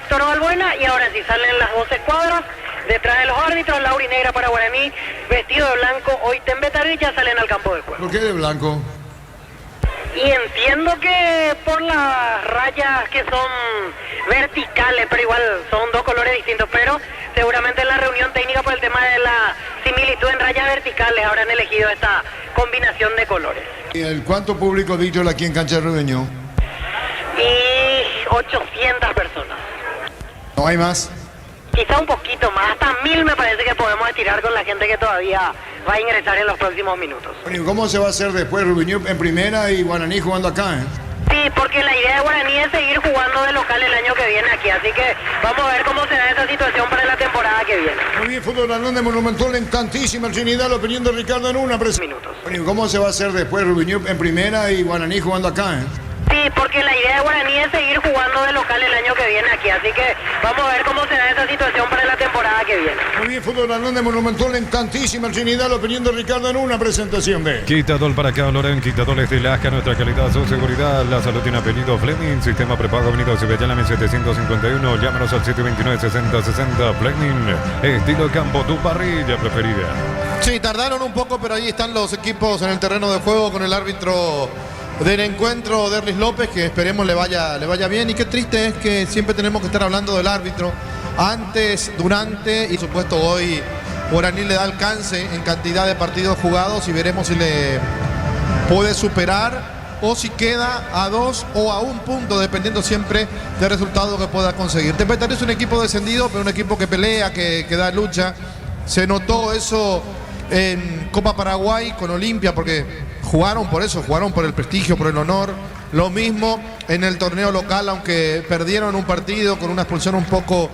Víctor Balbuena y ahora sí salen las 12 cuadras. Detrás de los árbitros, Lauri Negra para Guaraní, vestido de blanco, hoy Tembetarí, ya salen al campo de juego. ¿Por qué de blanco? Y entiendo que por las rayas que son verticales, pero igual son dos colores distintos, pero seguramente en la reunión técnica por el tema de la similitud en rayas verticales habrán elegido esta combinación de colores. ¿Y el cuánto público dicho aquí en Cancha de Rubeño? Y 800 personas. ¿No hay más? Quizá un poquito más, hasta 1000 me parece que podemos estirar con la gente que todavía va a ingresar en los próximos minutos. Bueno, ¿y cómo se va a hacer después Rubeño en primera y Guaraní jugando acá? Sí, porque la idea de Guaraní es seguir jugando de local el año que viene aquí, así que vamos a ver cómo será esa situación para la temporada que viene. Muy bien, Fútbol Andón de Monumental en tantísima Trinidad, la opinión de Ricardo en una Minutos. Bueno, ¿y cómo se va a hacer después Rubeño en primera y Guaraní jugando acá? Sí, porque la idea de Guaraní es seguir jugando de local el año que viene aquí, así que vamos a ver cómo será esa situación para la temporada que viene. Muy bien, Fútbol Andón de Monumental en tantísima Trinidad, la opinión de Ricardo en una presentación de... Quitador para acá, Loren, quitadores de Lasca, nuestra calidad, su seguridad, la salud tiene apellido Fleming, sistema prepago Avenida Cibellana 1751, llámanos al 729-6060, Fleming, estilo campo, tu parrilla preferida. Sí, tardaron un poco, pero ahí están los equipos en el terreno de juego con el árbitro del encuentro, Derlis López, que esperemos le vaya bien. Y qué triste es que siempre tenemos que estar hablando del árbitro antes, durante y supuesto hoy Guaraní le da alcance en cantidad de partidos jugados y veremos si le puede superar o si queda a 2 o a 1 punto, dependiendo siempre del resultado que pueda conseguir. Tembetarí es un equipo descendido, pero un equipo que pelea, que da lucha. Se notó eso en Copa Paraguay con Olimpia, porque jugaron por eso, jugaron por el prestigio, por el honor. Lo mismo en el torneo local, aunque perdieron un partido con una expulsión un poco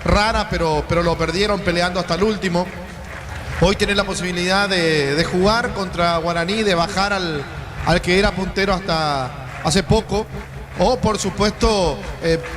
rara, pero lo perdieron peleando hasta el último. Hoy tienen la posibilidad de jugar contra Guaraní, de bajar al que era puntero hasta hace poco. O por supuesto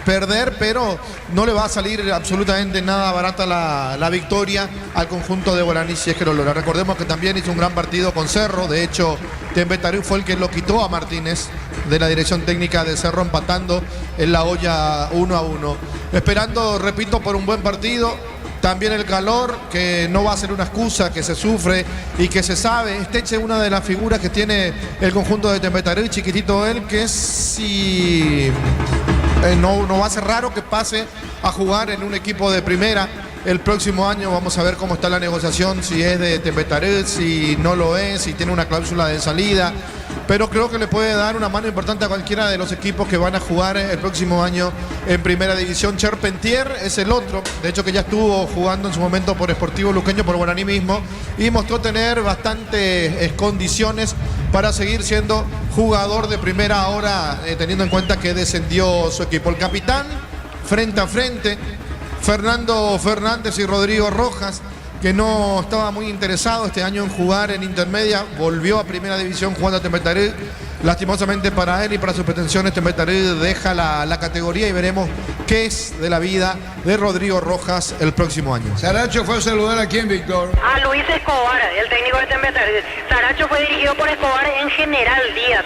perder, pero no le va a salir absolutamente nada barata la victoria al conjunto de Guaraní si es que lo logra. Recordemos que también hizo un gran partido con Cerro. De hecho, Tembetarí fue el que lo quitó a Martínez de la dirección técnica de Cerro, empatando en la olla 1-1. Esperando, repito, por un buen partido. También el calor, que no va a ser una excusa, que se sufre y que se sabe. Esteche es una de las figuras que tiene el conjunto de Tembetarí, chiquitito él, que si no va a ser raro que pase a jugar en un equipo de primera el próximo año. Vamos a ver cómo está la negociación, si es de Tembetarí, si no lo es, si tiene una cláusula de salida. Pero creo que le puede dar una mano importante a cualquiera de los equipos que van a jugar el próximo año en primera división. Charpentier es el otro, de hecho que ya estuvo jugando en su momento por Sportivo Luqueño, por Guaraní mismo, y mostró tener bastantes condiciones para seguir siendo jugador de primera ahora, teniendo en cuenta que descendió su equipo. El capitán, frente a frente, Fernando Fernández y Rodrigo Rojas, que no estaba muy interesado este año en jugar en intermedia, volvió a primera división jugando a Tembetarí. Lastimosamente para él y para sus pretensiones, Tembetarí deja la categoría y veremos qué es de la vida de Rodrigo Rojas el próximo año. Saracho fue a saludar a quién, Víctor. A Luis Escobar, el técnico de Tembetarí. Saracho fue dirigido por Escobar en General Díaz.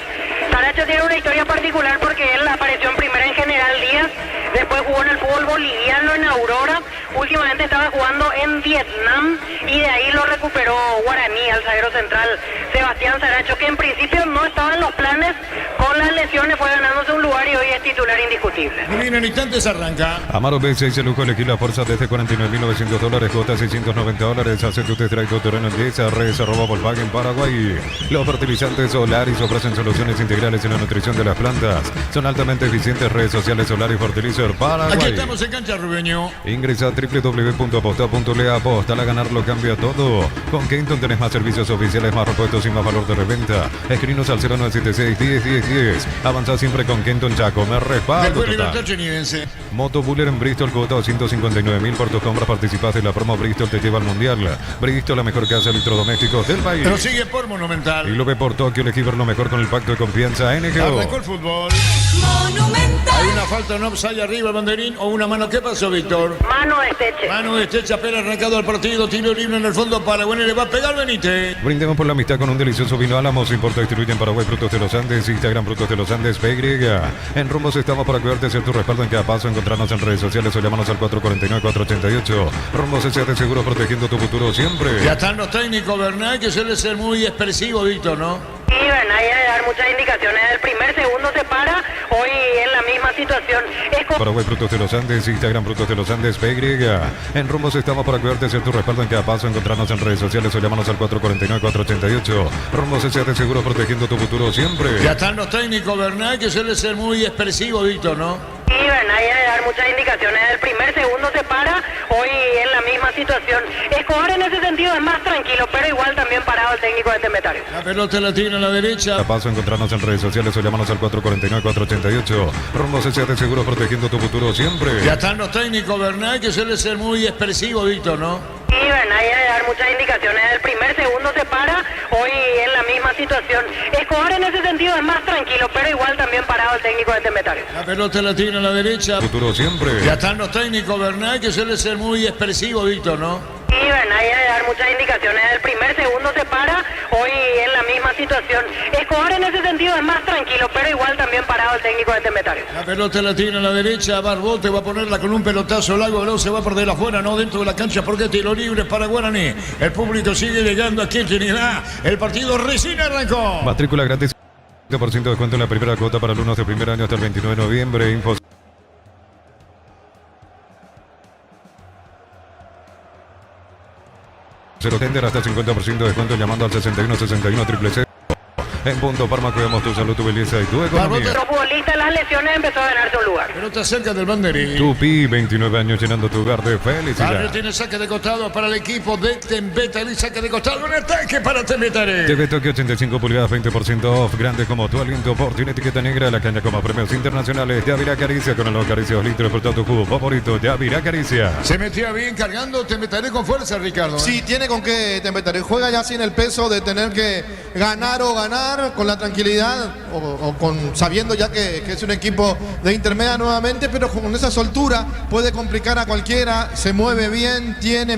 Saracho tiene una historia particular porque él apareció en primera en General Díaz, después jugó en el fútbol boliviano en Aurora, últimamente estaba jugando en Vietnam y de ahí lo recuperó Guaraní, al zaguero central Sebastián Saracho, que en principio no estaba en los planes, con las lesiones fue ganándose un lugar y hoy es titular indiscutible. Muy bien, en instantes arranca. Amaro B6 se lujo elegir la fuerza desde $49.900, cuota $690. Hace tu test drive terreno en 10, res @Volkswagen Paraguay. Los fertilizantes Solaris ofrecen soluciones integrales en la nutrición de las plantas. Son altamente eficientes. Redes sociales Solaris Fertilizer Paraguay. Aquí estamos en Cancha Rubeño. Ingresa a www.aposta.le. Apostar a ganar lo cambia todo. Con Kenton tenés más servicios oficiales, más repuestos y más valor de reventa. Escrinos al 0976-10-10-10. Avanza siempre con Kenton Chaco. Me respaldo Después total. Libertad Chenidense. Moto Buller en Bristol, cuota $259.000 por tus compras. Participas en la promo Bristol te lleva al mundial. Bristol, la mejor casa de electrodomésticos del país. Pero sigue por Monumental. Y lo ve por Tokio. Elegí ver lo mejor con el pacto de confianza NGO. Arrancó el fútbol. Monumental. Hay una falta, un offside arriba, el banderín o una mano. ¿Qué pasó, Víctor? Mano de Esteche. Manu de Esteche apenas arrancado el partido. Tiro libre en el fondo Paraguay. Le va a pegar Benítez. Brindemos por la amistad con un delicioso vino Álamos. Importa y distribuye en Paraguay Frutos de los Andes. Instagram Frutos de los Andes PY. En Rumbos estamos para cuidarte, ser tu respaldo en cada paso. Encontrarnos en redes sociales o llámanos al 449-488. Rumbos S.A. Seguro, protegiendo tu futuro siempre. Ya están los técnicos, Bernal, que suele ser muy expresivo, Víctor, ¿no? Sí, Bernal, hay que dar muchas indicaciones. El primer segundo se para, hoy en la misma situación. Paraguay Frutos de los Andes, Instagram Frutos de los Andes PY. En Rumbos estamos para cuidarte, ser tu respaldo en cada paso. Encontrarnos en redes sociales o llámanos al 449-488. Rumbos S.A. Seguro, protegiendo tu futuro siempre. Ya están los técnicos, Bernal, que suele ser muy expresivo, Víctor, ¿no? Sí, Bernal, hay que dar muchas indicaciones. El primer segundo se para, hoy en la misma situación. Escobar en ese sentido es más tranquilo, pero igual también parado el técnico de Tembetario. La pelota la tiene a la derecha. A paso, encontrarnos en redes sociales o llámanos al 449-488. Rumbos S.A. Seguro, protegiendo tu futuro siempre. Ya están los técnicos, Bernal, que suele ser muy expresivo, Víctor, ¿no? Sí, Bernal, hay que dar muchas indicaciones. El primer segundo se para, hoy en la misma situación. Escobar en ese sentido es más tranquilo, pero igual también parado el técnico de Tembetario. La pelota la tiene a la derecha. Futuro siempre. Ya están los técnicos, Bernal, que suele ser muy expresivo, Víctor, ¿no? Sí, Bernal, hay que dar muchas indicaciones. El primer segundo se para, hoy en la misma situación. Escobar en ese sentido es más tranquilo, pero igual también parado el técnico de Tembetario. La pelota la tiene a la derecha. Barbote va a ponerla con un pelotazo largo. Luego se va a perder afuera, no dentro de la cancha, porque tiro libre para Guaraní. El público sigue llegando aquí en Trinidad. El partido recién arrancó. Matrícula gratis. 20% de descuento en la primera cuota para alumnos de primer año hasta el 29 de noviembre. Info. Cero tender hasta 50% de descuento llamando al 6161 000. En Punto Parma cuidamos tu salud, tu belleza y tu economía. Los futbolistas en las lesiones empezó a ganarse un lugar. Pelota cerca del banderín. Tupi, 29 años llenando tu hogar de felicidad. Barrio tiene saque de costado para el equipo de Tembetarí. Saque de costado, un ataque para Tembetarí. TV Tokio 85 pulgadas, 20% off. Grande como tu aliento, por tu etiqueta negra. La caña como premios internacionales. Yavirá Caricia con el nuevo Caricia 2 litros por todo tu jugo favorito. Yavirá Caricia. Se metía bien cargando Tembetarí con fuerza, Ricardo. Sí, tiene con qué Tembetarí. Juega ya sin el peso de tener que ganar o ganar, con la tranquilidad o con sabiendo ya que es un equipo de intermedia nuevamente, pero con esa soltura puede complicar a cualquiera. Se mueve bien,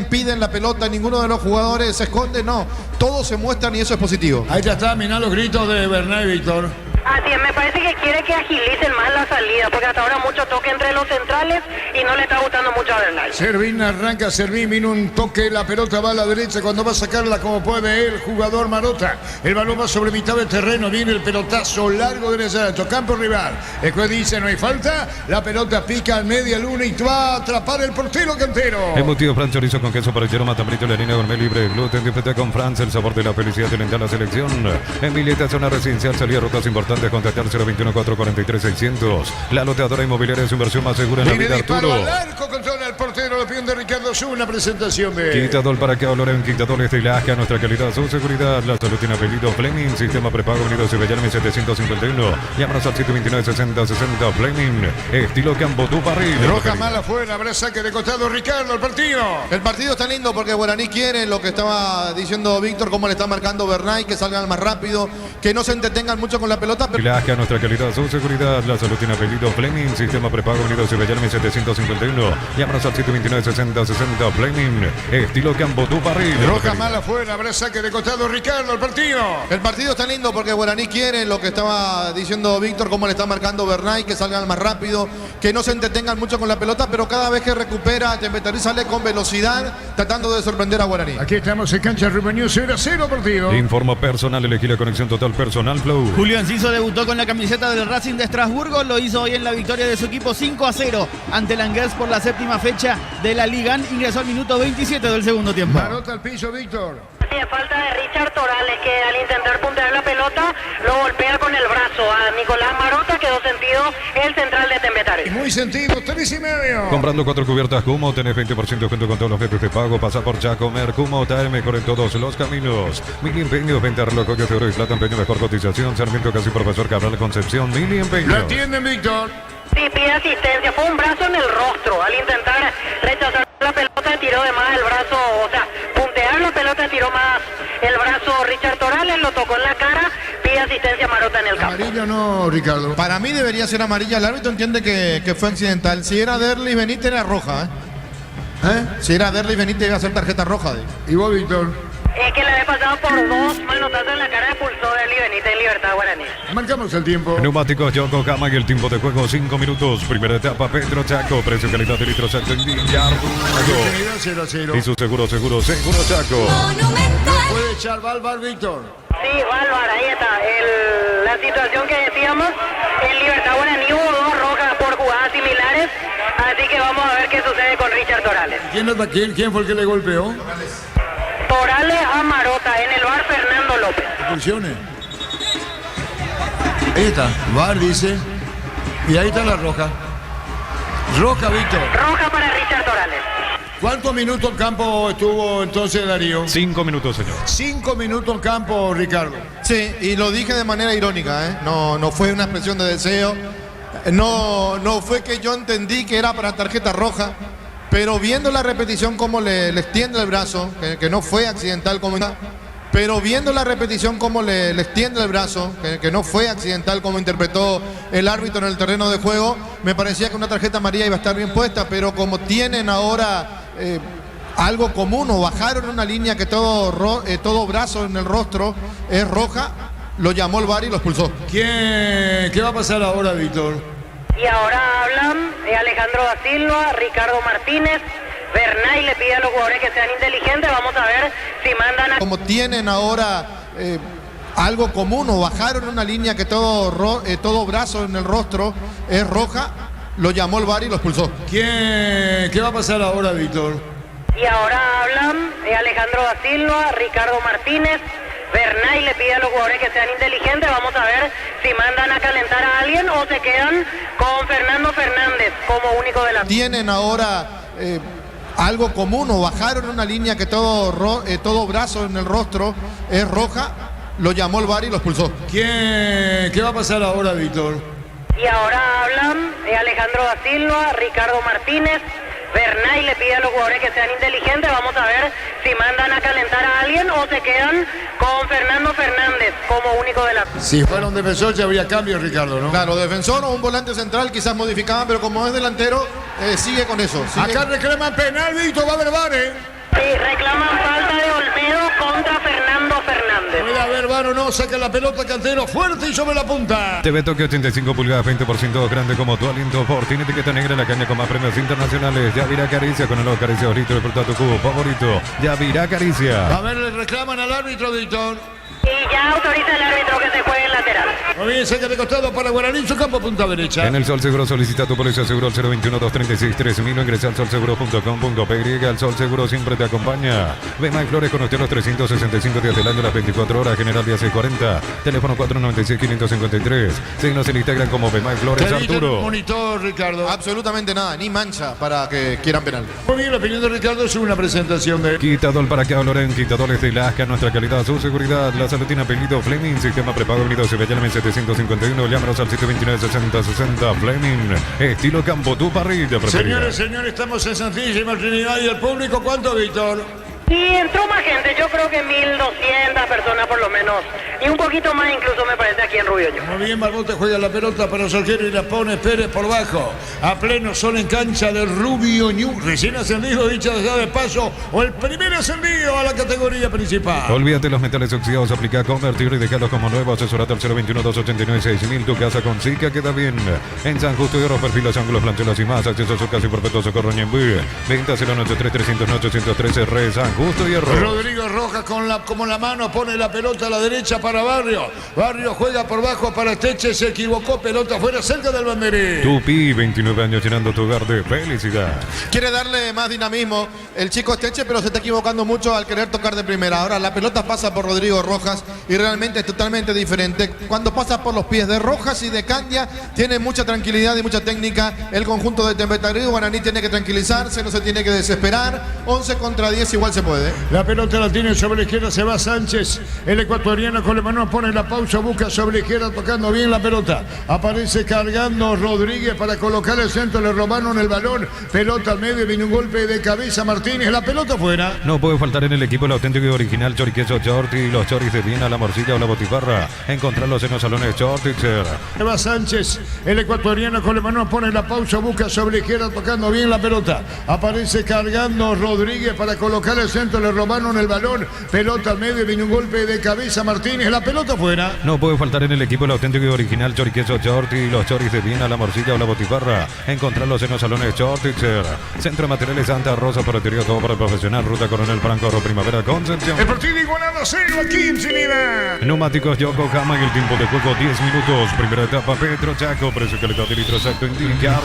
piden la pelota, ninguno de los jugadores se esconde, no, todos se muestran y eso es positivo. Ahí ya está, mirá los gritos de Bernal y Víctor. Así es, me parece que quiere que agilicen más la salida, porque hasta ahora mucho toque entre los centrales y no le está gustando mucho a Bernal. Servín arranca, Servín, vino un toque, la pelota va a la derecha cuando va a sacarla como puede el jugador Marota. El balón va sobre mitad del terreno, viene el pelotazo largo de derecho, campo rival. El juez dice no hay falta, la pelota pica al media luna y va a atrapar el portero Cantero. Embutido Fran chorizo con queso parrillero, matambrito, la harina gourmet libre, gluten, disfruta con Franz, el sabor de la felicidad de la selección. En Villeta, zona residencial, salía rutas importantes, contactar 021-443-600. La loteadora inmobiliaria es su inversión más segura en la vida, Arturo. Al arco, controla el portero, lo pide de Ricardo Zú, una presentación de... Quitador para que olor en Quitadores de Lasca, nuestra calidad, su seguridad, la salud tiene apellido Fleming, sistema prepago unido Bellarme 751. Llámanos al 729-6060 Fleming, estilo Campo tu Parril. Roja mala afuera, habrá saque de costado Ricardo, el partido. El partido está lindo porque Guaraní quiere lo que estaba diciendo Víctor, cómo le está marcando Bernay, que salgan más rápido, que no se entretengan mucho con la pelota. Pero... Lasca, nuestra calidad, su seguridad, la salud tiene apellido Fleming, sistema prepago unido Bellarme 751. Llámanos al 729-6060 Fleming, estilo Campo tu Parril. Roja mala afuera, habrá saque de costado Ricardo, el partido. El partido está lindo porque Guaraní quiere lo que estaba diciendo Víctor, cómo le está marcando Bernay, que salgan más rápido, que no se entretengan mucho con la pelota, pero cada vez que recupera Tembetarí sale con velocidad, tratando de sorprender a Guaraní. Aquí estamos en cancha Rubén 0-0 partido. Informo personal, elegí la conexión total personal Flow. Julio Enciso debutó con la camiseta del Racing de Estrasburgo, lo hizo hoy en la victoria de su equipo 5-0 ante Langues por la séptima fecha de la Liga. Ingresó al minuto 27 del segundo tiempo. Marota al piso, Víctor. Sí, falta de Richard Torales, que al intentar puntear la pelota lo golpea con el brazo a Nicolás Marota, quedó sentido el central de Tembetarí. Muy sentido, 3,5. Comprando 4 cubiertas Cumo, tenés 20% junto con todos los medios de pago. Pasa por ya comer Cumo, trae mejor en todos los caminos. Mili Empeños, venta reloj, joyas de oro y plata, empeño, mejor cotización. Sarmiento casi Profesor Cabral Concepción, Mili Empeños. Lo atienden, Víctor. Sí, pide asistencia, fue un brazo en el rostro. Al intentar rechazar la pelota tiró de más el brazo, o sea, puntear la pelota tiró más el brazo Richard Torales, lo tocó en la cara, pide asistencia Marota en el campo. Amarillo no, Ricardo. Para mí debería ser amarilla, el árbitro entiende que fue accidental. Si era Derlis Benítez era roja, Si era Derlis Benítez iba a ser tarjeta roja. ¿Y vos, Víctor? Es que la vez pasada por 2 manotazos en la cara expulsó de Benítez en Libertad Guaraní. Marcamos el tiempo. Neumáticos Yokohama y el tiempo de juego 5 minutos. Primera etapa Pedro Chaco. Precio calidad de litro Santo en Villardo. Definido 0-0. Y su seguro Chaco. No puede echar Valvar, Víctor. Sí, Valvar, ahí está. La situación que decíamos, en Libertad Guaraní hubo 2 rojas por jugadas similares, así que vamos a ver qué sucede con Richard Torales. ¿Quién fue el que le golpeó? Torales a Marota, en el bar Fernando López. Funcione. Ahí está, VAR dice. Y ahí está la roja. Roja, Víctor. Roja para Richard Torales. ¿Cuántos minutos en campo estuvo entonces Darío? 5 minutos, señor. 5 minutos en campo, Ricardo. Sí, y lo dije de manera irónica, ¿eh? No fue una expresión de deseo. No fue que yo entendí que era para tarjeta roja. Pero viendo la repetición cómo le extiende el brazo, que no fue accidental como... Pero viendo la repetición cómo le extiende el brazo, que no fue accidental como interpretó el árbitro en el terreno de juego, me parecía que una tarjeta amarilla iba a estar bien puesta, pero como tienen ahora algo común o bajaron una línea que todo brazo en el rostro es roja, lo llamó el VAR y lo expulsó. ¿Qué va a pasar ahora, Víctor? Y ahora hablan Alejandro da Silva, Ricardo Martínez, Bernay le pide a los jugadores que sean inteligentes. Vamos a ver si mandan a... Como tienen ahora algo común o bajaron una línea que todo brazo en el rostro es roja, lo llamó el VAR y lo expulsó. ¿Qué va a pasar ahora, Víctor? Y ahora hablan Alejandro da Silva, Ricardo Martínez, Bernay le pide a los jugadores que sean inteligentes. Vamos a ver si mandan a calentar a alguien o se quedan con Fernando Fernández como único de la... Tienen ahora algo común o bajaron una línea que todo brazo en el rostro es roja, lo llamó el VAR y lo expulsó. ¿Qué va a pasar ahora, Víctor? Y ahora hablan Alejandro da Silva, Ricardo Martínez, Bernay le pide a los jugadores que sean inteligentes. Vamos a ver si mandan a calentar a alguien o se quedan con Fernando Fernández como único de la... Si fuera un defensor ya habría cambios, Ricardo, ¿no? Claro, defensor o un volante central quizás modificaban, pero como es delantero, sigue con eso. Acá reclaman penal, Víctor, va a haber VAR, ¿eh? Sí, reclaman falta de Olmedo contra Fernando Fernández. Puede haber VAR o no, saca la pelota Cantero fuerte y sobre la punta. TV Tokio 85 pulgadas, 20% grande como tu aliento. Por tiene etiqueta negra, la caña con más premios internacionales. Yavira Caricia con el nuevo Caricia Orito de tu cubo favorito. Yavira Caricia. A ver, le reclaman al árbitro, Víctor. Y ya autoriza el árbitro que se juegue en lateral. Muy bien, saca de costado para Guaraní, su campo punta derecha. En el Sol Seguro solicita tu póliza seguro al 021-236-3000 o ingresa al solseguro.com.py. El Sol Seguro siempre te acompaña. Bemay Flores con usted los 365 días del año, las 24 horas, General Día 640. Teléfono 496-553. Síguenos en Instagram como Bemay Flores Arturo. Monitor, Ricardo. Absolutamente nada, ni mancha para que quieran penal. Muy bien, la opinión de Ricardo es una presentación de... Quitador para que Loren, quitadores de Lasca, nuestra calidad, su seguridad. La salutina apellido Fleming, sistema prepago unido Ceballame 751. Llámanos al 729-6060. Fleming, estilo campo, tu parrilla preferida. Señores, estamos en Santísima Trinidad y el público, ¿cuánto, Víctor? Y entró más gente, yo creo que 1.200 personas por lo menos. Y un poquito más incluso me parece aquí en Rubioño. Muy bien, Marmota juega la pelota para los arqueros y la pone Pérez por bajo. A pleno sol en cancha de Rubioño. Recién ascendido, dicha de paso, o el primer ascendido a la categoría principal. Olvídate los metales oxidados, aplica, convertir y dejarlos como nuevos. Asesorate al 021-289-6000. Tu casa con Zika queda bien. En San Justo de Oro, perfiles, ángulos, planchuelas y más. Acceso a su casa y perpetuo socorro Ñembú. Venta 093-309-813. Re San Justo y Hierro. Rodrigo Rojas como la mano pone la pelota a la derecha para Barrio. Barrio juega por bajo para Esteche, se equivocó, pelota afuera cerca del banderín. Tupi, 29 años llenando tu hogar de felicidad. Quiere darle más dinamismo el chico Esteche, pero se está equivocando mucho al querer tocar de primera. Ahora la pelota pasa por Rodrigo Rojas y realmente es totalmente diferente. Cuando pasa por los pies de Rojas y de Candia, tiene mucha tranquilidad y mucha técnica. El conjunto de Tembetarí, Guaraní tiene que tranquilizarse, no se tiene que desesperar. 11 contra 10 igual se puede. puede. La pelota la tiene sobre la izquierda, se va Sánchez. El ecuatoriano con la mano pone la pausa, busca sobre la izquierda, tocando bien la pelota. Aparece cargando Rodríguez para colocar el centro, le robaron el balón. Pelota al medio, viene un golpe de cabeza Martínez, la pelota fuera. No puede faltar en el equipo el auténtico y original choriqueso Chorti, los choris de Viena, la morcilla o la botifarra. Encontrarlos en los salones Chortitzer. Se va Sánchez, el ecuatoriano con la mano pone la pausa, busca sobre la izquierda, tocando bien la pelota. Aparece cargando Rodríguez para colocar el centro, le robaron el balón. Pelota al medio, viene un golpe de cabeza Martínez, la pelota fuera. No puede faltar en el equipo el auténtico y original choriqueso Chorti, los choris de Viena, la morcilla o la botifarra. Encontrarlos en los salones Chortitzer. Centro de Materiales Santa Rosa, Ferretería, todo para el profesional. Ruta Coronel Franco, Primavera, Concepción. El partido igualado 0 aquí en Trinidad. Neumáticos Yokohama y el tiempo de juego 10 minutos. Primera etapa Petro Chaco, precio y calidad de litro exacto indicado.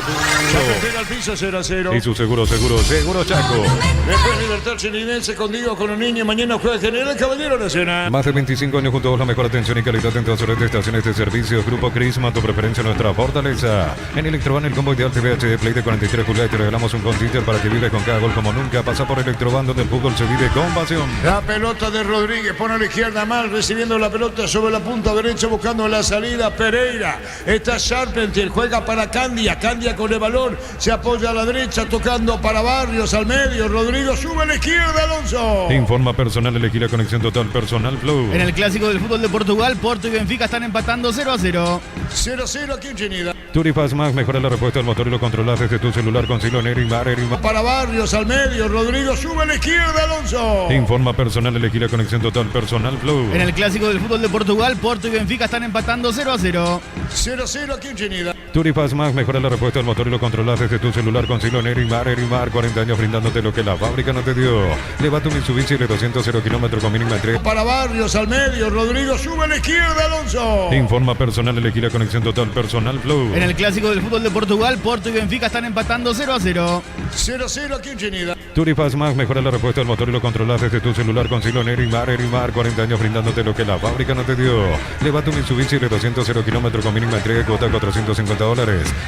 Chaco al piso 0-0. Y su seguro Chaco. Después Libertad Trinitense con Diego, con un niño. Mañana juega General Caballero Nacional. Más de 25 años juntos, la mejor atención y calidad en todas las estaciones de servicios. Grupo Crisma, tu preferencia, nuestra fortaleza. En Electroban, el combo ideal TV HD Play de 43 pulgadas. Te regalamos un consider para que vivas con cada gol como nunca. Pasa por Electroban, donde el fútbol se vive con pasión. La pelota de Rodríguez pone a la izquierda mal, recibiendo la pelota sobre la punta derecha, buscando la salida. Pereira. Está Charpentier, juega para Candia. Candia con el balón, se apoya a la derecha, tocando para Barrios al medio. Rodrigo sube a la izquierda, Alonso. Informa personal, elegí la conexión total personal Flow. En el clásico del fútbol de Portugal, Porto y Benfica están empatando 0-0. 0-0 aquí en Trinidad. Turifaz Max mejora la respuesta del motor y lo controlas desde tu celular con Silo Nerimar. Para Barrios al medio, Rodrigo sube a la izquierda, Alonso. Informa personal, elegí la conexión total personal Flow. En el clásico del fútbol de Portugal, Porto y Benfica están empatando 0-0. 0-0 aquí en Trinidad. Turifaz Max mejora la respuesta del motor y lo controlas desde tu celular con Silo Nerimar. 40 años brindándote lo que la fábrica no te dio. Lleva tu Mitsubishi de 200 kilómetros con mínima entrega. Para Barrios al medio, Rodrigo sube a la izquierda, Alonso. Informa personal, elegí la conexión total personal Flow. En el clásico del fútbol de Portugal, Porto y Benfica están empatando 0-0. 0-0 aquí en Trinidad. Turifaz Max mejora la respuesta del motor y lo controlas desde tu celular con Silo Nerimar. 40 años brindándote lo que la fábrica no te dio. Lleva tu Mitsubishi de 200 kilómetros con mínima entrega, cuota $450.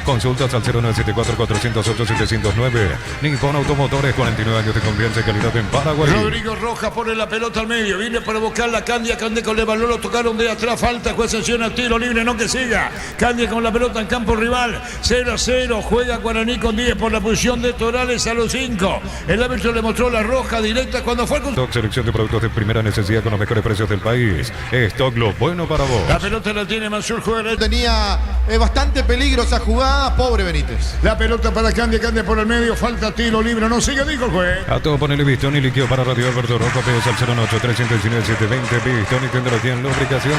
Consultas al 0974-408-709. Nippon Automotores, 49 años de confianza y calidad en Paraguay. Rodrigo Rojas pone la pelota al medio, viene para buscar la Candia. Candia con el balón, lo tocaron de atrás, falta, juez sanciona, tiro libre, no que siga. Candia con la pelota en campo rival, 0-0, juega Guaraní con 10 por la posición de Torales a los 5. El árbitro le mostró la roja directa cuando fue con... Stock, selección de productos de primera necesidad con los mejores precios del país. Stock, lo bueno para vos. La pelota la tiene Mansur, juega. Tenía bastante peligro esa jugada, pobre Benítez. La pelota para Candia, Candia por el medio, falta, tiro libre, no sigue, dijo el juez. A todo ponele Bistón y líquido para Radio Alberto Rojo, pedidos al 098-319-720. Bistón y tecnología en lubricación.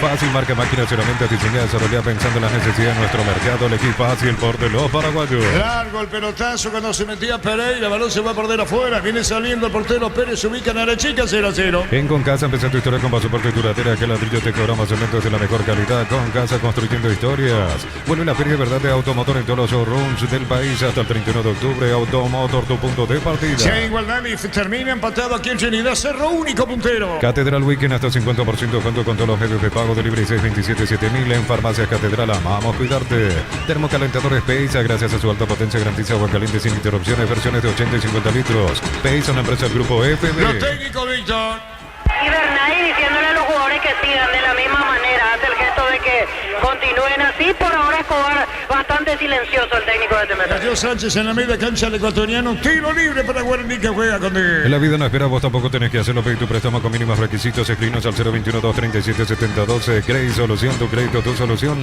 Fácil, marca máquinas herramientas diseñadas, desarrolladas pensando en las necesidades de nuestro mercado. Elegí fácil por de los paraguayos. Largo el pelotazo cuando se metía Pereira, el balón se va a perder afuera. Viene saliendo el portero Pérez, se ubica en Arechica, 0-0. En Concasa empezó tu historia con pasaporte duradera, que ladrillo te cobramos cementos de la mejor calidad. Concasa, construyendo historias. Vuelve la feria de verdad de automotor en todos los showrooms del país hasta el 31 de octubre. Automotor, tu punto de partida. Si hay igualdad y termina empatado aquí en Trinidad, Cerro, único puntero. Catedral Weekend hasta 50% junto con todos los medios de pago. Delivery 627-7000 en Farmacias Catedral. Amamos cuidarte. Termocalentadores Peisa, gracias a su alta potencia, garantiza agua caliente sin interrupciones. Versiones de 80 y 50 litros. Peisa, una empresa del grupo FB. Los técnicos, Víctor. Y Bernay diciéndole a los jugadores que sigan de la misma manera, hace el gesto de que continúen así. Por ahora Escobar bastante silencioso, el técnico de Temetra. Cayó Sánchez en la media cancha del ecuatoriano, tiro libre para Guaraní que juega con él. En la vida no espera, vos tampoco tenés que hacerlo. Pedí tu préstamo con mínimos requisitos. Escribinos al 021-237-7012. Crédito Solución, tu crédito, tu solución.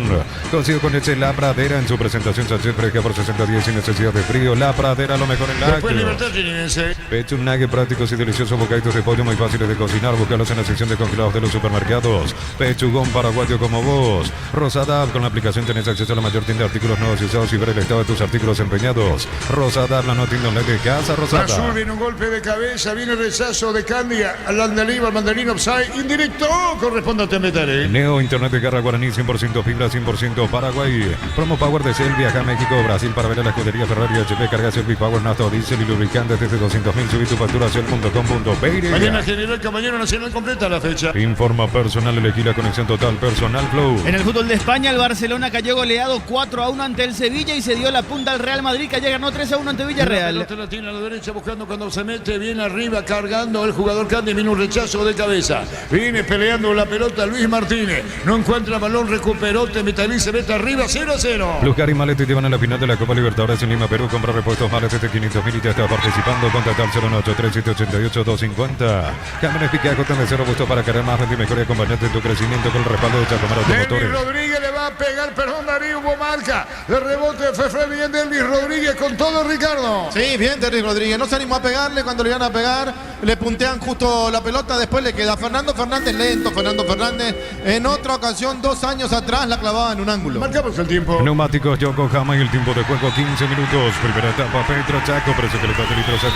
Consigo con Leche La Pradera en su presentación Sánchez fresca por 60 días sin necesidad de frío. La Pradera, lo mejor en la Después Libertad Trinense. Pecho un nugget prácticos y deliciosos bocaditos de pollo muy fáciles de cocinar. Búscalos en la sección de congelados de los supermercados. Pechugón paraguayo como vos. Rosada App, con la aplicación tenés acceso a la mayor tienda de artículos nuevos y usados y ver el estado de tus artículos empeñados. Rosada App, la no tienda online de Casa Rosada. Azul viene un golpe de cabeza, viene el rechazo de Candia al Andalíbar, mandarín offside, indirecto, corresponde a Temetaré. Neo Internet de Garra Guaraní, 100% fibra, 100% Paraguay. Promo Power de Shell, viaja a México, Brasil para ver a la escudería Ferrari HP, carga Selfie Power, nafta, diésel y lubricantes desde 200.000, subí tu factura a shell.com.pe. Mañana General Caballero Nacional completa la fecha. Informa personal, elegí la conexión total personal Flow. En el fútbol de España, el Barcelona cayó goleado 4-1 4-1 ante el Sevilla y se dio la punta al Real Madrid, que ayer ganó 3-1 ante La Villarreal. pelota la tiene a la derecha buscando cuando se mete bien arriba, cargando el jugador Candy, viene un rechazo de cabeza. Viene peleando la pelota Luis Martínez. No encuentra balón, recuperó, te metaliza, mete arriba, 0-0. Luzcar y Malete te van a la final de la Copa Libertadores en Lima, Perú. Compra repuestos Malete de 500.000 y ya está participando. Contacta al 0983788-250. Cámaras Picaco, de cero gusto para querer más rendir mejor y acompañarte en tu crecimiento con el respaldo de Chacomar Delvis Automotores. Rodríguez le va a pegar, perdón, Darío, hubo marca. El rebote de Fefe, bien Delvis Rodríguez con todo, Ricardo. Sí, bien Derrick Rodríguez, no se animó a pegarle, cuando le iban a pegar, le puntean justo la pelota, después le queda Fernando Fernández lento, Fernando Fernández, en otra ocasión, 2 años atrás, la clavaba en un ángulo. Marcamos el tiempo. Neumáticos Yokohama y el tiempo de juego 15 minutos. Primera etapa Petro Chaco, precio que le da de litros a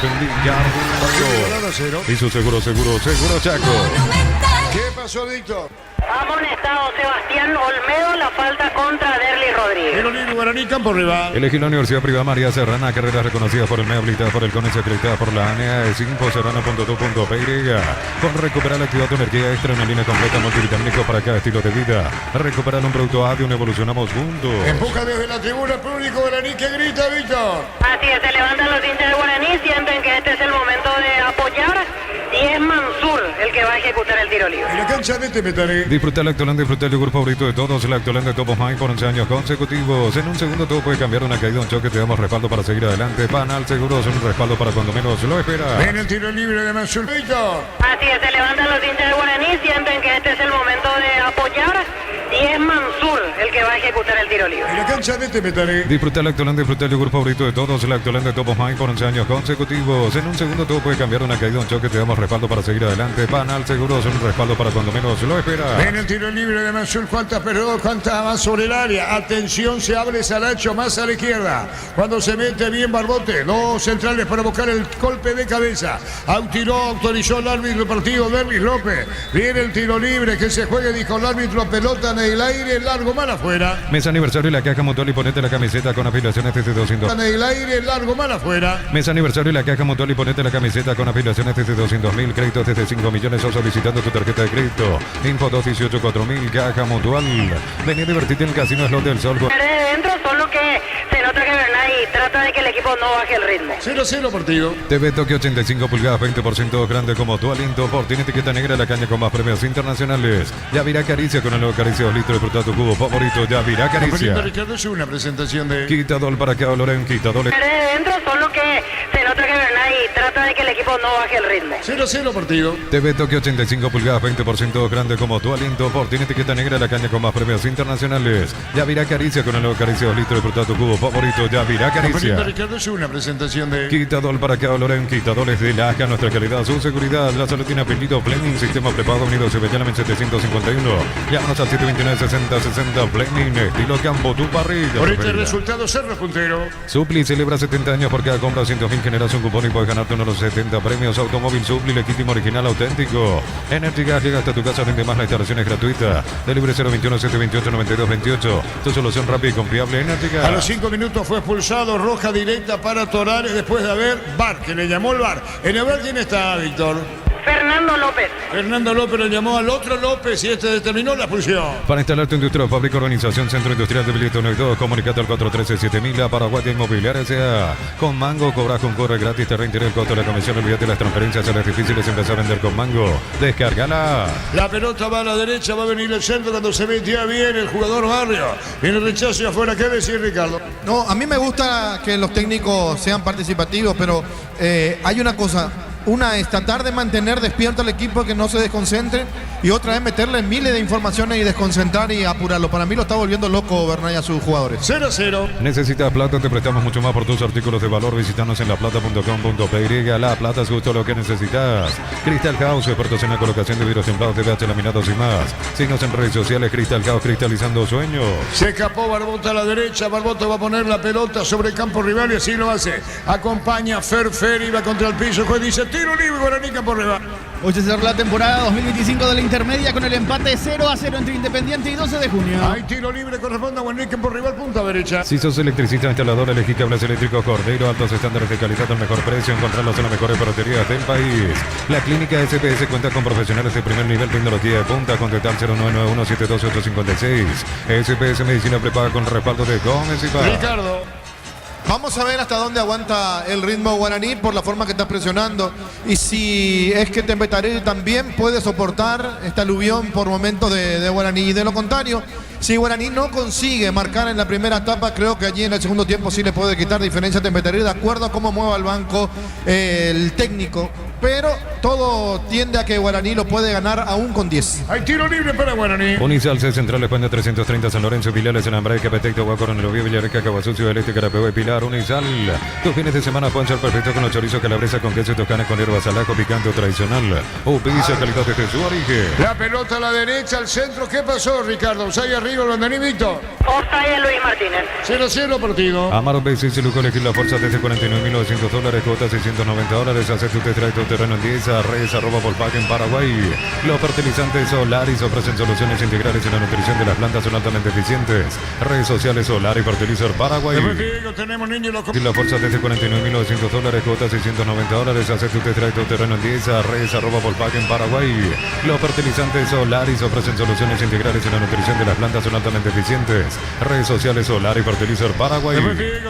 y su seguro Chaco. ¿Qué pasó, Víctor? Amonestado Sebastián Olmedo, la falta contra Derlis Rodríguez. Tiro libre, Guaraní, campo rival. Elegí la Universidad Privada María Serrana, carreras reconocidas por el MEA, habilitadas por el CONES, acreditadas por la ANEA, Serrana.2.py. Con recuperar la actividad de energía extra, una línea completa multivitamínico para cada estilo de vida. Recuperar un producto ADION, evolucionamos juntos. Empuja desde la tribuna público Guaraní que grita, Víctor. Así es, se levantan los hinchas de Guaraní, sienten que este es el momento de apoyar y es Mansur el que va a ejecutar el tiro libre. En la cancha de Temetaré. Disfruta Lactoland, disfruta el yogur favorito de todos, Lactoland de Topo High por 11 años consecutivos. En un segundo todo puede cambiar una caída, un choque, te damos respaldo para seguir adelante. Panal Seguros, un respaldo para cuando menos lo esperas. En el tiro libre de Mansur, Víctor. Así es, se levantan los hinchas de Guaraní, sienten que este es el momento de apoyar y es Mansur el que va a ejecutar el tiro libre. En la cancha de Temetaré. Disfruta Lactoland, disfruta el yogur favorito de todos, Lactoland de Topo High por 11 años consecutivos. En un segundo todo puede cambiar una caída, un choque, te damos respaldo para seguir adelante. Panal Seguros, un respaldo para cuando menos lo esperas. En el tiro libre de Mansur, cuántas más sobre el área. Atención, se abre Saracho más a la izquierda. Cuando se mete bien Barbote, 2 centrales para buscar el golpe de cabeza. Autorizó el árbitro del partido, Derlis López. Viene el tiro libre, que se juegue, dijo el árbitro, pelota en el aire, largo, mal afuera. Mes aniversario y la caja mutual y ponete la camiseta con afiliaciones desde 200. En el aire, largo, mal afuera. Mes aniversario y la caja mutual y ponete la camiseta con afiliaciones desde 200.000, créditos desde 5 millones o solicitando tu tarjeta de crédito. Info 218-4000, caja mutual. Vení a divertirte en el Casino Slot del Sol. De dentro, solo que se nota que Bernay trata de que el equipo no baje el ritmo. 0-0 partido. TV Tokio 85 pulgadas, 20% grande como tu aliento. Por tiene etiqueta negra, la caña con más premios internacionales. Yavirá Caricia con el nuevo Caricia 2 litros. Disfruta tu cubo favorito. Yavirá Caricia. Ricardo, es una presentación de... Quitador para que Loren, quitador. De dentro, solo que se nota que Bernay trata de que el equipo no baje el ritmo. 0-0 partido. TV Tokio 85 pulgadas, 20% grande como tu aliento. Por tiene etiqueta negra, la caña con más premios internacionales. Yavirá Caricia con el nuevo Caricia 2 litros. Disfruta tu cubo favorito. Yavirá Caricia. Ricardo, es una presentación de... Quitador para que Loren, quitadores de la ACA, nuestra calidad, su seguridad. La salud tiene apellido Fleming, sistema prepago unido, Sebellamen 751. Llámanos al 729-6060 Fleming, estilo campo, tu parrilla. Por este preferida. resultado, Cerro Puntero. Supli celebra 70 años por cada compra 100.000, generas un cupón y puedes ganarte uno de los 70 premios. Automóvil Supli, legítimo, original, auténtico. Energygas llega hasta tu casa, vende más, la instalación es gratuita. Delibre 021-728-9228. Tu solución rápida y confiable, Energygas. A los 5 minutos fue expulsado, roja directa para Torares después de haber VAR, que le llamó el VAR. En el VAR, ¿quién está, Víctor? Fernando López. Fernando López le llamó al otro López y este determinó la expulsión. Para instalar tu industria o fábrica, organización, centro industrial de Bilito 1 y 2, comunicate al 413-7000 a Paraguay Inmobiliaria S.A. Con Mango cobras con corre gratis, te reintegra el costo de la comisión, olvídate de las transferencias a las difíciles, empezar a vender con Mango. Descárgala. La pelota va a la derecha, va a venir el centro cuando se metía bien el jugador Barrio. Viene el rechazo y afuera, ¿qué decir, Ricardo? No, a mí me gusta que los técnicos sean participativos, pero hay una cosa. Una es tratar de mantener despierto al equipo, que no se desconcentre, y otra es meterle miles de informaciones y desconcentrar y apurarlo. Para mí lo está volviendo loco Bernay a sus jugadores. 0-0. ¿Necesitas plata? Te prestamos mucho más por tus artículos de valor. Visítanos en laplata.com.py. La Plata es justo lo que necesitas. Crystal House, expertos en la colocación de vidrios templados, TVH, laminados y más. Síguenos en redes sociales. Crystal House, cristalizando sueños. Se escapó Barbota a la derecha. Barbota va a poner la pelota sobre el campo rival y así lo hace. Acompaña Fer y va contra el piso. Juez dice tiro libre, Guaraní Campo Rival. Hoy se cerró la temporada 2025 de la intermedia con el empate 0-0 entre Independiente y 12 de junio. Hay tiro libre, corresponde a Guaraní Campo Rival, punta derecha. Si sos electricista, instalador, elegí cables eléctricos Cordero, altos estándares de calidad al mejor precio, encontrarlos en las mejores ferreterías del país. La clínica SPS cuenta con profesionales de primer nivel, tecnología de punta, contactar 0991-72856. SPS Medicina prepaga con respaldo de Gómez y Paz. Ricardo. Vamos a ver hasta dónde aguanta el ritmo Guaraní por la forma que está presionando. Y si es que Tembetarelli también puede soportar esta aluvión por momentos de Guaraní. Y de lo contrario, si Guaraní no consigue marcar en la primera etapa, creo que allí en el segundo tiempo sí le puede quitar diferencia a Tembetarelli de acuerdo a cómo mueva el banco el técnico. Pero todo tiende a que Guaraní lo puede ganar aún con 10. Hay tiro libre para Guaraní. Unizal C Central España 330 San Lorenzo, Pilares en Ambraica, Petecto, Guacorón, Novio, Villareca, Caguasucio, Este, Carapeo y Pilar. Unizal. Tus fines de semana pueden ser perfectos con los chorizos calabresa con queso toscana con hierbas al ajo picante o tradicional. O pizza calidad de Jesús Origen. La pelota a la derecha, al centro. ¿Qué pasó, Ricardo? Ahí arriba, Bandaní Víctor. Offside Luis Martínez. 0-0 partido. Amaro BC se lujo elegir la fuerza desde $49.900, cuota $690. Hace tu test tu terreno en 10 a redes @ Volkswagen Paraguay. Los fertilizantes Solaris ofrecen soluciones integrales en la nutrición de las plantas, son altamente eficientes. Redes sociales Solar y Fertilizer Paraguay. Tenemos niños los... Y la fuerza desde $49.900, cuota $690. Hace tu test tu terreno en 10 a redes @ Volkswagen Paraguay. Los fertilizantes Solaris ofrecen soluciones integrales en la nutrición de las plantas, son altamente eficientes. Redes sociales Solar y Fertilizer Paraguay.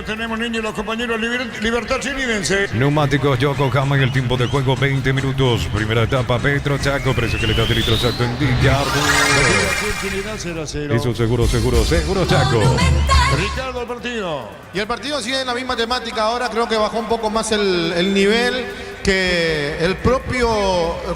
Tenemos niños los compañeros Libertad Chilidense. Neumáticos Yokohama y el tiempo de juego 20 minutos. Primera etapa Petro Chaco, precio que le da de litro exacto en Villardo. Eso seguro Chaco. Ricardo, el partido. Y el partido sigue en la misma temática. Ahora creo que bajó un poco más el nivel, que el propio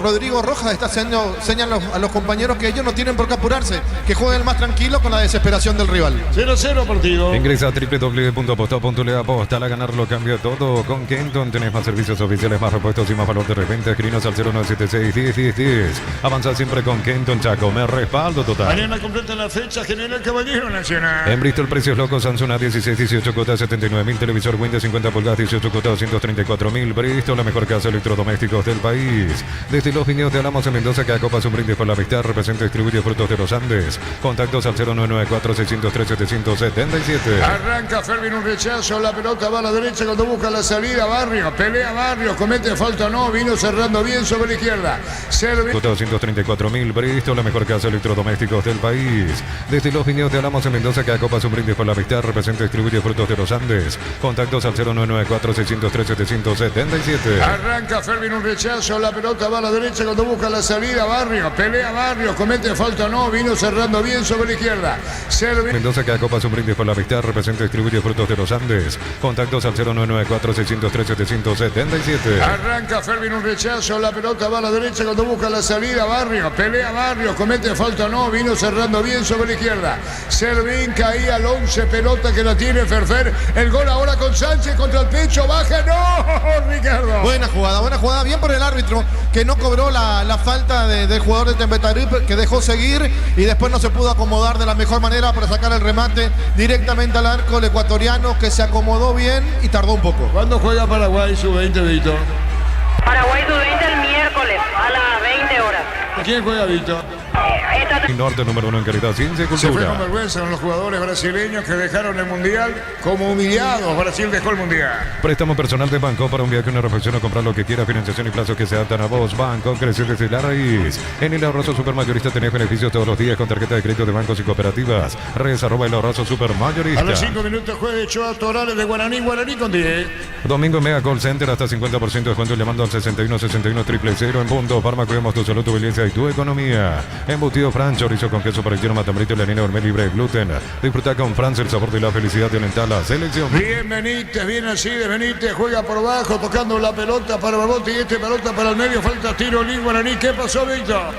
Rodrigo Rojas está haciendo señas a los compañeros que ellos no tienen por qué apurarse, que jueguen más tranquilo con la desesperación del rival. 0-0 partido. Ingresa a www.aposta.le. Apostar a ganar lo cambia todo. Con Kenton tenés más servicios oficiales, más repuestos y más valor de repente. Escribinos al 0976-10-10-10. Avanza siempre con Kenton Chaco. Me respaldo total. Mañana completa la fecha General Caballero Nacional. En Bristol, precios locos. Samsung A16, 18 cuotas, 79.000. Televisor Windows 50 pulgadas, 18 cuotas, 234.000. Bristol, la mejor casa electrodomésticos del país. Desde los viñedos de Alamos en Mendoza, que acopas un brindis por la amistad. Representa y distribuye Frutos de los Andes. Contactos al 0994-603-777. Arranca Fermín, un rechazo. La pelota va a la derecha cuando busca la salida. Barrios, pelea Barrios. Comete falta o no. Vino cerrando bien sobre la izquierda. Serve. 234.000. Bristol, la mejor casa electrodomésticos del país. Desde los viñedos de Alamos en Mendoza, que acopas un brindis por la amistad. Representa y distribuye Frutos de los Andes. Contactos al 0994-603-777. Arranca Fermín, un rechazo. La pelota va a la derecha cuando busca la salida. Barrios, pelea Barrios. Comete falta o no. Vino cerrando bien sobre la izquierda. Serve. Mendoza, que acopas un brindis por la amistad. Representa y distribuye Frutos de los Andes. Contactos al 0994-603-777. Arranca Fermín, un rechazo. La pelota va a la derecha cuando busca la salida. Barrios, pelea Barrios. Comete falta o no. Vino cerrando bien sobre la izquierda. Servín caía al 11. Pelota que la tiene Ferfer. El gol ahora con Sánchez contra el pecho. Baja. No, Ricardo. Buena jugada. Bien por el árbitro, que no cobró la falta del jugador de Tembetarelli, que dejó seguir y después no se pudo acomodar de la mejor manera para sacar el remate directamente al arco. El ecuatoriano, que se acomodó bien y tardó un poco. ¿Cuándo juega Paraguay sub-20, Víctor? Paraguay sub-20 el miércoles a las 20 horas. ¿Quién juega, Víctor? Norte, número 1 en calidad, ciencia y Se fue con cultura. vergüenza con los jugadores brasileños que dejaron el Mundial como humillados. Brasil dejó el Mundial. Préstamo personal de Banco para un viaje, una reflexión o comprar lo que quiera. Financiación y plazos que se adaptan a vos. Banco crece desde la raíz. En el ahorroso supermayorista tenés beneficios todos los días con tarjeta de crédito de bancos y cooperativas. Redes @ el ahorroso supermayorista. A los 5 minutos juega de Choa Torales de Guaraní con 10. Domingo en Mega Call Center hasta 50% de descuento llamando al 6161-000 en punto. Parma, cuidamos tu salud, tu belleza y tu economía. Embutido Fran, chorizo con queso para el lleno, matambrito y la harina gourmet libre de gluten. Disfruta con Franz el sabor de la felicidad de alentar la selección. Bien Benítez, bien así de Benítez, juega por abajo, tocando la pelota para Barbote y pelota para el medio, falta tiro libre Guaraní. ¿Qué pasó, Víctor?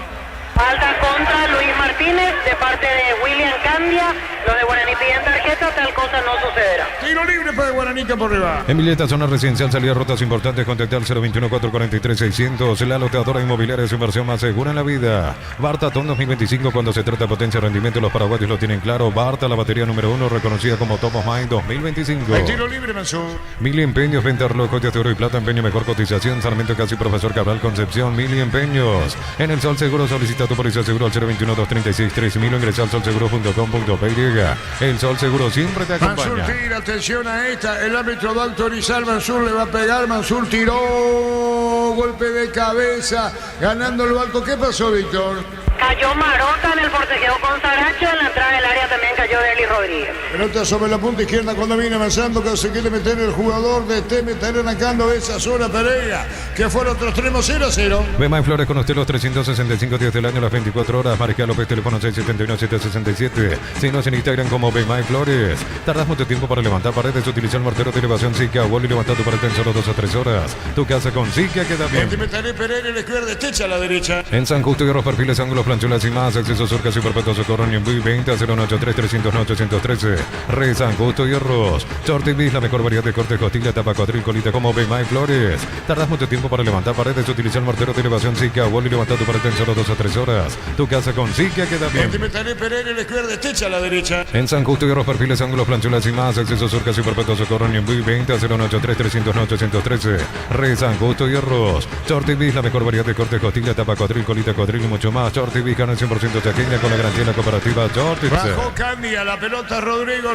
Falta contra Luis Martínez de parte de William Candia. Los de Guaraní piden tarjeta, tal cosa no sucederá. Tiro libre para Guaraní por arriba. En Villeta, zona residencial, salida rutas importantes, contactar 021-443-600. La loteadora inmobiliaria es su inversión más segura en la vida. Bartatón 2025, cuando se trata de potencia y rendimiento, los paraguayos lo tienen claro. Barta, la batería número 1, reconocida como Top of Mind 2025. El tiro libre, Mansur. Mili Empeños, venta reloj, joyas de oro y plata, empeño, mejor cotización. Sarmiento Casi, Profesor Cabral, Concepción. Mili Empeños. En el Sol Seguro, solicita tu póliza seguro al 021-236-3000 o ingresa al solseguro.com.py. El Sol Seguro siempre te Mansur acompaña. tira, atención a esta. El árbitro va a autorizar. Mansur le va a pegar. Mansur tiró. Golpe de cabeza. Ganando el alto. ¿Qué pasó, Víctor? Cayó Marota en el forcejeo con Saracho. En la entrada del área también cayó Deli Rodríguez. Pelota sobre la punta izquierda cuando viene avanzando, que se quiere meter el jugador de Teme, estar arrancando esa zona Pereira, que fueron otros extremos 0-0. Bema y Flores con usted los 365 días del año, las 24 horas. Mariscal López, teléfono 671-767. Síguenos en Instagram como Bema y Flores. Tardas mucho tiempo para levantar paredes. Utiliza el mortero de elevación Zika. Vuelve y levanta tu pared en solo 2 o 3 horas. Tu casa con Zika queda bien. Meteré Pereira en la izquierda, estecha a la derecha. En San Justo y otros perfiles, ángulos, planchuelas y más. Acceso Surca, Superpeto, Socorro, Ñembuy, 20 083-309-813. Re San Justo y Arroz. Shorty la mejor variedad de corte, costilla, tapa, cuadril, colita como Bema y Flores. Tardas mucho tiempo para levantar paredes. Utiliza el mortero de elevación Zika. Vuelve y levanta tu pared en solo 2 o 3 horas. Tu casa con Zika queda bien. Meteré Pereira en la izquierda, estecha a la derecha. En San Justo y otros perfiles, ángulos, planchulas y más. Acceso Surca, Superpeto, Socorro, Ñembuy, 20 083-309-813. Re San Justo y Arroz. Shorty la mejor variedad de corte, costilla, tapa, cuadril, colita, cuadril y mucho más. Shorty carne 100% chaqueña con la garantía de la cooperativa Shorty. Bajó Candia, la pelota Rodrigo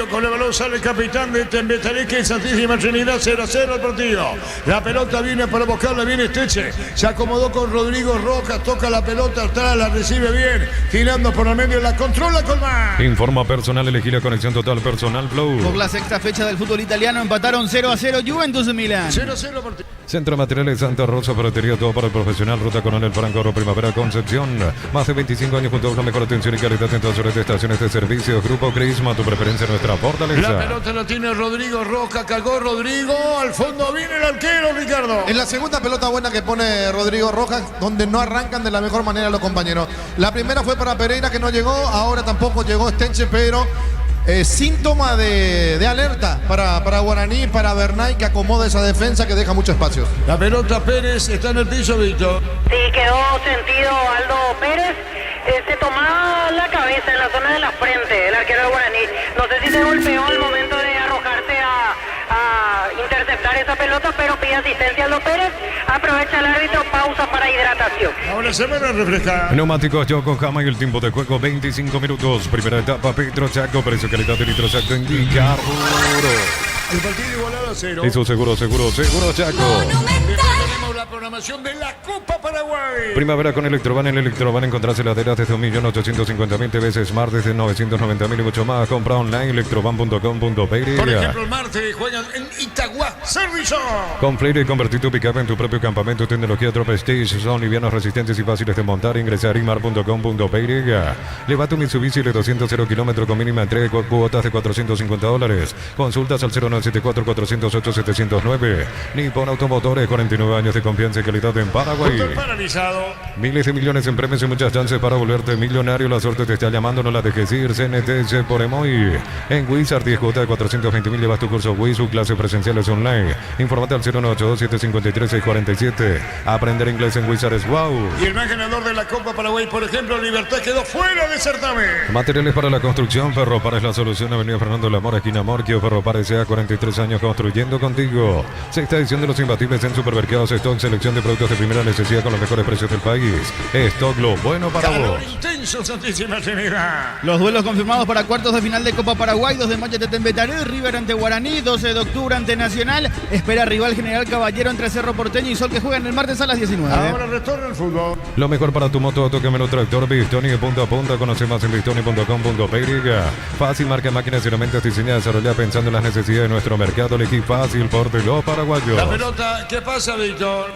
con el balón sale el capitán de Tembetaré, que es Santísima Trinidad, 0-0 el partido. La pelota viene para buscarla, viene Esteche, se acomodó con Rodrigo Rojas, toca la pelota atrás, la recibe bien, girando por el medio, la controla Colmán. Informa personal, elegí la conexión total personal Flow. Por la sexta fecha del fútbol italiano empataron 0-0 Juventus y Milán. 0-0 partido. Centro Materiales Santa Rosa, ferretería, todo para el profesional. Ruta Coronel Franco, Primavera, Concepción. Más de 25 años junto a la mejor atención y calidad en todas las estaciones de servicio. Grupo Crisma, tu preferencia, nuestra fortaleza. La pelota la tiene Rodrigo Rojas, cagó Rodrigo, al fondo viene el arquero, Ricardo. En la segunda pelota buena que pone Rodrigo Rojas, donde no arrancan de la mejor manera los compañeros. La primera fue para Pereira, que no llegó, ahora tampoco llegó Stenche, pero síntoma de alerta para Guaraní, para Bernay, que acomoda esa defensa que deja mucho espacio. La pelota Pérez está en el piso, Víctor. Sí, quedó sentido Aldo Pérez. Se tomaba la cabeza en la zona de la frente el arquero de Guaraní. No sé si se golpeó al momento de arrojarse a interceptar esa pelota, pero pide asistencia a Aldo Pérez. Aprovecha el árbitro, pausa para hidratación. Ahora se van a refrescar. Neumáticos Yokohama y el tiempo de juego 25 minutos. Primera etapa, Petro Chaco, precio calidad de litro Chaco indica puro. El partido igualado a 0. Eso seguro Chaco. Tenemos la programación de la Copa Paraguay. Primavera con Electroban. En Electroban encontrás heladeras desde 1.850.000 TV, Smart desde 990.000 y mucho más. Compra online electroban.com.py. Por ejemplo, el martes juegan en Itagua, Servicio. Con Fleire, convertir tu pick-up en tu propio campamento. Tecnología Drop Stage. Son livianos, resistentes y fáciles de montar. Ingresar imar.com.py. Leva tu Mitsubishi de 200 kilómetros con mínima entrega y cuotas de $450. Consultas al 0974-408-709. Nippon Automotores, 49 años de confianza y calidad en Paraguay. Estoy paralizado. Miles de millones en premios y muchas chances para volverte millonario. La suerte te está llamando, no la dejes ir. CNTC por Emoy. En Wizard, 10 cuotas de 420.000. Llevas tu curso Wiz, su clase presenciales online. Infórmate al 0982-753-647. Aprender inglés en Wizard es wow. Y el más ganador de la Copa Paraguay, por ejemplo, Libertad, quedó fuera de certamen. Materiales para la construcción. Ferropar es la solución. Avenida Fernando Lamora, esquina Morquio. Ferropar S.A. 43 años construyendo contigo. Sexta edición de los imbatibles en supermercados Stock. Selección de productos de primera necesidad con los mejores precios del país. Stock, lo bueno para Calor vos. intenso, Santísima Trinidad. Los duelos confirmados para cuartos de final de Copa Paraguay. 2 de mayo ante Tembetaré, River ante Guaraní. 12 de octubre ante Nacional. Espera rival General Caballero entre Cerro Porteño y Sol, que juegan el martes a las 19. Ahora retorna el fútbol. Lo mejor para tu moto, toque menos tractor, Bistoni de punta a punta. Conoce más en bistoni.com.py. Fácil, marca máquinas y herramientas diseñadas y desarrolladas pensando en las necesidades de nuestro mercado. Elegí fácil por los paraguayos. La pelota, ¿qué pasa, Víctor?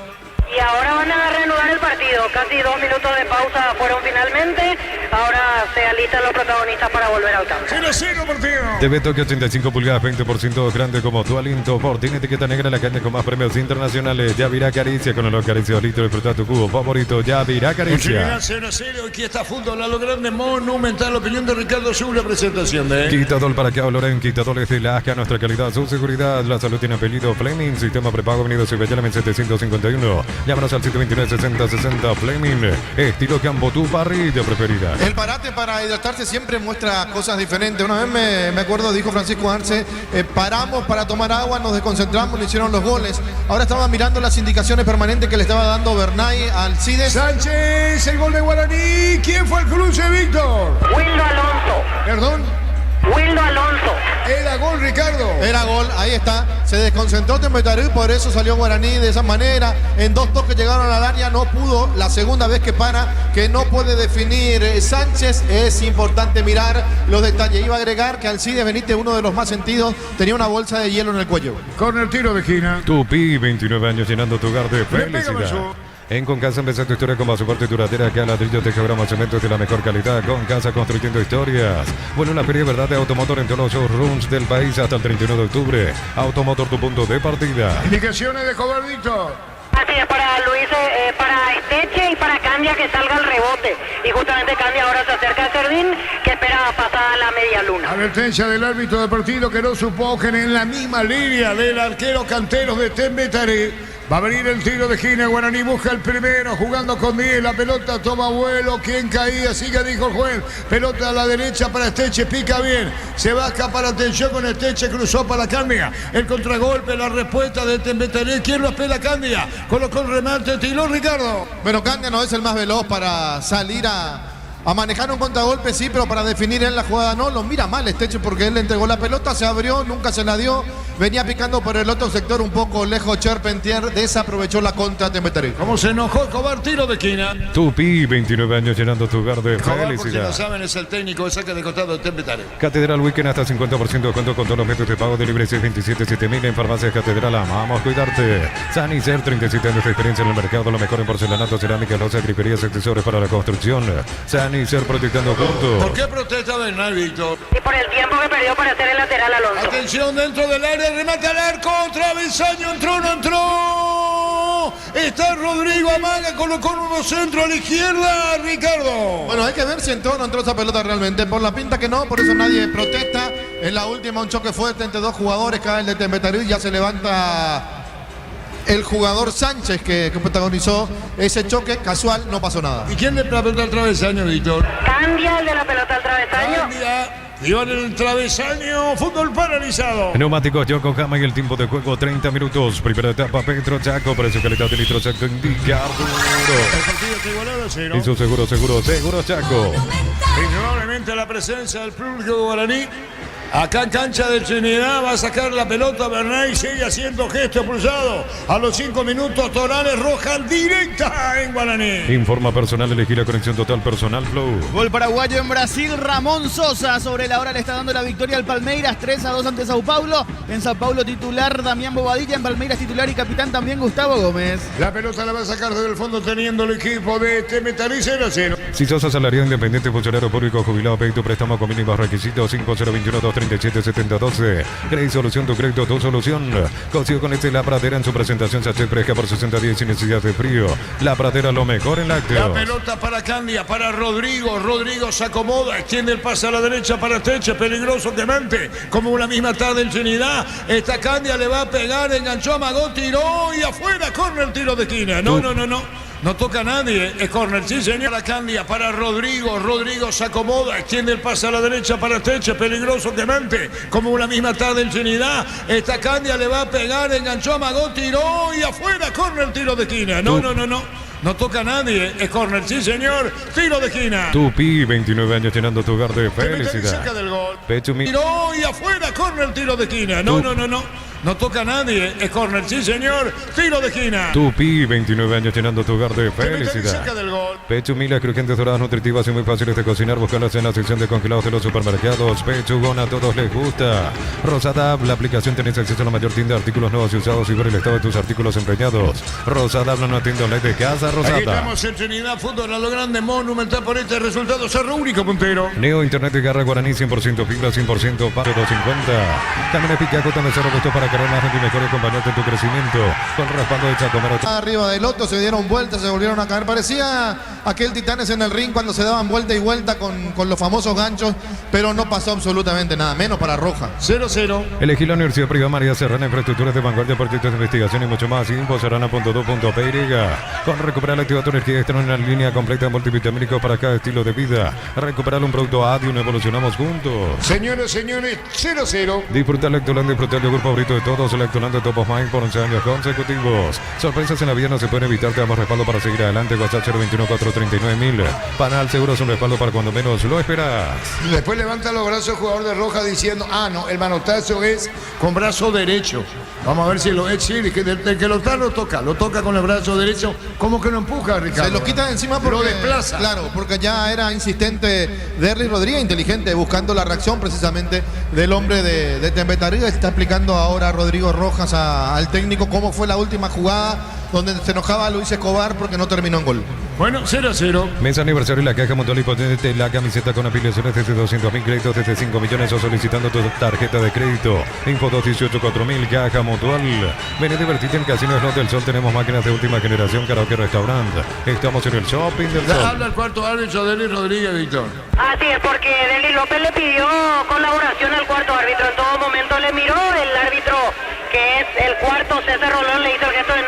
Y ahora van a reanudar el partido. Casi 2 minutos de pausa fueron finalmente. ahora se alistan los protagonistas para volver al campo. 0-0 partido. TV Tokio 85 pulgadas, 20% grande como tu aliento. Por tiene etiqueta negra la carne con más premios internacionales. Yavirá Caricia con el acaricio litro. Disfruta tu cubo favorito. Yavirá Caricia. 0-0. Aquí está fútbol a lo grande, monumental. Opinión de Ricardo Sur, la presentación de... Quitador para que Loren, quitadores de la ASCA, nuestra calidad, su seguridad. La salud tiene apellido Fleming. Sistema prepago venido Cibellana en 751. Llámanos al 729-6060 Fleming. Estilo Campo, tu parrilla preferida. El parate para hidratarse siempre muestra cosas diferentes. Una vez me acuerdo, dijo Francisco Arce, paramos para tomar agua, nos desconcentramos, le hicieron los goles. Ahora estaba mirando las indicaciones permanentes que le estaba dando Bernay al Cides. Sánchez, el gol de Guaraní. ¿Quién fue el cruce, Víctor? Wildo Alonso. Perdón. Wildo Alonso. Era gol, Ricardo. Era gol, ahí está. Se desconcentró Tembetarú, por eso salió Guaraní de esa manera. En 2 toques llegaron al área, no pudo. La segunda vez que para, que no puede definir Sánchez. Es importante mirar los detalles. Iba a agregar que Alcides Benítez, uno de los más sentidos, tenía una bolsa de hielo en el cuello. Con el tiro de esquina. Tupi, 29 años llenando tu hogar de Pega, felicidad. Macho. En Concasa empieza tu historia con soporte duradera, que a ladrillo te quebramos cementos de la mejor calidad. Concasa construyendo historias. Bueno, una feria verdad de Automotor en todos los showrooms del país hasta el 31 de octubre. Automotor, tu punto de partida. Indicaciones de Cobardito. Así es, para Luis, para Esteche y para Candia que salga el rebote. Y justamente Candia ahora se acerca a Cerdín, que espera pasada la media luna. Advertencia del árbitro de partido que no supo que en la misma línea del arquero Canteros de Tembetaré. Va a venir el tiro de esquina. Guaraní busca el primero, jugando con 10. La pelota toma vuelo. ¿Quién caía? Sigue, dijo el juez. Pelota a la derecha para Esteche. Pica bien. Se va a escapar. Atención con Esteche. Cruzó para Candia. El contragolpe, la respuesta de Tembetaré. ¿Quién lo espera? Candia. Colocó el remate. Tiró Ricardo. Pero Candia no es el más veloz para salir a manejar un contragolpe, sí, pero para definir en la jugada no. Lo mira mal Esteche porque él le entregó la pelota, se abrió, nunca se la dio. Venía picando por el otro sector un poco lejos Charpentier, desaprovechó la contra Tembetaré. ¿Cómo se enojó Escobar? Tiro de esquina. Tupi, 29 años llenando tu hogar de Escobar, por si no felicidad. saben, es el técnico de saque de costado de Tembetaré. Catedral Weekend hasta 50% de descuento con todos los métodos de pago de libre 627-7000 en Farmacias Catedral. Amamos cuidarte. Sanicer, 37 años de experiencia en el mercado. Lo mejor en porcelanato, cerámica, loza, griferías, accesorios para la construcción. Sanicer, proyectando juntos. ¿Por qué protesta Bernal, Víctor? Y por el tiempo que perdió para hacer el lateral Alonso. Atención dentro del área, remata al arco, travesaño, entró, no entró. Está Rodrigo Amaga, colocó un nuevo centro a la izquierda, Ricardo. Bueno, hay que ver si entró o no entró esa pelota realmente. Por la pinta que no, por eso nadie protesta. En la última un choque fuerte entre 2 jugadores, cae el de Tembetarú y ya se levanta el jugador Sánchez que protagonizó ese choque casual, no pasó nada. ¿Y quién le pelota al travesaño, Víctor? Candia, el de la pelota al travesaño. Candia. Iban en el travesaño, fútbol paralizado. Neumáticos Yokohama y el tiempo de juego 30 minutos. Primera etapa Petro Chaco, precio calidad de litro Chaco indica El partido está igualado a 0. y su seguro Chaco. Indudablemente la presencia del público guaraní. Acá en cancha de Trinidad va a sacar la pelota Bernay, sigue haciendo gesto expulsado. A los 5 minutos Torales roja directa en Guaraní. Informa personal, elegir la conexión total personal Flow. Gol paraguayo en Brasil, Ramón Sosa sobre la hora le está dando la victoria al Palmeiras, 3-2 ante Sao Paulo. En Sao Paulo titular Damián Bobadilla, en Palmeiras titular y capitán también Gustavo Gómez. La pelota la va a sacar desde el fondo teniendo el equipo de Tembetaré 0-0. Si sos asalariado independiente, funcionario público, jubilado, pedido préstamo con mínimos requisitos 5021-237-712. Crédito Solución, tu crédito, tu solución. Consigo con La Pradera en su presentación Sachet Fresca por 60 días sin necesidad de frío. La Pradera, lo mejor en lácteos. La pelota para Candia, para Rodrigo. Rodrigo se acomoda, extiende el pase a la derecha para Esteche, peligroso quemante. Como una misma tarde en Trinidad. Esta Candia le va a pegar, enganchó, amagó, tiró y afuera, corner, tiro de esquina. No. No toca a nadie, es córner, sí señor. La Candia para Rodrigo, Rodrigo se acomoda, extiende el pase a la derecha para Esteche, peligroso quemante, como una misma tarde en Trinidad. Esta Candia le va a pegar, enganchó, amagó, tiró y afuera, córner, tiro de esquina. No toca a nadie, es córner, sí señor, tiro de esquina. Tupi, 29 años llenando tu hogar de felicidad. Cerca del gol. Pechumi. Tiró y afuera, córner, tiro de esquina. No No toca a nadie. Es córner, sí señor. Tiro de esquina. Tupi, 29 años llenando tu hogar de Se mete felicidad. cerca del gol. Pechumilas crujientes, doradas, nutritivas y muy fáciles de cocinar. Búscalas en la sección de congelados de los supermercados. Pechugón, a todos les gusta. Rosada, la aplicación tenés acceso a la mayor tienda de artículos nuevos y usados y ver el estado de tus artículos empeñados. Rosada, una tienda online de casa. Aquí Rosada. estamos en Trinidad, fútbol a lo grande, monumental por este resultado. Cerro único puntero. Neo Internet de Garra Guaraní, 100% fibra, 100% para 250. También Picaco, también se robusto para cargar más gente y mejor acompañarte en tu crecimiento. Con respaldo de Chacomero. Arriba del Loto se dieron vueltas, se volvieron a caer. Parecía aquel Titanes en el ring cuando se daban vuelta y vuelta con los famosos ganchos, pero no pasó absolutamente nada, menos para Roja. 0-0. Elegí la Universidad Privada María Serrana, infraestructuras de vanguardia, proyectos de investigación y mucho más. Info serrana.2.py. Con recuperar la activa tu energía extra en una línea completa de multivitamínicos para cada estilo de vida. Recuperar un producto Adium, evolucionamos juntos. Señores, 0-0. Disfrutar Lactoland, disfrutar el yogur favorito de todos, Lactoland de Top of Mind por 11 años consecutivos. Sorpresas en la vida no se pueden evitar, te damos respaldo para seguir adelante. WhatsApp 021-439-1000. Panal Seguro es un respaldo para cuando menos lo esperas. Después levanta los brazos el jugador de Roja diciendo, no, el manotazo es con brazo derecho. Vamos a ver si lo es, sí, que lo toca con el brazo derecho, como que lo empuja, Ricardo. Se lo quita de encima porque lo desplaza. Claro, porque ya era insistente Derlis Rodríguez, inteligente, buscando la reacción precisamente del hombre de Tembetaría. Está explicando ahora Rodrigo Rojas al técnico cómo fue la última jugada donde se enojaba Luis Escobar porque no terminó en gol. Bueno, 0-0. Mes aniversario y la caja Mutual y Potente, la camiseta con afiliaciones desde 200.000 créditos, desde 5 millones o solicitando tu tarjeta de crédito. Info 218-4000, caja Mutual. Ven y divertirte en Casino Slot del Sol. Tenemos máquinas de última generación, karaoke, restaurante. Estamos en el shopping del Sol. Habla el cuarto árbitro, Denis Rodríguez, Víctor. Así es, porque Denis López le pidió colaboración al cuarto árbitro. En todo momento le miró el árbitro, que es el cuarto, César Rolón, le hizo el gesto de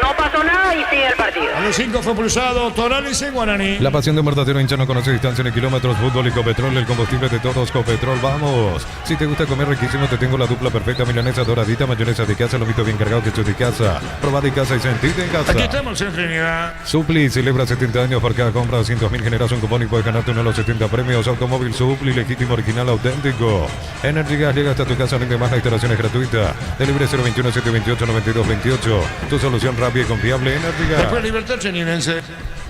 no pasó nada y sigue el partido. A los 5 fue pulsado Toralis en Guaraní. La pasión de un verdadero hincha no conoce distancia ni kilómetros. Fútbol y Copetrol, el combustible de todos. Copetrol, vamos. Si te gusta comer riquísimo, te tengo la dupla perfecta. Milanesa doradita, mayonesa de casa, lomito bien cargado, queso de casa. Probada de casa y sentite en casa. Aquí estamos en Trinidad. Supli celebra 70 años. Por cada compra de 200.000 generas un cupón y puedes ganarte uno de los 70 premios. Automóvil Supli, legítimo, original, auténtico. Energy Gas llega hasta tu casa, rinde más, la instalación es gratuita. Delibre 021-728-9228. Tu solución rápida y confiable, Energy Gas. Después Libertad Trinitense.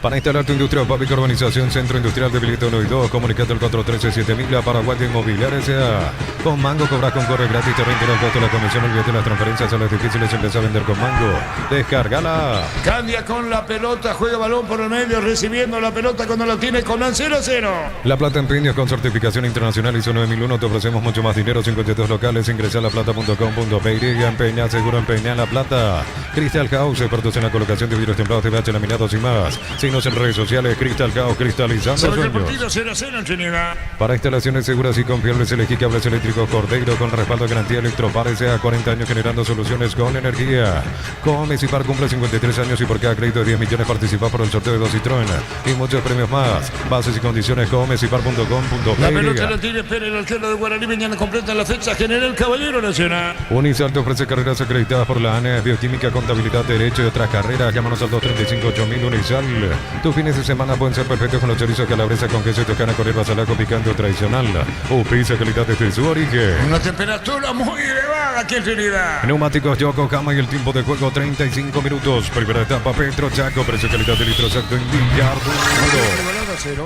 Para instalar tu industria pública, urbanización, centro industrial de Vilito 1 y 2, comunicate al 413-7000, Paraguay Inmobiliaria S.A. Con Mango cobras con corre gratis, te rinde el costo de la comisión, olvídate las transferencias a las difíciles, empieza a vender con Mango. Descárgala. Candia con la pelota, juega balón por el medio, recibiendo la pelota cuando la tiene con 0-0. La Plata Empeños con certificación internacional ISO 9001, te ofrecemos mucho más dinero, 52 locales, ingresa a laplata.com.py, empeña, seguro empeña La Plata. Crystal House, expertos en la colocación de vidrios templados, TVH, laminados y más. Síguenos en redes sociales, Crystal House, cristalizando Sobre el sueños. partido 0-0 en Trinidad. Para instalaciones seguras y confiables, elegí cables eléctricos Cordeiro con respaldo de garantía Electropar S.A. 40 años generando soluciones con energía. Comecipar cumple 53 años y por cada crédito de 10 millones participa por el sorteo de 2 Citroën y muchos premios más. Bases y condiciones comecipar.com.py. La pelota la tiene Pérez, el arquero de Guaraní. Mañana completa la fecha General Caballero Nacional. Unisal te ofrece carreras acreditadas por la ANE, bioquímica, contabilidad, derecho y otras carreras. Llámanos al 235-8000 Unisal. Tus fines de semana pueden ser perfectos con los chorizos calabresa con queso y tocana con hierba salaco picante o tradicional. Pizza calidad desde su origen. Una temperatura muy elevada aquí en Trinidad. Neumáticos Yokohama y el tiempo de juego 35 minutos. Primera etapa Petro Chaco, precio calidad de litro exacto en Villardo.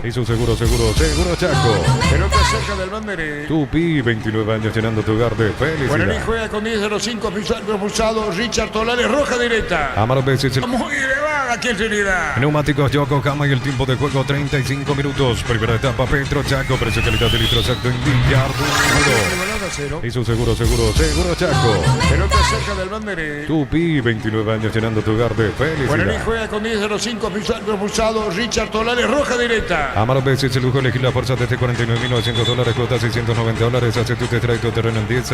Y su seguro Chaco. Pelota cerca del banderín. Tupi, 29 años llenando tu hogar de Guaraní felicidad. juega con 10-05, propulsado Richard Tolares, roja directa. Amaro veces el Muy elevada aquí en Trinidad. Neumáticos Yokohama y el tiempo de juego 35 minutos. Primera etapa Petro Chaco, precio calidad de litro exacto en Villardo. Y su seguro Chaco. Pelota cerca del banderín. Tupi, 29 años llenando tu hogar de Guaraní felicidad. juega con 10-05, propulsado Richard Tolares, roja directa. Amaro veces el lujo elegir la fuerza desde $49.900, cuota $690. Hace tu test drive tu terreno en 10.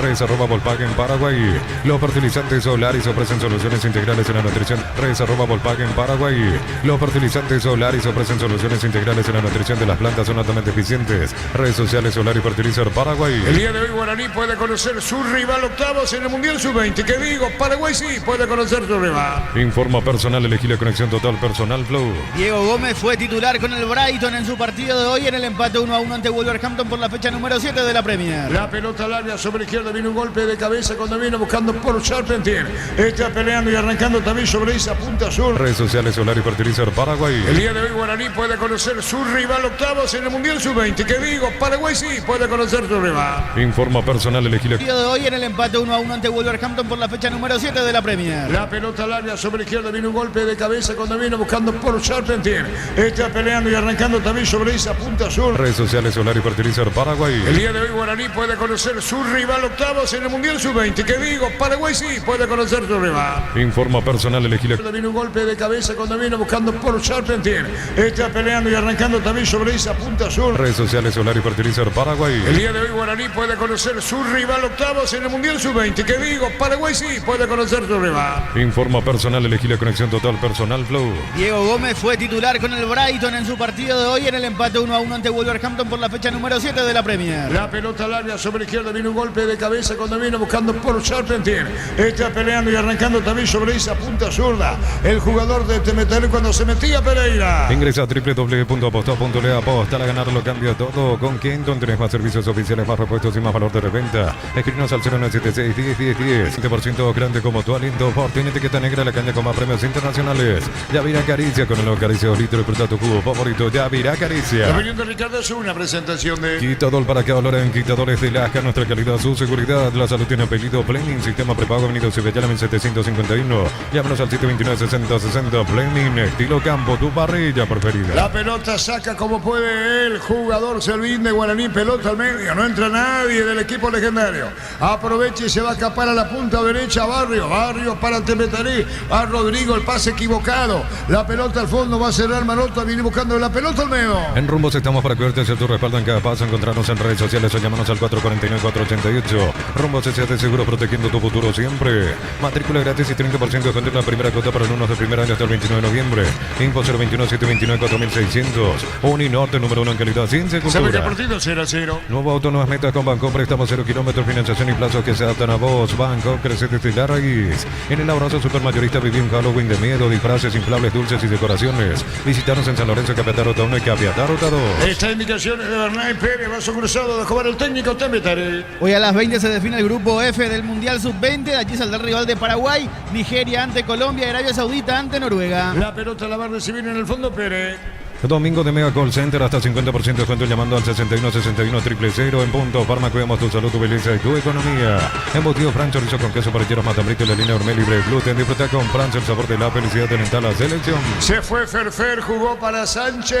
Redes @ Volkswagen Paraguay. Los fertilizantes Solaris ofrecen soluciones integrales en la nutrición. Redes @ Volkswagen Paraguay. Los fertilizantes Solaris ofrecen soluciones integrales en la nutrición de las plantas, son altamente eficientes. Redes sociales Solar y Fertilizer Paraguay. El día de hoy Guaraní puede conocer su rival octavos en el Mundial Sub-20. ¿Qué digo? Paraguay sí puede conocer su rival. Informa personal, elegí la conexión total personal Flow. Diego Gómez fue titular con el Brighton en su partido de hoy en el empate 1-1 ante Wolverhampton por la fecha número 7 de la Premier. La pelota larga sobre la izquierda, viene un golpe de cabeza cuando vino buscando por Charpentier. Está peleando y arrancando también sobre esa punta sur. Redes sociales, Solar y Fertilizer Paraguay. El día de hoy Guaraní puede conocer su rival octavos en el Mundial Sub-20. ¿Qué digo? Paraguay sí puede conocer su rival. Informa personal, elegí la... Partido de hoy en el empate 1-1 ante Wolverhampton por la fecha número 7 de la Premier. La pelota larga sobre la izquierda, viene un golpe de cabeza cuando vino buscando por Charpentier. Está peleando y arrancando también sobre esa punta sur. Redes sociales, Solar y Fertilizer Paraguay. El día de hoy Guaraní puede conocer su rival octavos en el Mundial Sub-20. ¿Qué digo? Paraguay sí puede conocer su rival. Informa personal, elegí la... Vino un golpe de cabeza cuando vino buscando por Charpentier. Está peleando y arrancando también sobre esa punta sur. Redes sociales, Solar y Fertilizer Paraguay. El día de hoy Guaraní puede conocer su rival octavos en el Mundial Sub-20. ¿Qué digo? Paraguay sí puede conocer su rival. Informa personal, elegí la conexión total personal Flow. Diego Gómez fue titular con el Brighton en su partido de hoy en el empate 1-1 ante Wolverhampton por la fecha número 7 de la Premier. La pelota larga sobre la izquierda, vino un golpe de cabeza cuando vino buscando por Charpentier. Está peleando y arrancando también sobre esa punta zurda. El jugador de Temeter cuando se metía Pereira. Ingresa a www.aposta.le. Aposta a ganar lo cambia todo. Con Kenton tenés más servicios oficiales, más repuestos y más valor de reventa. Escríbenos al 0976 10 10 10. 7% grande como tu aliento. Tiene etiqueta negra la caña con más premios internacionales. Yavira Caricia con el nuevo Caricia 2 litros. Disfruta tu cubo favorito. Yavira Caricia. La opinión de Ricardo es una presentación de Quitador para que valoren quitadores de Lasca. Nuestra calidad, su seguridad. La salud tiene apellido Fleming. Sistema prepago Avenida Cibellala 1751. Llámanos al 729-6060. Fleming. Estilo campo. Tu parrilla preferida. La pelota saca como puede el jugador Servín de Guaraní. Pelota al medio. No entra nadie del equipo legendario. Aprovecha y se va a escapar a la punta derecha. Barrio para Temeterí. A Rodrigo el pase equivocado. La pelota al fondo va a cerrar Marota. Viene buscando la pelota al medio. En Rumbos estamos para cuidarte de tu respaldo en cada paso. Encontrarnos en redes sociales o llámanos al 449-488. Rumbos S.A.T. Seguro, protegiendo tu futuro siempre. Matrícula gratis y 30% de descuento en la primera cuota para alumnos de primer año hasta el 29 de noviembre. Info 021-729-4600. Uninorte, número 1 en calidad, ciencia y Sabe que el cultura. partido 0-0. Nuevo auto, nuevas metas con Banco. Préstamos 0 kilómetros, financiación y plazos que se adaptan a vos. Banco, crece desde la raíz. En el abrazo supermayorista viví un Halloween de miedo, disfraces, inflables, dulces y decoraciones. Visítanos en San Lorenzo, Capiatá, Ruta 1 y Capiatá, Ruta 2. Esta indicación es de Bernay Pérez. Vaso cruzado de jugar el técnico Temeterí. Hoy a las 20 se define el grupo F del Mundial Sub-20. De allí saldrá el rival de Paraguay, Nigeria ante Colombia y Arabia Saudita ante Noruega. La pelota la va a recibir en el fondo Pérez. Domingo de Mega Call Center, hasta 50% de descuento llamando al 61-61-000 en punto. Farma, cuidamos tu salud, tu belleza y tu economía. Embutido Fran, chorizo con queso para matambrito y la línea Hormel libre de gluten. Disfruta con Fran el sabor de la felicidad de la selección. Se fue Ferfer, jugó para Sánchez.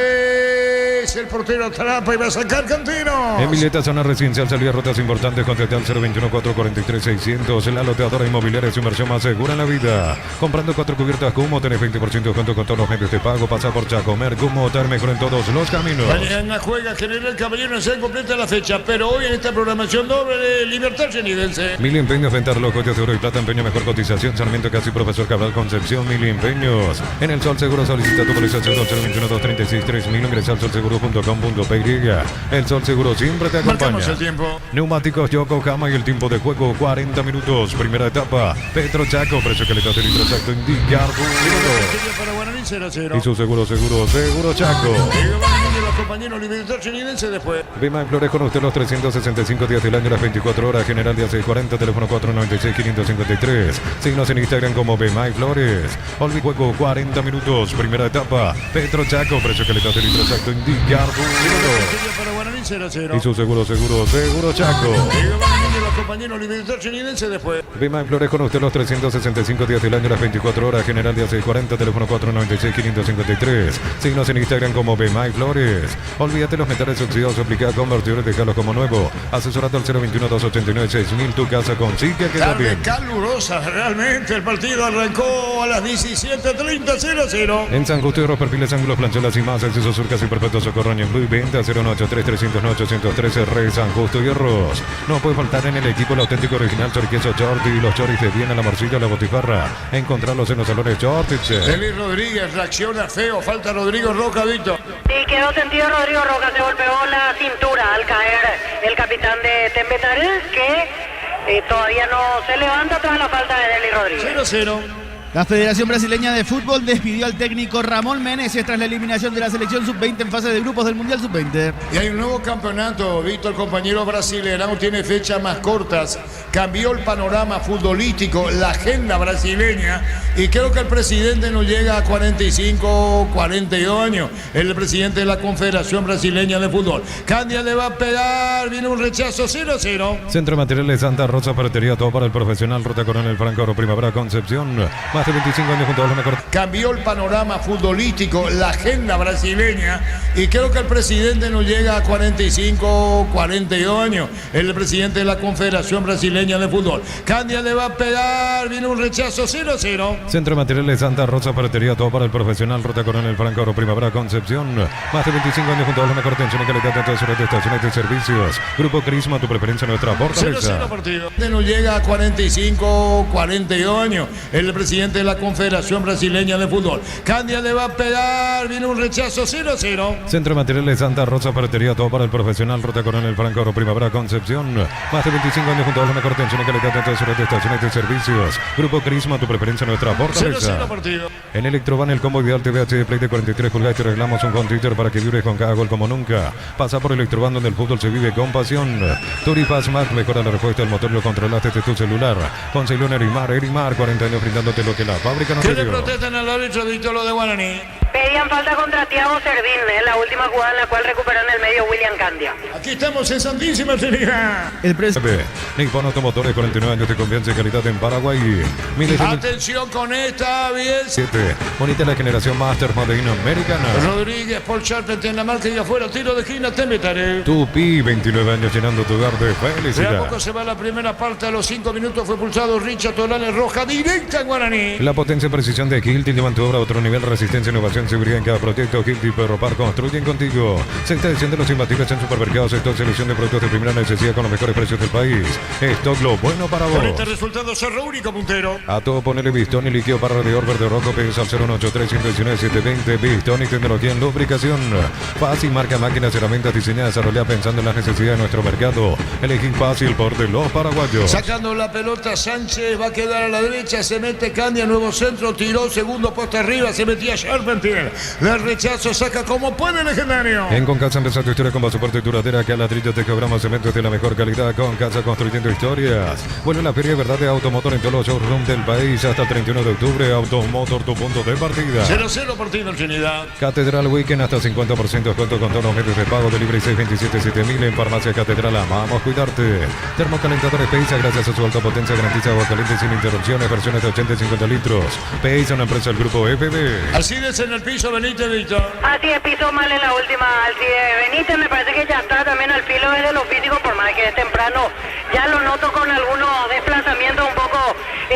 El portero atrapa y va a sacar Cantino. En Villeta, zona residencial, salida rutas importantes. Contacta al 021-443-600. La loteadora inmobiliaria es su inversión más segura en la vida. Comprando 4 cubiertas Cumo, tenés 20% de descuento con todos los medios de pago. Pasa por Chacomer, Cumo, mejor en todos los caminos. Mañana juega General Caballero, no se completa la fecha, pero hoy en esta programación doble de Libertad Genidense. Mil empeños, vender los coches de oro y plata, empeño, mejor cotización. Sarmiento Casi, Profesor Cabral, Concepción, Mil empeños. En el Sol Seguro solicita tu póliza 021-236-3000. Ingresa al solseguro.com.py. El Sol Seguro siempre te acompaña. Marcamos el tiempo. Neumáticos Yokohama y el tiempo de juego 40 minutos. Primera etapa. Petro Chaco, precio calidad del litro exacto. Indicar Para Guaraní 0-0. y su seguro Chaco. Los compañeros Libertad Genidense después. Vima en Flores con usted los 365 días del año, las 24 horas. General de 640, teléfono 496-553. Síguenos en Instagram como Vima y Flores. Olvi juego 40 minutos. Primera etapa. Petro Chaco, precio calidad del litro exacto. Indicar Para Guaraní 0-0. y su seguro Chaco. Los compañeros Libertad Genidense después. Vima en Flores con usted los 365 días del año, las 24 horas. General de 640, teléfono 496-553. Síguenos en Instagram como Bemay Flores. Olvídate los metales oxidados, aplica convertidores, dejalos como nuevo. Asesorate al 021-289-6000. Tu casa consigue que Tarde bien. calurosa, realmente el partido arrancó a las 17:30, 0-0. En San Justo, perfiles, ángulos, plancholas y más. Acceso sur casi perfecto, socorro en Blue. Venta 093-300. 909-813, Rey San Justo Hierros. No puede faltar en el equipo el auténtico original choriqueso Shorty y los choris de Viena, la morcilla, la botifarra. Encontrarlos en los salones Shortich. Eli Rodríguez reacciona feo, falta Rodrigo Roca, Víctor. Y quedó sentido Rodrigo Roca, se golpeó la cintura al caer el capitán de Tembetarés, que todavía no se levanta tras la falta de Eli Rodríguez. 0-0. La Federación Brasileña de Fútbol despidió al técnico Ramón Meneses tras la eliminación de la selección sub-20 en fase de grupos del Mundial sub-20. Y hay un nuevo campeonato, Víctor, compañero brasileño, tiene fechas más cortas. Cambió el panorama futbolístico, la agenda brasileña. Y creo que el presidente no llega a 45, 42 años. El presidente de la Confederación Brasileña de Fútbol. Candia le va a pegar, viene un rechazo 0-0. Centro de Materiales Santa Rosa, ferretería, todo para el profesional. Ruta Coronel Franco, Oro Primavera, Concepción. Más de 25 años junto a los mejores. Cambió el panorama futbolístico, la agenda brasileña. Y creo que el presidente no llega a 45, 42 años. El presidente de la Confederación Brasileña de Fútbol. Candia le va a pegar, viene un rechazo 0-0. Centro de Materiales Santa Rosa, ferretería, todo para el profesional. Ruta Coronel Franco, Oro Primavera, Concepción. Más de 25 años junto a los mejores. Atención y calidad en todas sus estaciones de servicios. Grupo Crisma, tu preferencia, nuestra fortaleza. 0-0 partido. No llega a 45, 42 años. El presidente de la Confederación Brasileña de Fútbol. Candia le va a pegar, viene un rechazo 0-0. Centro de Materiales Santa Rosa, ferretería, todo para el profesional. Ruta Coronel Franco, Oro Primavera, Concepción. Más de 25 años junto a los mejores. Atención y calidad en todas sus estaciones de servicios. Grupo Crisma, tu preferencia, nuestra fortaleza. 0-0 partido. En Electroban, el combo ideal TV HD Play de 43 pulgadas, te regalamos un home theater para que vibres con cada gol como nunca. Pasa por Electroban, donde el fútbol se vive con pasión. Turifaz Max mejora la respuesta del motor, lo controlaste desde tu celular. Con Ceylon Erimar, 40 años brindándote lo que la fábrica no te ¿Qué le dio. protestan al árbitro Víctor lo de Guaraní? Pedían falta contra Thiago Servín, en la última jugada en la cual recuperó en el medio William Candia. Aquí estamos en Santísima Trinidad. El presidente. Nippon Automotores, 49 años de confianza y calidad en Paraguay. Atención con esta, bien. 7. Bonita la generación Master Made in Americana. Rodríguez, Paul Sharpent en la marca y afuera, tiro de esquina, Tembetaré. Tupi, 29 años llenando tu hogar de De a felicidad. poco se va la primera parte, a los 5 minutos fue pulsado Richard Tolales Roja, directa en Guaraní. La potencia y precisión de Hilti llevan tu obra a otro nivel, resistencia, innovación, seguridad en cada proyecto. Hilti y Perro Par construyen contigo. Sexta edición de los imbatibles en supermercados. Stock, selección de productos de primera necesidad con los mejores precios del país. Stock, lo bueno para vos. Con este resultado, Cerro Único puntero. A todo ponerle Bistón y líquido para radiador verde rojo. Pesa al 0183-119-720. Bistón y tecnología en lubricación. Fácil, marca máquinas, herramientas diseñadas, desarrolladas pensando en las necesidades de nuestro mercado. Elegir fácil por de los paraguayos. Sacando la pelota, Sánchez va a quedar a la derecha, se mete Candia, nuevo centro, tiró, segundo poste arriba, se metía Charpentier. El rechazo saca como puede el legendario. En Concasa empresa tu historia con soporte duradera, que a ladrillos te cobramos cementos de la mejor calidad. Concasa construyendo historias. Vuelve la feria de verdad de Automotor en todos los showrooms del país hasta el 31 de octubre. Automotor, tu punto de partida. 0-0 partido en Trinidad. Catedral Weekend hasta 50% descuento con todos los medios de pago. Delivery 627-7000 en Farmacia Catedral. Amamos cuidarte. Termocalentadores Peisa, gracias a su alta potencia, garantiza agua caliente sin interrupciones. Versiones de 80 y 50 litros. Peisa, una empresa del grupo FB. Alcides en el piso, Benítez, Víctor. Así es, pisó mal en la última Alcides Benítez, me parece que ya está también al filo desde lo físico, por más que es temprano, ya lo noto con algunos desplazamientos un poco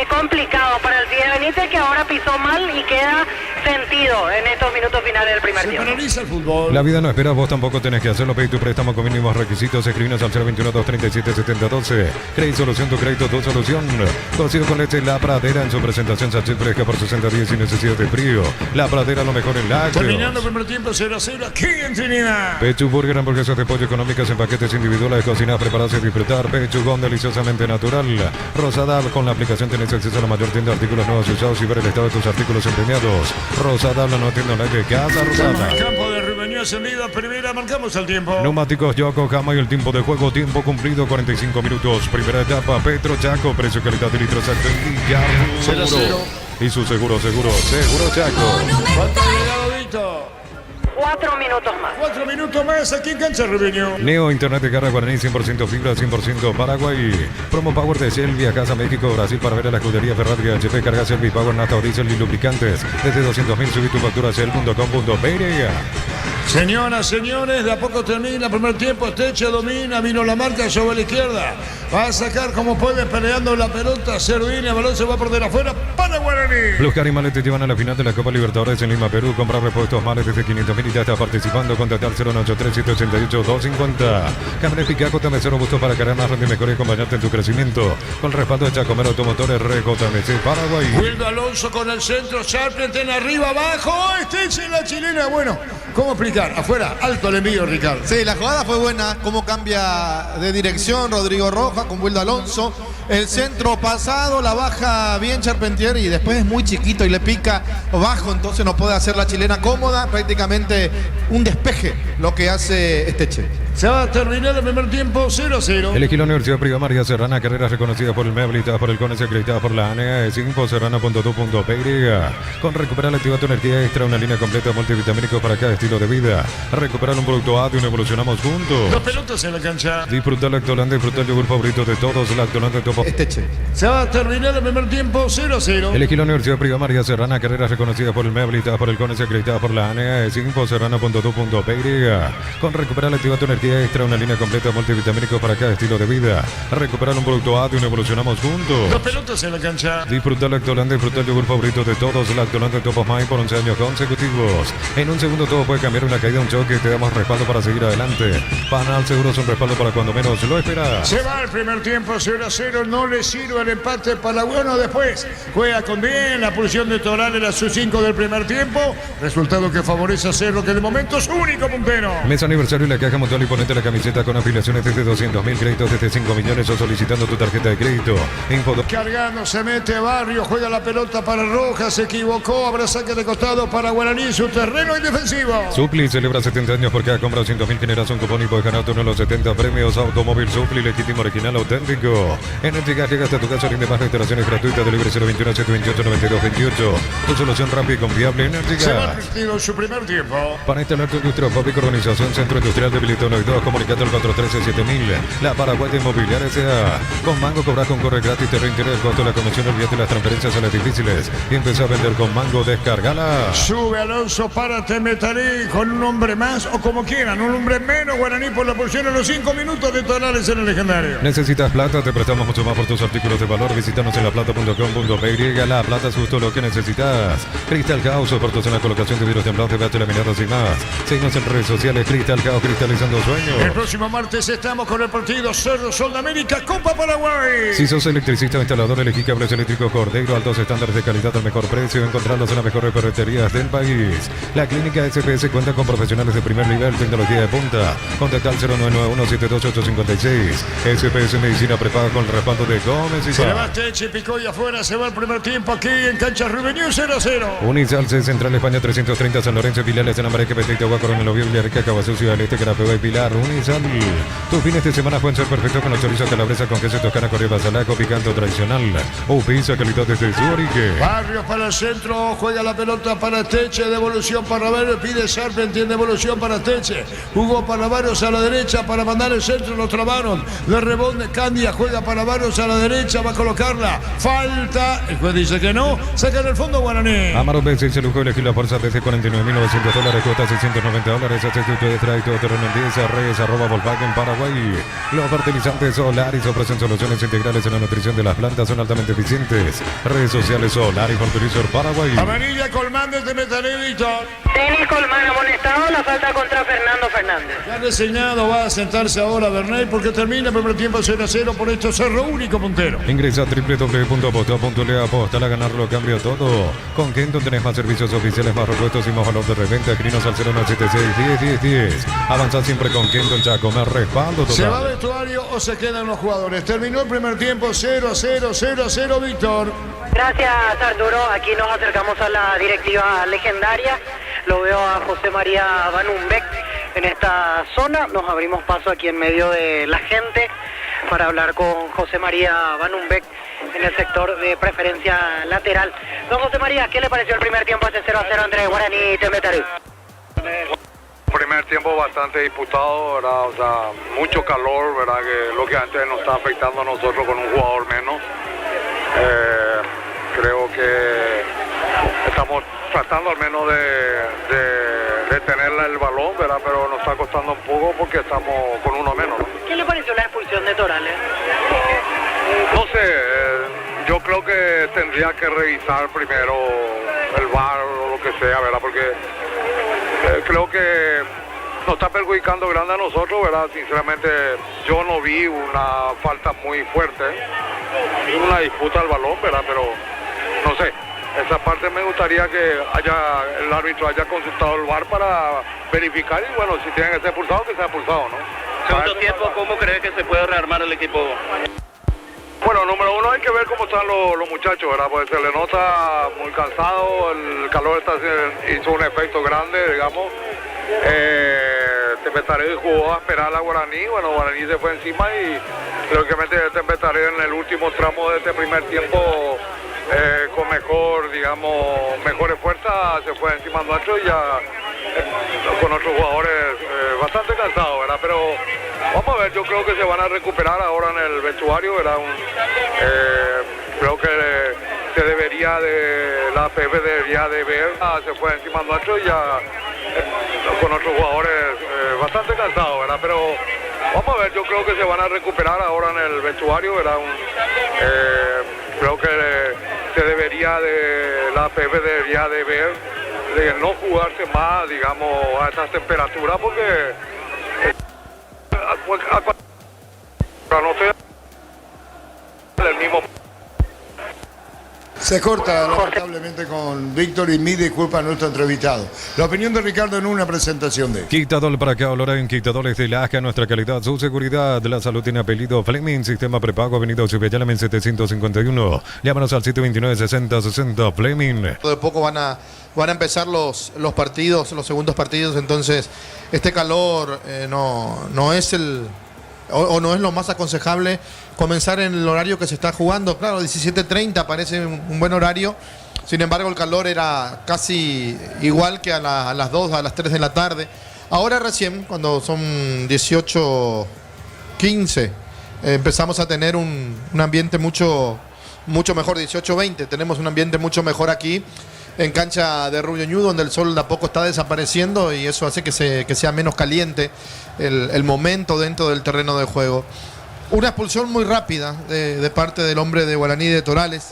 complicados para Alcides Benítez, que ahora pisó mal y queda sentido en estos minutos finales del primer Se tiempo. paraliza el fútbol. La vida no espera, vos tampoco tenés que hacerlo. Pedí tu préstamo con mínimos requisitos. Escribinos al 021-237-7012. Crédito Solución, tu crédito, tu solución. Cocido con leche La Pradera en su presentación sachet fresca por 60 días sin necesidad de frío. La Pradera, lo mejor en lácteos. Terminando el primer tiempo, 0-0 aquí en Trinidad. Pechuburger, hamburguesas de pollo económicas en paquetes individuales, cocinadas, preparadas y disfrutar. Pechugón, deliciosamente natural. Rosadal, con la aplicación tenés acceso a la mayor tienda de artículos nuevos y usados y ver el estado de tus artículos empeñados. Rosadal, la nueva tienda online de Casa Rosada. El campo de Rubén ascendido a primera, marcamos el tiempo. Neumáticos Yokohama y el tiempo de juego, tiempo cumplido, 45 minutos. Primera etapa, Petro Chaco, precio, calidad de litros exacto en Guillardo. 0-0. Y su seguro Chaco. ¿Cuánto ha llegado, Víctor? 4 minutos más. 4 minutos más aquí en Cancha Rubeño. Neo Internet de Garra Guaraní, 100% fibra, 100% Paraguay. Promo Power de Shell, viajas a México, Brasil para ver a la escudería Ferrari HP, carga Shell, Power, Nata, Diesel y lubricantes. Desde 200.000, subí tu factura a shell.com.pe. Señoras, señores, de a poco termina el primer tiempo. Esteche domina, vino la marca sobre la izquierda. Va a sacar como puede, peleando la pelota. Servini, el balón se va a perder afuera para Guaraní. Los Carimales te llevan a la final de la Copa Libertadores en Lima, Perú. Comprar repuestos males desde 500.000 y ya está participando. Contactar 093-788-250. Camiones Picaco, también robusto para cargar más renta y mejor y acompañarte en tu crecimiento. Con respaldo de Chacomel Automotores, RJMC Paraguay. Wildo Alonso con el centro. Charpenten arriba, abajo. Esteche en la chilena. Bueno, ¿cómo explicar? Afuera, alto el envío, Ricardo. Sí, la jugada fue buena. Cómo cambia de dirección Rodrigo Rojas con Wildo Alonso. El centro pasado, la baja bien Charpentier y después es muy chiquito y le pica bajo, entonces no puede hacer la chilena cómoda. Prácticamente un despeje lo que hace Esteche. Se va a terminar el primer tiempo 0-0. Elegí la Universidad Privada María Serrana, carreras reconocidas por el MEA, habilitadas por el CONES, acreditadas por la ANEA, Serrana.tu.py. Con recuperar activa tu energía extra, una línea completa de multivitamínicos para cada estilo de vida. Recuperar un producto A de un evolucionamos juntos. Dos pelotas en la cancha. Disfrutar Lactolanda, disfrutar el yogur favorito de todos, Lactolanda Topo. Esteche. Se va a terminar el primer tiempo 0-0. Elegí la Universidad Privada María Serrana, carreras reconocidas por el MEA, habilitadas por el CONES, acreditadas por la ANEA, Serrana.tu.py. Con recuperar activa tu energía extra, una línea completa de multivitamínicos para cada estilo de vida. Recuperar un producto A de un evolucionamos juntos. Dos pelotas en la cancha. Disfrutar Lactolanda, disfrutar el yogur favorito de todos, Lactolanda Top of Mind por 11 años consecutivos. En un segundo todo puede cambiar, una caída, un choque, te damos respaldo para seguir adelante. Panal Seguros, un respaldo para cuando menos lo esperas. Se va el primer tiempo 0-0, no le sirve el empate paraguano. Después juega con bien la pulsión de Toral en la sub-5 del primer tiempo. Resultado que favorece a Cerro, que de momento es único puntero. Mes aniversario y la caja mutual y ponete la camiseta con afiliaciones desde 200.000, créditos desde 5 millones o solicitando tu tarjeta de crédito. Cargando, se mete Barrio, juega la pelota para Rojas, se equivocó, habrá saque de costado para Guaraní, su terreno indefensivo. Supli celebra 70 años por cada compra 100.000, generas un cupón y puedes ganar uno de los 70 premios. Automóvil Supli, legítimo, original, auténtico. Energía llega hasta tu casa, rinde más instalaciones gratuitas, delivery 021 728 9228. Tu solución rápida y confiable, Energía. Se va partido su primer tiempo. Para instalar tu industria fábrica, organización, Centro Industrial de Bilitón 2, comunicando al 413-7000. La Paraguay Inmobiliaria S.A. Con Mango cobras con corre gratis, te reintegra el costo de la comisión, olvídate las transferencias a las difíciles y empezá a vender con Mango, descargala. Sube Alonso para Temetalí con un hombre más o como quieran, un hombre menos. Guaraní por la pulsión en los 5 minutos de Tonales en el legendario. ¿Necesitas plata? Te prestamos mucho más por tus artículos de valor. Visítanos en laplata.com.py. La plata es justo lo que necesitas. Cristal Caos, por tu zona colocación de vidrios templados, de laminados y más. Síguenos en redes sociales. Cristal Caos, cristalizando sueños. El próximo martes estamos con el partido Cerro Sol de América, Copa Paraguay. Si sos electricista o instalador, elegí cables eléctricos Cordero, altos estándares de calidad al mejor precio, encontrarlos en las mejores ferreterías del país. La clínica SPS cuenta con profesionales de primer nivel, tecnología de punta. Contacta al 0991-72856. SPS Medicina prepaga con el respaldo de Gómez y Se le va Esteche, picó y afuera, se va el primer tiempo aquí en Cancha Revenue 0-0. Unisalce, Central España 330, San Lorenzo, Filiales en América, Petita, Agua, Coronel Oviedo, Villarrica, Caguazú, Ciudad del Este, Carapeba y Pilar. Unisal. Tus fines de semana pueden ser perfectos con los chorizos calabresa con queso toscana, corriba, salaco, picante tradicional. O pizza, calidad desde su origen. Barrios para el centro, juega la pelota para Esteche, devolución para Barrios, pide Charpentier, devolución para Esteche. Jugó para Barrios a la derecha para mandar el centro, lo trabaron. De rebote, Candia juega para Barrios a la derecha, va a colocarla. Falta, el juez dice que no, saca en el fondo Guaraní. Amaro B6 se lujo elegir la fuerza desde $49.900, cuota $690. Aceite de trayecto terreno en 10, redes, @Volkswagen Paraguay. Los fertilizantes Solaris ofrecen soluciones integrales en la nutrición de las plantas, son altamente eficientes. Redes sociales Solaris Fertilizer Paraguay. Amarilla Colmán desde Metalevito. Denis Colmán amonestado, la falta contra Fernando Fernández. Ya designado, va a sentarse ahora Bernay porque termina el primer tiempo 0-0, por esto Cerro único puntero. Ingresa a www.aposta.le, aposta a ganarlo, cambia todo. Con Kenton tenés más servicios oficiales, más repuestos y más valor de reventa. Escrinos al 0976-10-10-10. Avanza siempre con Kenton Chaco, más respaldo total. ¿Se va al vestuario o se quedan los jugadores? Terminó el primer tiempo 0-0, Víctor. Gracias, Arturo. Aquí nos acercamos a la directiva legendaria. Lo veo a José María Van Umbeck en esta zona. Nos abrimos paso aquí en medio de la gente para hablar con José María Van Umbeck en el sector de preferencia lateral. Don José María, ¿qué le pareció el primer tiempo este 0-0 entre Guaraní y Temetalí? Primer tiempo bastante disputado, ¿verdad? O sea, mucho calor, ¿verdad? Que lógicamente nos está afectando a nosotros con un jugador menos. Creo que estamos tratando al menos de tener el balón, ¿verdad? Pero nos está costando un poco porque estamos con uno menos, ¿no? ¿Qué le pareció la expulsión de Torales? No sé, yo creo que tendría que revisar primero el VAR o lo que sea, ¿verdad? Porque creo que nos está perjudicando grande a nosotros, ¿verdad? Sinceramente, yo no vi una falta muy fuerte, una disputa al balón, ¿verdad? Pero no sé, esa parte me gustaría que el árbitro haya consultado el VAR para verificar y bueno, si tienen que ser expulsados, que sea expulsado, ¿no? Segundo tiempo, ¿cómo cree que se puede rearmar el equipo? Bueno, número uno hay que ver cómo están los muchachos, ¿verdad? Porque se le nota muy cansado, el calor hizo un efecto grande, digamos. Tembetaré jugó a esperar a Guaraní, bueno, Guaraní se fue encima y lógicamente Tembetaré en el último tramo de este primer tiempo con mejores fuerzas se fue encima nuestro y ya con otros jugadores bastante cansados, ¿verdad? Pero vamos a ver, yo creo que se van a recuperar ahora en el vestuario, ¿verdad? Creo que la APF debería de ver, se fue encima nuestro y ya con otros jugadores bastante cansados, ¿verdad? Pero vamos a ver, yo creo que se van a recuperar ahora en el vestuario, ¿verdad? Creo que la APF debería de ver de no jugarse más, digamos, a estas temperaturas porque no estoy el mismo. Se corta lamentablemente con Víctor y mi disculpa a nuestro entrevistado. La opinión de Ricardo en una presentación de Quitadol para que en Quitadores de Lasca, nuestra calidad, su seguridad, la salud tiene apellido Fleming, sistema prepago, avenida Ciudadela 751. Llámanos al 729-6060 Fleming. De poco van a empezar los partidos, los segundos partidos, entonces este calor no es no es lo más aconsejable comenzar en el horario que se está jugando. Claro, 17:30 parece un buen horario, sin embargo el calor era casi igual que a las 2, a las 3 de la tarde. Ahora recién, cuando son 18:15, empezamos a tener un ambiente mucho mejor, 18:20, tenemos un ambiente mucho mejor aquí en cancha de Rubio Ñu, donde el sol de a poco está desapareciendo y eso hace que sea menos caliente el momento dentro del terreno de juego. Una expulsión muy rápida de parte del hombre de Guaraní de Torales.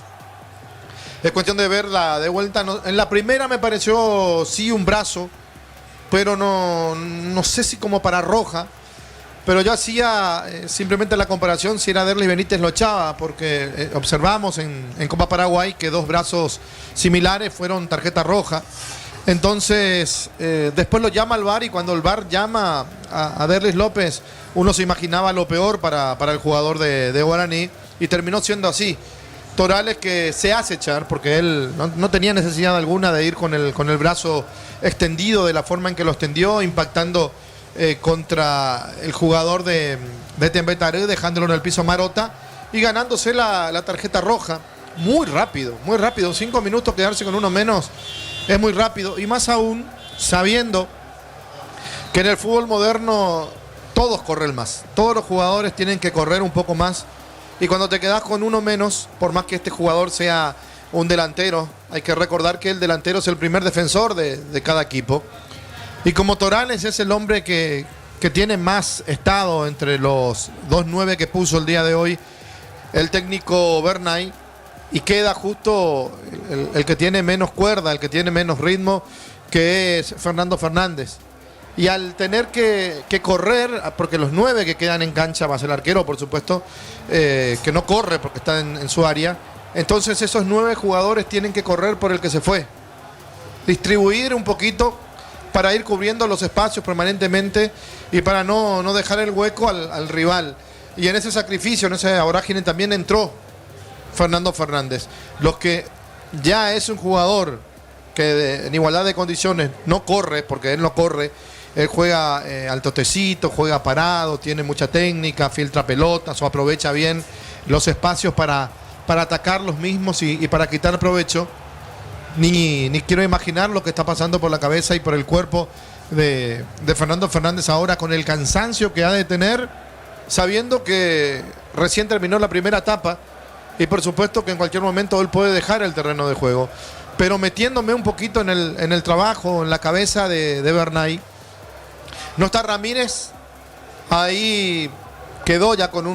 Es cuestión de verla de vuelta. En la primera me pareció sí un brazo, pero no sé si como para roja. Pero yo hacía simplemente la comparación si era Derlis Benítez lo echaba, porque observamos en Copa Paraguay que dos brazos similares fueron tarjeta roja. Entonces, después lo llama al VAR y cuando el VAR llama a Derlis López, uno se imaginaba lo peor para el jugador de Guaraní y terminó siendo así. Torales que se hace echar porque él no tenía necesidad alguna de ir con el brazo extendido de la forma en que lo extendió, impactando contra el jugador de Tembetaré, dejándolo en el piso Marota y ganándose la tarjeta roja. Muy rápido, 5 minutos quedarse con uno menos es muy rápido y más aún sabiendo que en el fútbol moderno todos corren más, todos los jugadores tienen que correr un poco más y cuando te quedas con uno menos, por más que este jugador sea un delantero, hay que recordar que el delantero es el primer defensor de cada equipo. Y como Torales es el hombre que tiene más estado entre los 2-9 que puso el día de hoy el técnico Bernay, y queda justo el que tiene menos cuerda, el que tiene menos ritmo, que es Fernando Fernández. Y al tener que correr, porque los 9 que quedan en cancha, más el arquero por supuesto, que no corre porque está en su área, entonces esos 9 jugadores tienen que correr por el que se fue. Distribuir un poquito para ir cubriendo los espacios permanentemente y para no dejar el hueco al rival. Y en ese sacrificio, en esa vorágine también entró Fernando Fernández. Los que ya es un jugador que en igualdad de condiciones no corre, porque él no corre, él juega al totecito, juega parado, tiene mucha técnica, filtra pelotas o aprovecha bien los espacios para atacar los mismos y para quitar provecho. Ni quiero imaginar lo que está pasando por la cabeza y por el cuerpo de Fernando Fernández ahora con el cansancio que ha de tener, sabiendo que recién terminó la primera etapa y por supuesto que en cualquier momento él puede dejar el terreno de juego. pero metiéndome un poquito en el trabajo, en la cabeza de Bernay. No está Ramírez, ahí quedó ya con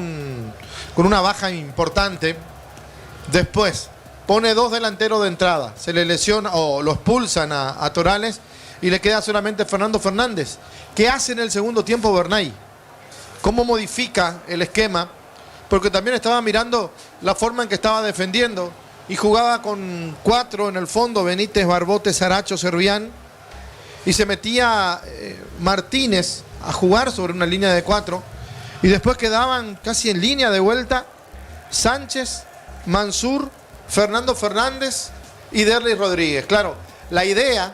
una baja importante. Después pone 2 delanteros de entrada, se le lesiona o lo expulsan a Torales y le queda solamente Fernando Fernández. ¿Qué hace en el segundo tiempo Bernay? ¿Cómo modifica el esquema? Porque también estaba mirando la forma en que estaba defendiendo y jugaba con 4 en el fondo: Benítez, Barbote, Saracho, Servián, y se metía Martínez a jugar sobre una línea de 4 y después quedaban casi en línea de vuelta Sánchez, Mansur, Fernando Fernández y Derlis Rodríguez. Claro, la idea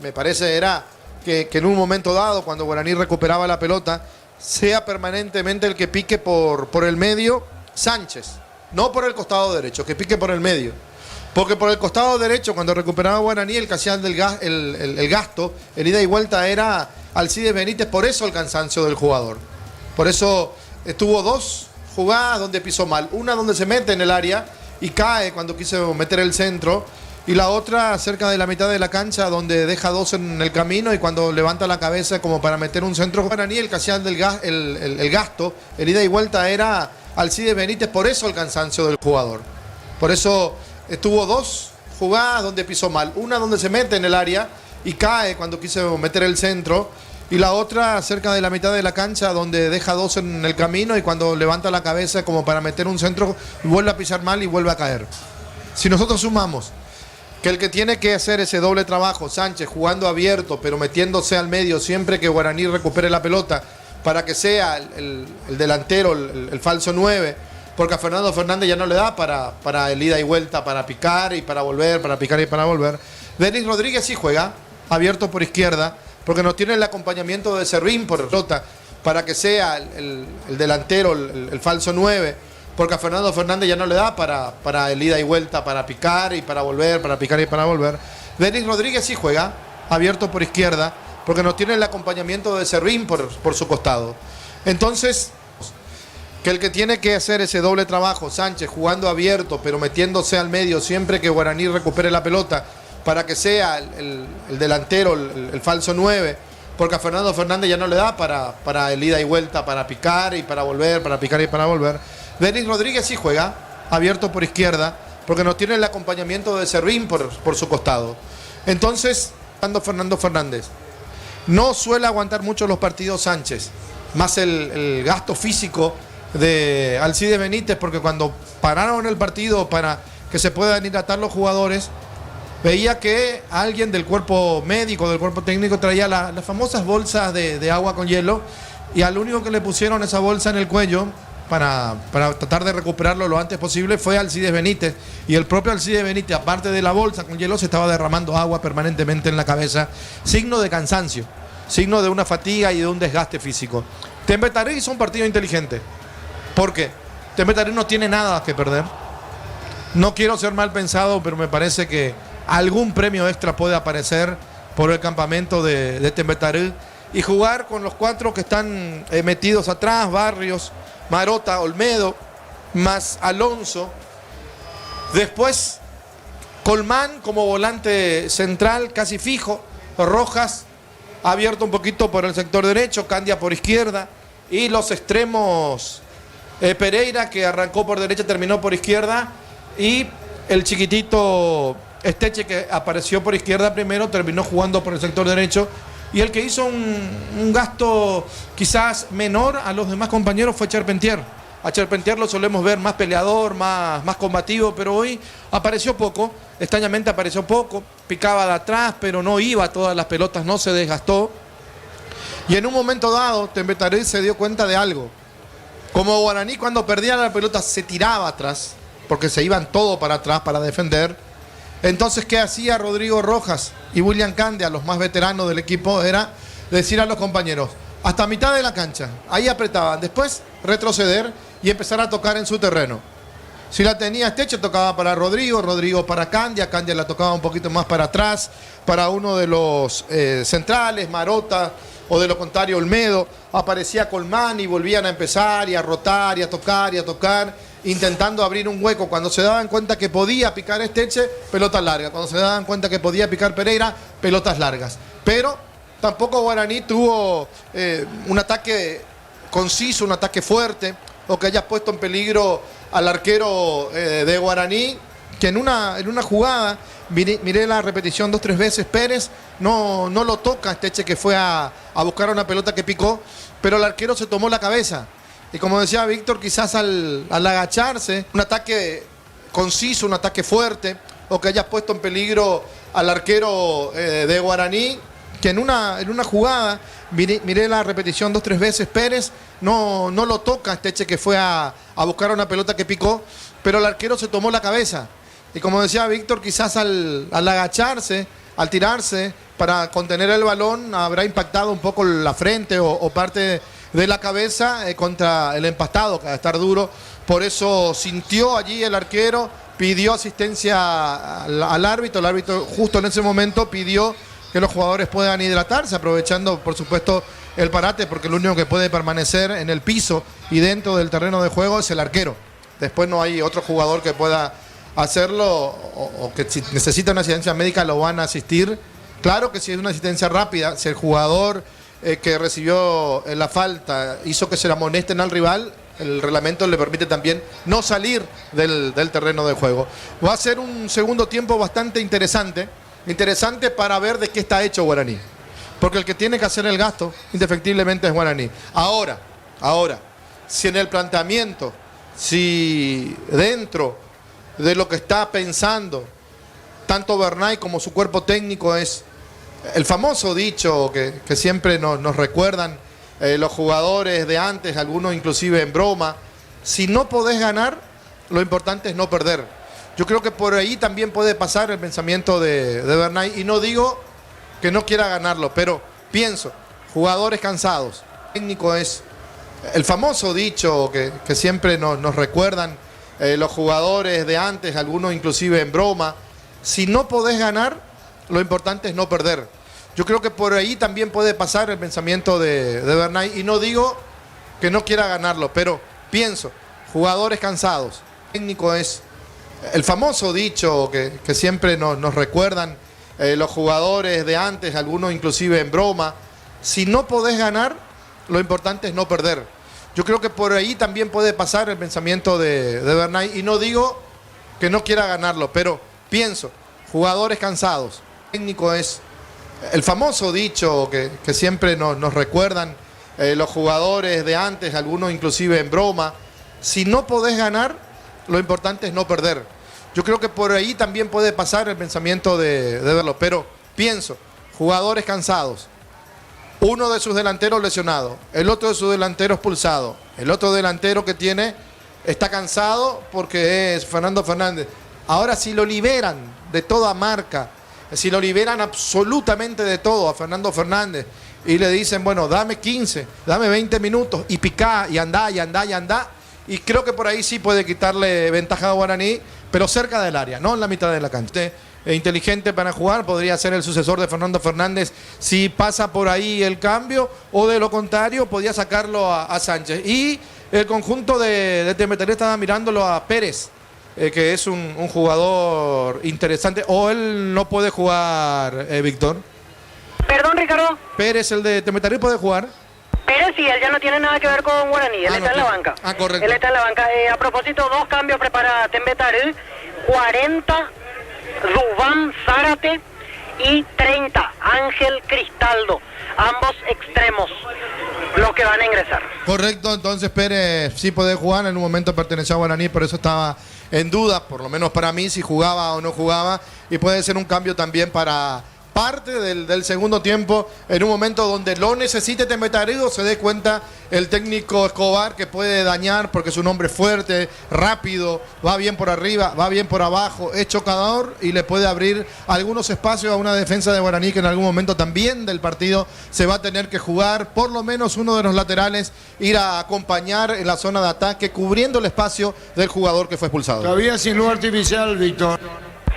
me parece era que en un momento dado, cuando Guaraní recuperaba la pelota, sea permanentemente el que pique por el medio Sánchez, no por el costado derecho, que pique por el medio. Porque por el costado derecho, cuando recuperaba Guaraní, el que hacía el gasto, el ida y vuelta, era Alcides Benítez. Por eso el cansancio del jugador. Por eso tuvo 2 jugadas donde pisó mal. Una donde se mete en el área y cae cuando quiso meter el centro. Y la otra cerca de la mitad de la cancha, donde deja 2 en el camino y cuando levanta la cabeza como para meter un centro. Guaraní, el que hacía el gasto, el ida y vuelta, era Alcides Benítez. Por eso el cansancio del jugador. Por eso tuvo 2 jugadas donde pisó mal. Una donde se mete en el área y cae cuando quiso meter el centro. Y la otra cerca de la mitad de la cancha, donde deja 2 en el camino y cuando levanta la cabeza como para meter un centro, vuelve a pisar mal y vuelve a caer. Si nosotros sumamos que el que tiene que hacer ese doble trabajo, Sánchez, jugando abierto pero metiéndose al medio siempre que Guaraní recupere la pelota, para que sea el delantero, el falso 9, porque a Fernando Fernández ya no le da para el ida y vuelta, para picar y para volver, para picar y para volver. Derlis Rodríguez sí juega abierto por izquierda, porque no tiene el acompañamiento de Servín por pelota, para que sea el delantero, el falso 9, porque a Fernando Fernández ya no le da para el ida y vuelta, para picar y para volver, para picar y para volver. Derlis Rodríguez sí juega abierto por izquierda, porque no tiene el acompañamiento de Servín por su costado. Entonces, que el que tiene que hacer ese doble trabajo, Sánchez, jugando abierto pero metiéndose al medio siempre que Guaraní recupere la pelota, para que sea el delantero, el falso 9, porque a Fernando Fernández ya no le da para el ida y vuelta, para picar y para volver, para picar y para volver. Derlis Rodríguez sí juega abierto por izquierda, porque no tiene el acompañamiento de Servín por su costado. Entonces, Fernando Fernández no suele aguantar mucho los partidos Sánchez, más el gasto físico de Alcides Benítez, porque cuando pararon el partido para que se puedan hidratar los jugadores, veía que alguien del cuerpo médico, del cuerpo técnico, traía las famosas bolsas de agua con hielo, y al único que le pusieron esa bolsa en el cuello para tratar de recuperarlo lo antes posible fue Alcides Benítez. Y el propio Alcides Benítez, aparte de la bolsa con hielo, se estaba derramando agua permanentemente en la cabeza, signo de cansancio, signo de una fatiga y de un desgaste físico. Tembetarí hizo un partido inteligente. ¿Por qué? Tembetarí no tiene nada que perder. No quiero ser mal pensado, pero me parece que algún premio extra puede aparecer por el campamento de Tembetarí, y jugar con los 4 que están metidos atrás: Barrios, Marota, Olmedo, más Alonso. Después Colmán como volante central casi fijo, Rojas abierto un poquito por el sector derecho, Candia por izquierda, y los extremos Pereira, que arrancó por derecha, terminó por izquierda, y el chiquitito Esteche, que apareció por izquierda primero, terminó jugando por el sector derecho. Y el que hizo un gasto quizás menor a los demás compañeros fue Charpentier. A Charpentier lo solemos ver más peleador, más combativo, pero hoy apareció poco, extrañamente apareció poco, picaba de atrás, pero no iba a todas las pelotas, no se desgastó. Y en un momento dado, Tembetarí se dio cuenta de algo. Como Guaraní, cuando perdía la pelota, se tiraba atrás, porque se iban todo para atrás para defender. Entonces, ¿qué hacía Rodrigo Rojas y William Candia, los más veteranos del equipo? Era decir a los compañeros: hasta mitad de la cancha, ahí apretaban, después retroceder y empezar a tocar en su terreno. Si la tenía Esteche, tocaba para Rodrigo, Rodrigo para Candia, Candia la tocaba un poquito más para atrás, para uno de los centrales, Marota, o de lo contrario Olmedo. Aparecía Colmán y volvían a empezar y a rotar y a tocar y a tocar. intentando abrir un hueco. Cuando se daban cuenta que podía picar Esteche, pelotas largas. Cuando se daban cuenta que podía picar Pereira, pelotas largas. Pero tampoco Guaraní tuvo un ataque conciso, un ataque fuerte, o que haya puesto en peligro al arquero de Guaraní, que en una jugada, miré la repetición 2-3 veces, Pérez no lo toca Esteche, que fue a buscar una pelota que picó, pero el arquero se tomó la cabeza. Y como decía Víctor, quizás al agacharse, un ataque conciso, un ataque fuerte, o que haya puesto en peligro al arquero de Guaraní, que en una jugada, miré la repetición 2-3 veces, Pérez no lo toca Esteche, que fue a buscar una pelota que picó, pero el arquero se tomó la cabeza. Y como decía Víctor, quizás al agacharse, al tirarse para contener el balón, habrá impactado un poco la frente o parte de la cabeza contra el empastado, que va a estar duro. Por eso sintió allí el arquero, pidió asistencia al árbitro. El árbitro justo en ese momento pidió que los jugadores puedan hidratarse, aprovechando por supuesto el parate, porque el único que puede permanecer en el piso y dentro del terreno de juego es el arquero. Después no hay otro jugador que pueda hacerlo, o que si necesita una asistencia médica lo van a asistir. Claro que si es una asistencia rápida, si el jugador que recibió la falta hizo que se la amonesten al rival, el reglamento le permite también no salir del terreno de juego. Va a ser un segundo tiempo bastante interesante para ver de qué está hecho Guaraní, porque el que tiene que hacer el gasto indefectiblemente es Guaraní. Ahora, si en el planteamiento, si dentro de lo que está pensando tanto Bernay como su cuerpo técnico es el famoso dicho que siempre nos recuerdan los jugadores de antes, algunos inclusive en broma: si no podés ganar, lo importante es no perder. Yo creo que por ahí también puede pasar el pensamiento de Bernay, y no digo que no quiera ganarlo, pero pienso, jugadores cansados, técnico es el famoso dicho que siempre nos recuerdan los jugadores de antes, algunos inclusive en broma: si no podés ganar, lo importante es no perder. Yo creo que por ahí también puede pasar el pensamiento de Bernay, y no digo que no quiera ganarlo, pero pienso, jugadores cansados, técnico es el famoso dicho que siempre nos recuerdan los jugadores de antes, algunos inclusive en broma: si no podés ganar, lo importante es no perder. Yo creo que por ahí también puede pasar el pensamiento de Bernay, y no digo que no quiera ganarlo, pero pienso, jugadores cansados, técnico es el famoso dicho que siempre nos recuerdan los jugadores de antes, algunos inclusive en broma: si no podés ganar, lo importante es no perder. Yo creo que por ahí también puede pasar el pensamiento de verlo, pero pienso, jugadores cansados, uno de sus delanteros lesionado, el otro de sus delanteros expulsado, el otro delantero que tiene está cansado porque es Fernando Fernández. Ahora, si lo liberan de toda marca, si lo liberan absolutamente de todo a Fernando Fernández y le dicen, bueno, dame 15, dame 20 minutos y picá y andá, y creo que por ahí sí puede quitarle ventaja a Guaraní, pero cerca del área, no en la mitad de la cancha. Inteligente para jugar, podría ser el sucesor de Fernando Fernández si pasa por ahí el cambio, o de lo contrario podía sacarlo a Sánchez. Y el conjunto de Temetería estaba mirándolo a Pérez, que es un jugador interesante. ¿O él no puede jugar, Víctor? Perdón, Ricardo. Pérez, el de Temetería, puede jugar. Pérez sí, él ya no tiene nada que ver con Guaraní, él está en la banca. Correcto. Él está en la banca. A propósito, 2 cambios prepara Tembetarú: 40 Dubán Zárate y 30 Ángel Cristaldo, ambos extremos los que van a ingresar. Correcto, entonces Pérez sí puede jugar. En un momento perteneció a Guaraní, por eso estaba en duda, por lo menos para mí, si jugaba o no jugaba, y puede ser un cambio también para parte del segundo tiempo, en un momento donde lo necesite Temetarú, se dé cuenta el técnico Escobar que puede dañar, porque es un hombre fuerte, rápido, va bien por arriba, va bien por abajo, es chocador y le puede abrir algunos espacios a una defensa de Guaraní que en algún momento también del partido se va a tener que jugar, por lo menos uno de los laterales, ir a acompañar en la zona de ataque, cubriendo el espacio del jugador que fue expulsado. Todavía sin luz artificial, Víctor.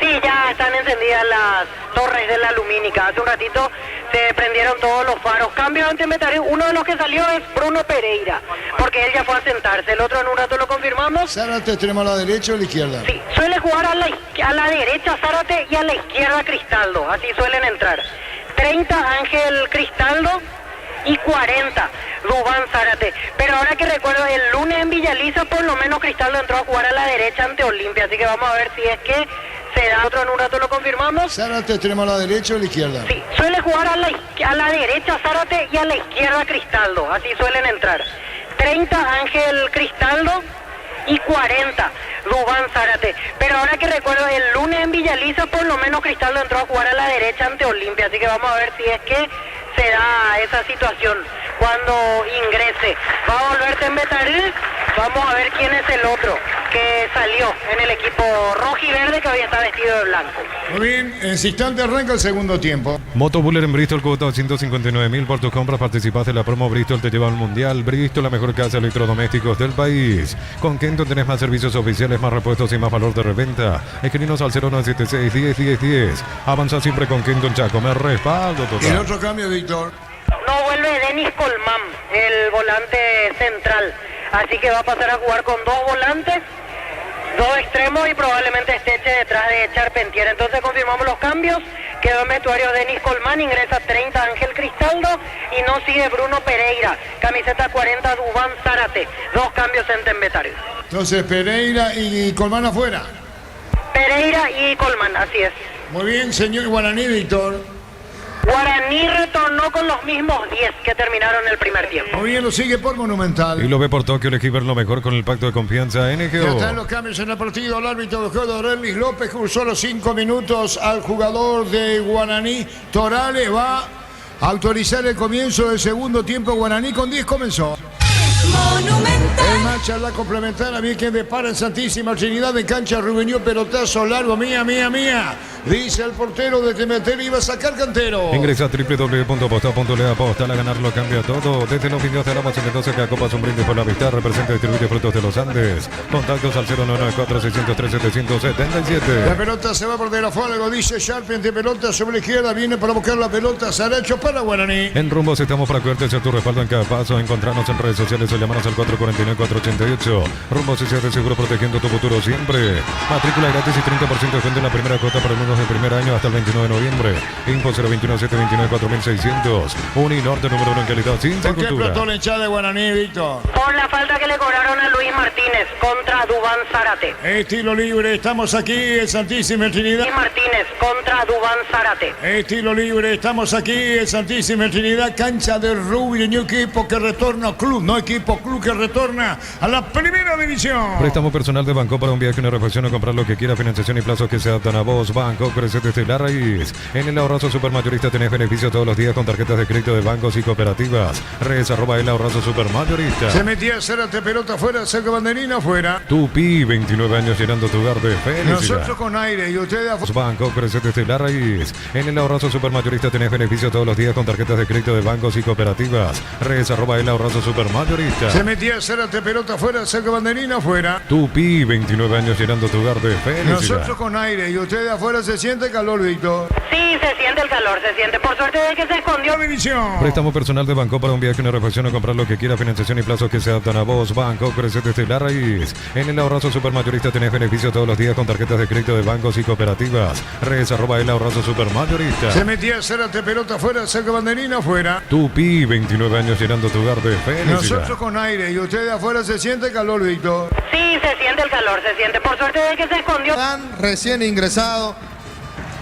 Sí, ya están encendidas las torres de la lumínica. Hace un ratito se prendieron todos los faros. Cambio ante Metari. Uno de los que salió es Bruno Pereira, porque él ya fue a sentarse. El otro en un rato lo confirmamos. Zárate, tenemos a la derecha o a la izquierda. Sí, suele jugar a la derecha Zárate y a la izquierda Cristaldo. Así suelen entrar. 30 Ángel Cristaldo y 40 Dubán Zárate. Pero ahora que recuerdo, el lunes en Villaliza por lo menos Cristaldo entró a jugar a la derecha ante Olimpia. Así que vamos a ver si es que se da otro en un rato, lo confirmamos. Zárate, tenemos a la derecha o a la izquierda. Sí, suele jugar a la derecha Zárate y a la izquierda Cristaldo. Así suelen entrar. 30 Ángel Cristaldo y 40 Dubán Zárate. Pero ahora que recuerdo, el lunes en Villaliza por lo menos Cristaldo entró a jugar a la derecha ante Olimpia. Así que vamos a ver si es que se da esa situación cuando ingrese. Va a volver Tembetaril. Vamos a ver quién es el otro que salió en el equipo rojo y verde, que hoy está vestido de blanco. Muy bien, en ese instante arranca el segundo tiempo. Motobuller en Bristol, cuota 159.000 por tus compras. Participaste en la promo Bristol, te lleva al mundial. Bristol, la mejor casa de electrodomésticos del país. Con Kenton tenés más servicios oficiales, más repuestos y más valor de reventa. Escribinos al 0976 10 10 10. Avanza siempre con Kenton Chaco, me respaldo Y el total. otro cambio, Víctor. No vuelve Denis Colmán, el volante central. Así que va a pasar a jugar con dos volantes, dos extremos y probablemente esté detrás de Charpentier. Entonces confirmamos los cambios. Quedó en vestuario Denis Colmán, ingresa 30 Ángel Cristaldo y no sigue Bruno Pereira. Camiseta 40 Dubán Zárate. Dos cambios en Tembetario. Entonces Pereira y Colmán afuera. Pereira y Colmán, así es. Muy bien, señor Guaraní, Víctor. Guaraní retornó con los mismos 10 que terminaron el primer tiempo. Muy bien, lo sigue por Monumental. Y lo ve por Tokio, elegí ver lo mejor con el pacto de confianza Ya NGO. están los cambios en el partido. El árbitro de juego, Derlis López, cursó los 5 minutos al jugador de Guaraní. Torales va a autorizar el comienzo del segundo tiempo. Guaraní con 10 comenzó. En marcha la complementaria, bien que depara en Santísima Trinidad en cancha, Rubenió, pelotazo largo, mía. Dice el portero de Temeter, iba a sacar Cantero. Ingresa a www.aposta.le, aposta a ganar lo cambia todo. Desde los videos de la Amazon Mendoza, que acopas un brindis por la amistad, representa y distribuye frutos de los Andes. Contactos al 0994 603 La 777. pelota se va por de la fuego, dice Sharpen de pelota sobre la izquierda, viene para buscar la pelota, Saracho para Guaraní. En Rumbos estamos para cuidarte tu respaldo en cada paso. Encontrarnos en redes sociales o llamarnos al 449-488. Rumbos y de seguro protegiendo tu futuro siempre. Matrícula gratis y 30% de descuento en la primera cuota para alumnos del primer año hasta el 21 de noviembre. Info 021-729-4600. Uninorte, número 1 en calidad sin ¿Por qué cultura. explotó la hinchada de Guaraní, Víctor? Por la falta que le cobraron a Luis Martínez contra Dubán Zárate. Estilo libre, estamos aquí en Santísima Trinidad. Luis Martínez contra Dubán Zárate. Estilo libre, estamos aquí en Santísima Trinidad, cancha de Rubio, un equipo que retorna, club que retorna a la primera división. Préstamo personal de Banco para un viaje, una refacción o comprar lo que quiera, financiación y plazos que se adaptan a vos. Banco, crece desde la raíz. En el ahorrazo supermayorista tenés beneficios todos los días con tarjetas de crédito de bancos y cooperativas. Redes @ el ahorrazo supermayorista. Se metía Zárate, pelota afuera, cerca banderina afuera. Tupi, 29 años llenando tu hogar de felicidad. Nosotros con aire y ustedes afuera. Banco, crece desde la raíz. En el ahorrazo supermayorista tenés beneficios todos los días con tarjetas de crédito de bancos y cooperativas. Redes @ el ahorrazo supermayorista. Se metía Zárate, pelota afuera, cerca banderina afuera. Tupi, 29 años llenando tu hogar de felicidad. Nosotros con aire y ustedes afuera, se siente calor, Víctor. Sí, se siente el calor, se siente. Por suerte de que se escondió. División. Préstamo personal de Banco para un viaje, una refacción o comprar lo que quiera, financiación y plazos que se adaptan a vos. Banco, crece desde la raíz. En el ahorrazo supermayorista tenés beneficios todos los días con tarjetas de crédito de bancos y cooperativas. Redes @ el ahorrazo supermayorista. Se metía Zárate, pelota afuera, cerca banderina afuera. Tupi, 29 años llenando tu hogar de felicidad. Nosotros con aire y ustedes afuera, se siente calor, Víctor. Sí, se siente el calor, se siente. Por suerte de que se escondió. Dan recién ingresado.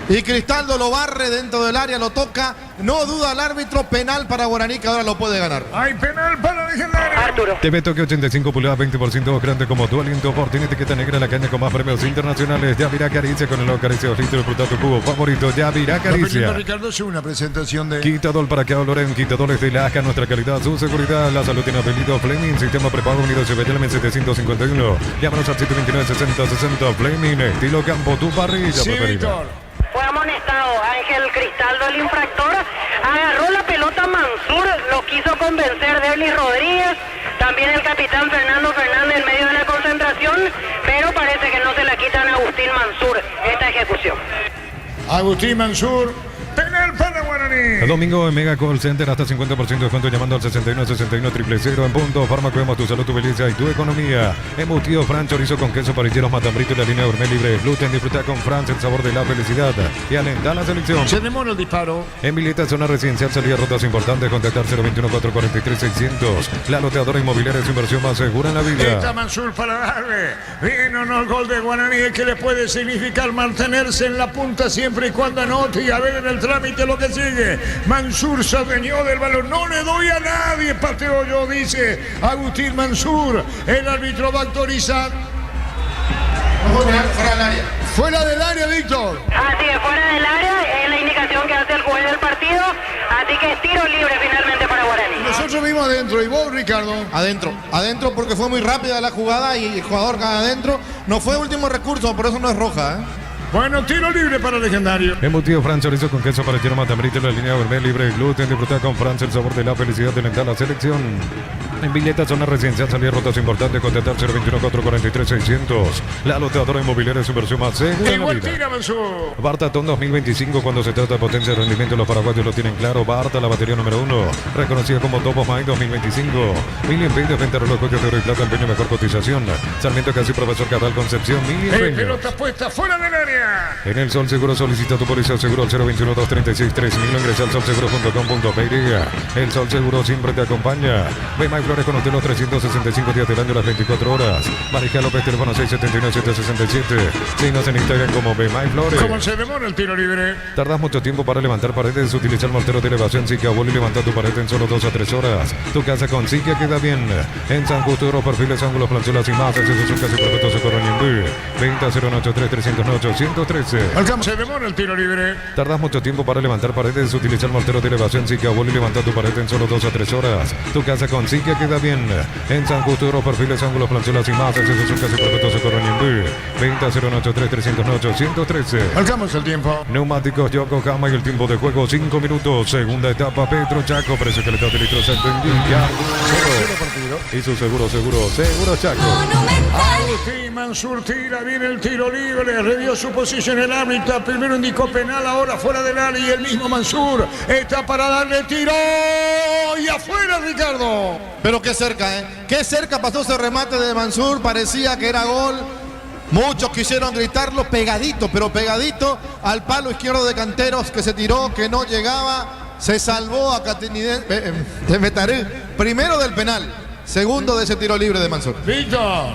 Y Cristaldo lo barre dentro del área, lo toca. No duda el árbitro, penal para Guaraní, que ahora lo puede ganar. Hay penal para Legendario. Arturo. TV Tokio 85 pulgadas, 20% más grande como tu aliento. Por tiene etiqueta negra, la caña con más premios internacionales. Yavirá Caricia con el logo Caricia Ojito, disfruta tu cubo favorito. Yavirá Caricia. Ricardo, es una presentación de... Quitador para que Loren, quitadores de la AJA, nuestra calidad, su seguridad, la salud tiene apellido Fleming, sistema prepago unido Chevrolet 751. Llámanos al 729-6060 Fleming, estilo campo, tu parrilla Sí, preferida. Víctor. Fue amonestado Ángel Cristaldo, el infractor. Agarró la pelota Mansur, lo quiso convencer Derlis Rodríguez. También el capitán Fernando Fernández en medio de la concentración, pero parece que no se la quitan a Agustín Mansur esta ejecución. Agustín Mansur, penal para Guaraní. El domingo en Mega Call Center hasta 50% de descuento llamando al 61 61 000 en punto. Fármaco Hemos, tu salud, tu belleza y tu economía. Embutido Fran, chorizo con queso, parrilleros, matambrito y la línea gourmet libre de gluten. Disfruta con Fran el sabor de la felicidad y alenta la selección. Se demora el disparo. En Mileta, zona residencial, salida rutas importantes. Contactar 021 443 600. La loteadora inmobiliaria es su inversión más segura en la vida. Está Mansur para darle. Bien o no el gol de Guaraní, que le puede significar mantenerse en la punta siempre y cuando anote y a ver en el trámite lo que sigue. Mansur se adueñó del balón. No le doy a nadie. Pateo yo, dice Agustín Mansur. El árbitro va a autorizar. Fuera del área. Fuera del área, Víctor. Así es, fuera del área, es la indicación que hace el juez del partido, así que es tiro libre finalmente para Guaraní. Nosotros vimos adentro. ¿Y vos, Ricardo? Adentro porque fue muy rápida la jugada y el jugador cae adentro. No fue último recurso, por eso no es roja, ¿eh? Bueno, tiro libre para el legendario. Embutido Fran, chorizo con queso, parrillero, matambrito y la línea gourmet libre de gluten. Disfruta con Fran el sabor de la felicidad de alentar la selección. En Villeta, zona residencial, salida rutas importantes. Contactar 021 443 600. La loteadora inmobiliaria es su versión más segura en la Igual vida. tira Mansur. Bartatón 2025, cuando se trata de potencia y rendimiento, los paraguayos lo tienen claro. Barta, la batería número 1, reconocida como Top of Mind 2025. Million Pay de venta reloj de oro y plata, empeño mejor cotización. Sarmiento Casi, Profesor Cabral, Concepción, Million Peños. Pelota puesta fuera del área. En el Sol Seguro solicita tu póliza seguro al 021 236 3000. Ingresa al solseguro.com.pe. El Sol Seguro siempre te acompaña. Ve My Flores con usted los 365 días del año, las 24 horas. Mariscal López, teléfono 679-767. Síguenos en Instagram como Ve My Flores. ¿Cómo se demora el tiro libre? Tardas mucho tiempo para levantar paredes. Utiliza el mortero de elevación Sica Abuelo y levanta tu pared en solo 2 a 3 horas. Tu casa con Sica queda bien. En San Justo, perfiles, ángulos, planchuelas y más. Accesos son casi perfectos. Se corren en 20 083 309 813. Se demora el tiro libre. Tardas mucho tiempo para levantar paredes. Utiliza el mortero de elevación Sica Abuelo y levanta tu pared en solo 2 a 3 horas. Tu casa con Sica queda bien. En San Justo, perfiles, ángulos, planchuelas y más. Accesos son casi perfectos. Se corren en 20 083 309 813. Marcamos el tiempo. Neumáticos Yokohama y el tiempo de juego 5 minutos. Segunda etapa Petro Chaco. Precio calidad de litro Chaco en Villa. Y su seguro Chaco. Agustín Mansur tira bien el tiro libre. Revió su posición el árbitro. Primero indicó penal, ahora fuera del área. Y el mismo Mansur está para darle tiro. Y afuera, Ricardo. Pero qué cerca, ¿eh? Qué cerca pasó ese remate de Mansur. Parecía que era gol. Muchos quisieron gritarlo pegadito, pero pegadito al palo izquierdo de Canteros, que se tiró, que no llegaba. Se salvó a de Metaré. Primero del penal. Segundo de ese tiro libre de Mansur. Víctor.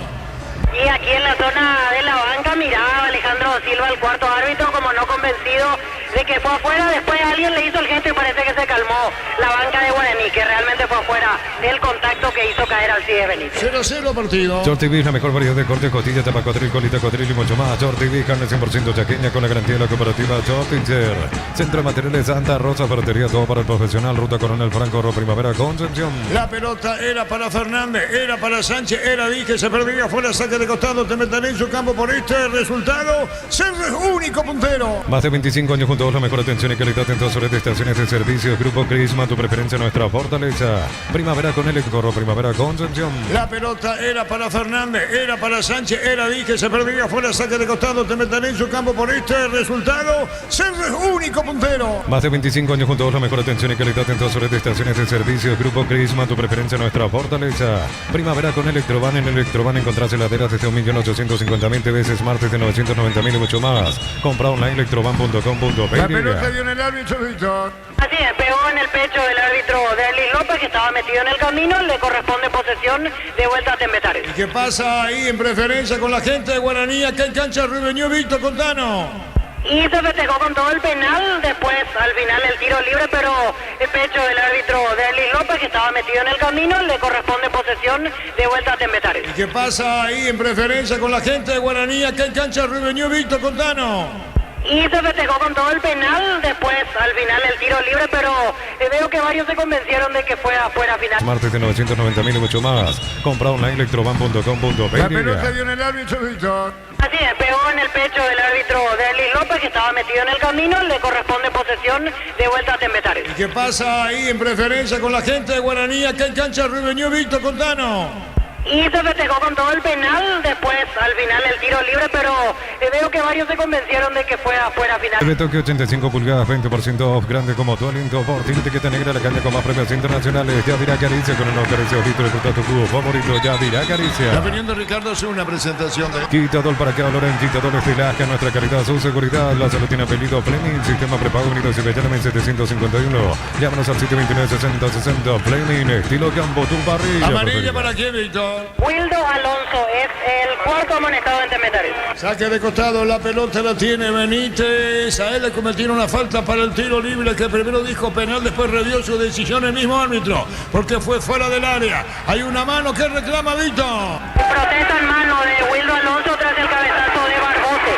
Y aquí en la zona de la banca miraba Alejandro Silva, el cuarto árbitro, como no convencido de que fue afuera. Después alguien le hizo el gesto y parece que se calmó la banca de Guaraní, que realmente fue afuera del contacto que hizo caer al CIE Benítez. 0-0 partido. Short TV, la mejor variedad de corte, costilla, tapa, cuatril, colita, cuatril y mucho más. Short TV, carne 100% chaqueña con la garantía de la cooperativa Short Teacher. Centro de Materiales Santa Rosa, ferretería, todo para el profesional. Ruta Coronel Franco, Primavera, Concepción. La pelota era para Fernández, era para Sánchez, era Di, se perdía fuera, saque de costado, te meteré en su campo por este resultado. Ser el único puntero. Más de 25 años junto a vos, la mejor atención y calidad en todas sus estaciones de servicio. Grupo Crisma, tu preferencia, nuestra fortaleza. Primavera con el Corro, Primavera, Concepción. La pelota era para Fernández, era para Sánchez, era Di, se perdía fuera, saque de costado, te meteré en su campo por este resultado. Ser el único puntero. Más de 25 años junto a vos, la mejor atención y calidad en todas sus estaciones de servicio. Grupo Crisma, tu preferencia, nuestra fortaleza. Primavera con Electroban. En Electroban encontrás heladeras desde 1.850.000 TVs, martes de 990.000 y mucho más. Compra online electroban.com.pe. La pelota dio en el árbitro, Víctor. Así es, pegó en el pecho del árbitro Derlis López, que estaba metido en el camino. Le corresponde posesión de vuelta a Tembetares. ¿Y qué pasa ahí en preferencia con la gente de Guaraní? Acá en cancha Rubeño, Víctor, contanos. Y se festejó con todo el penal, después al final el tiro libre, pero el pecho del árbitro Derlis López, que estaba metido en el camino, le corresponde posesión de vuelta a Tembetares. ¿Y qué pasa ahí en preferencia con la gente de Guaraní? Acá en cancha Rubeño, Víctor, contanos. Y se festejó con todo el penal, después al final el tiro libre, pero veo que varios se convencieron de que fue afuera final. Martes de 990.000 y mucho más. Compra online electroban.com.pe. La pelota dio en el árbitro, Víctor. Así es, pegó en el pecho del árbitro Derlis López, que estaba metido en el camino. Le corresponde posesión de vuelta a Tembetares. ¿Y qué pasa ahí en preferencia con la gente de Guaraní acá en cancha Rubeño? Víctor, contanos. Y se festejó con todo el penal, después al final el tiro libre, pero veo que varios se convencieron de que fue afuera final. De toque 85 pulgadas, 20% off, grande como tu aliento, por ti, etiqueta negra, la caña con más premios internacionales. Yavira Caricia con el acaricio, Víctor, el tu cubo favorito, Yavira Caricia. Está veniendo Ricardo, hace una presentación de... Quitador para que valoren, quitador estilaje, nuestra calidad, su seguridad, la salud tiene apellido Fleming, sistema prepago unidos y Bellarme 751. Llámanos al 729-6060, Fleming, estilo campo, tu parrilla. Amarilla para quién, Víctor. Wildo Alonso es el cuarto amonestado en Temetari. Saque de costado, la pelota la tiene Benítez. A él le cometieron una falta para el tiro libre que primero dijo penal, después revió su decisión el mismo árbitro porque fue fuera del área. Hay una mano que reclama Víctor. Protesta en mano de Wildo Alonso tras el cabezazo de Barbote.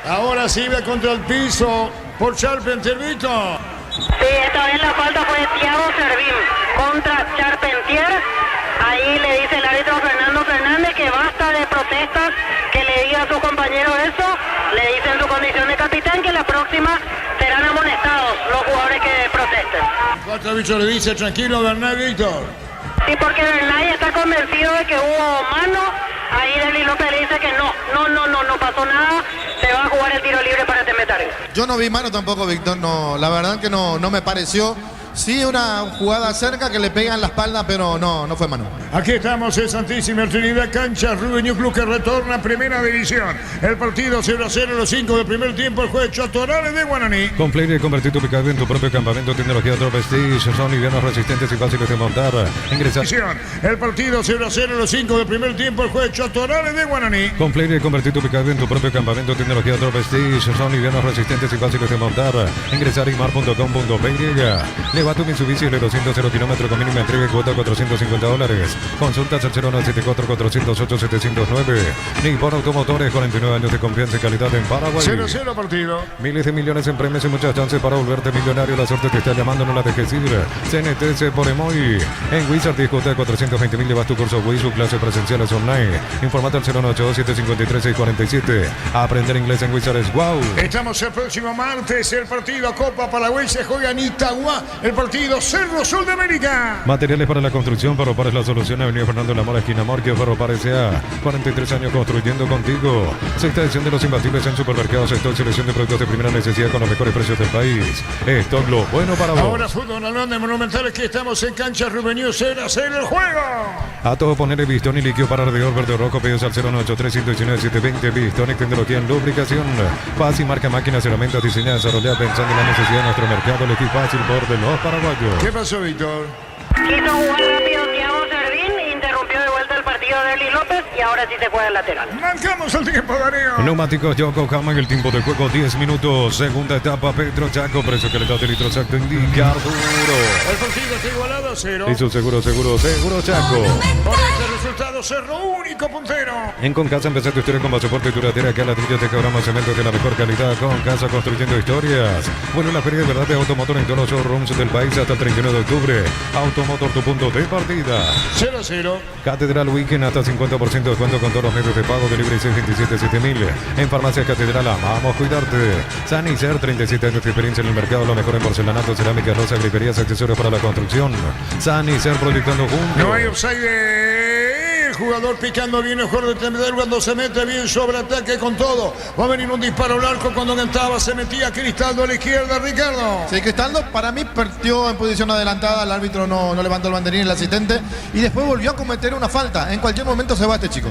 Ahora sí ve contra el piso por Charpentier, Víctor. Sí, esta vez la falta fue de Thiago Servín contra Charpentier. Ahí le dice el árbitro Fernando Fernández que basta de protestas, que le diga a su compañero eso, le dice en su condición de capitán que la próxima serán amonestados los jugadores que protesten. Cuatro bichos le dice tranquilo Bernal, Víctor. Sí, porque Bernay está convencido de que hubo mano, ahí Derlis López le dice que no pasó nada, se va a jugar el tiro libre para Temetari. Yo no vi mano tampoco, Víctor, no, la verdad que no me pareció. Sí, una jugada cerca que le pega en la espalda, pero no fue mano. Aquí estamos en Santísima Trinidad, cancha Rubeño Club que retorna a Primera División. El partido 0-0 los 5 del primer tiempo, el juez Chotorales de Guaraní. Complete y convertir tu picado en tu propio campamento, tecnología Drop Prestige, son livianos, resistentes y fáciles de montar. Ingresar. El partido 0-0 los 5 del primer tiempo, el juez Chotorales de Guaraní. Complete y convertir tu picado en tu propio campamento, tecnología Drop Prestige, son livianos, resistentes y fáciles de montar. Ingresar a imar.com.py. Leva tu Mitsubishi L200 0 km con mínima entrega y cuota $450. Consultas al 0974-408-709. Nippon Automotores, 49 años de confianza y calidad en Paraguay. 0-0 partido. Miles de millones en premios y muchas chances para volverte millonario. La suerte te está llamando, no la dejes ir. CNTC por Emoy. En Wizard discote 420.000. Llevas tu curso Wizard, clases presenciales online. Informate al 098-753-647. Aprender inglés en Wizard es wow. Estamos el próximo martes. El partido Copa Paraguay se juega en Itagua. El partido Cerro Sur de América. Materiales para la construcción, Ferropar es la solución. Avenida Fernando Lamora, esquina Morquio, Ferropar S.A. 43 años construyendo contigo. Sexta edición de los imbatibles en supermercados. Stock, selección de productos de primera necesidad con los mejores precios del país. Stock, lo bueno para vos. Ahora fútbol Alón de Monumental. Aquí estamos en cancha Rubeño 0-0 el juego. A todo ponerle Bistón y líquido para radiador verde o rojo. Pedidos al 098-319-720. Bistón, tecnología en lubricación. Paz y marca máquinas, herramientas diseñadas, desarrolladas pensando en la necesidad de nuestro mercado. El equipo fácil por de los paraguayos. ¿Qué pasó, Víctor? Quiso jugar rápido Thiago Servín, interrumpió de vuelta el partido de Derlis López y ahora sí se juega el lateral. Marcamos el tiempo, Darío. Neumáticos Yokohama en el tiempo de juego 10 minutos. Segunda etapa Petro Chaco. Precio que le da de litro exacto indica Arturo. El partido está igualado a 0. Hizo seguro Chaco. Por este resultado, Cerro único puntero. En Concasa empezó tu historia con pasaporte y duradera. Que a ladrillos de Cabrama Cemento de la mejor calidad. Concasa construyendo historias. Bueno, la feria de verdad de automotor en todos los showrooms del país hasta el 31 de octubre. Automotor, tu punto de partida. 0-0. Catedral Weekend hasta 50% de descuento con todos los medios de pago. Delivery 627-7000. En Farmacia Catedral amamos cuidarte. Sanicer, 37 años de experiencia en el mercado. Lo mejor en porcelanato, cerámica, rosa, griferías, accesorios para la construcción. Sanicer proyectando juntos. No hay offside. El jugador picando bien el jugador de Temetari cuando se mete bien sobre ataque con todo. Va a venir un disparo al arco cuando cantaba. Se metía Cristaldo a la izquierda, Ricardo. Sí, Cristaldo para mí partió en posición adelantada. El árbitro no levantó el banderín, el asistente. Y después volvió a cometer una falta. En cualquier momento se va este chico.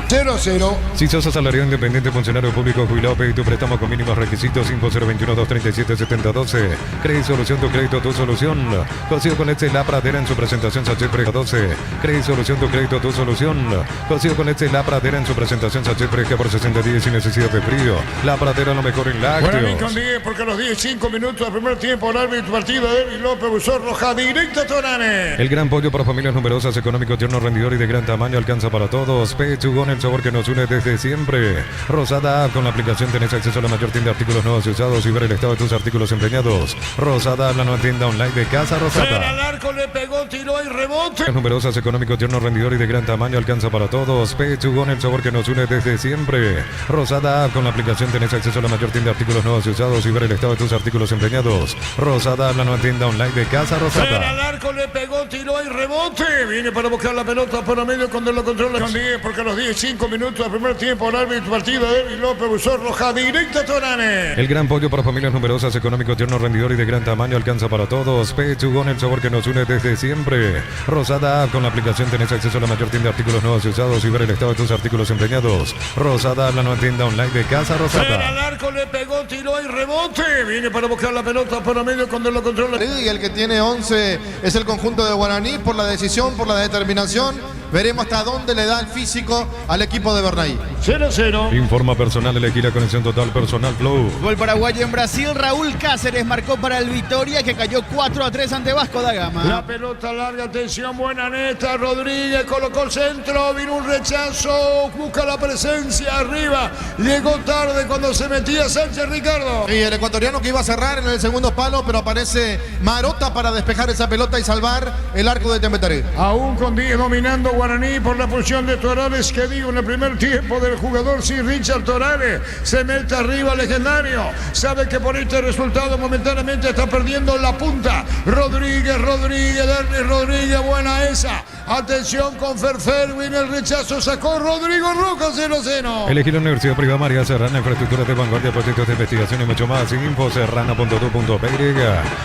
0-0. Si sos asalariado independiente, funcionario público, jubilado, pedí tu préstamo con mínimos requisitos. 5021-237-7012. Crédito Solución, tu crédito, tu solución. Cocido con leche La Pradera en su presentación Sachet Fresca 12. Crédito Solución, tu crédito, tu solución. Cocido con leche La Pradera en su presentación Sachet Fresca por 60 días sin necesidad de frío. La Pradera lo mejor en lácteos. Bueno, con 10 porque a los 15 minutos del primer tiempo el árbitro partido de Derlis López usó roja directa a Torane. El gran pollo para familias numerosas, económico, tierno, rendidor y de gran tamaño alcanza para todos. Pechugón, el sabor que nos une desde siempre. Rosada App, con la aplicación tenés acceso a la mayor tienda de artículos nuevos y usados y ver el estado de tus artículos empeñados. Rosada App, la nueva tienda online de Casa Rosada. Al arco le pegó, tiró y rebote. Numerosas, económico, tierno, rendidor y de gran tamaño, alcanza para todos. Pechugón, el sabor que nos une desde siempre. Rosada App, con la aplicación tenés acceso a la mayor tienda de artículos nuevos y usados y ver el estado de tus artículos empeñados. Rosada App, la nueva tienda online de Casa Rosada. Al arco le pegó, tiró y rebote. Viene para buscar la pelota para medio cuando lo controla con 10, porque a los 15 minutos del primer tiempo el árbitro partido David López usó roja directa a Torane. El gran pollo para familias numerosas, económico, tierno, rendidor y de gran tamaño, alcanza para todos. Pechugón, el sabor que nos une desde siempre. Rosada App, con la aplicación tenés acceso a la mayor tienda de artículos nuevos y usados y ver el estado de tus artículos empeñados. Rosada App, la nueva tienda online de Casa Rosada. Al arco le pegó, tiró y rebote. Viene para buscar la pelota para medio cuando lo controla. Y el que tiene 11 es el conjunto de Guaraní por la decisión, por la determinación. Veremos hasta dónde le da el físico al equipo de Bernay. 0-0. Informa personal, elegí la conexión total personal Flow. Gol paraguayo en Brasil. Raúl Cáceres marcó para el Vitória, que cayó 4-3 ante Vasco da Gama. La pelota larga, atención, buena neta. Rodríguez colocó el centro, vino un rechazo, busca la presencia arriba. Llegó tarde cuando se metía Sánchez, Ricardo. Y el ecuatoriano que iba a cerrar en el segundo palo, pero aparece Marota para despejar esa pelota y salvar el arco de Tembetaré. Aún con 10 dominando Guaraní por la posición de Torales, que digo en el primer tiempo del jugador sin Richard Torales. Se mete arriba legendario. Sabe que por este resultado momentáneamente está perdiendo la punta. Rodríguez, Dernis Rodríguez, buena esa. Atención con Ferferwin, el rechazo sacó Rodrigo Roca, 0-0. Elegí la Universidad Privada María Serrana, infraestructura de vanguardia, proyectos de investigación y mucho más. Info serrana.tu.py.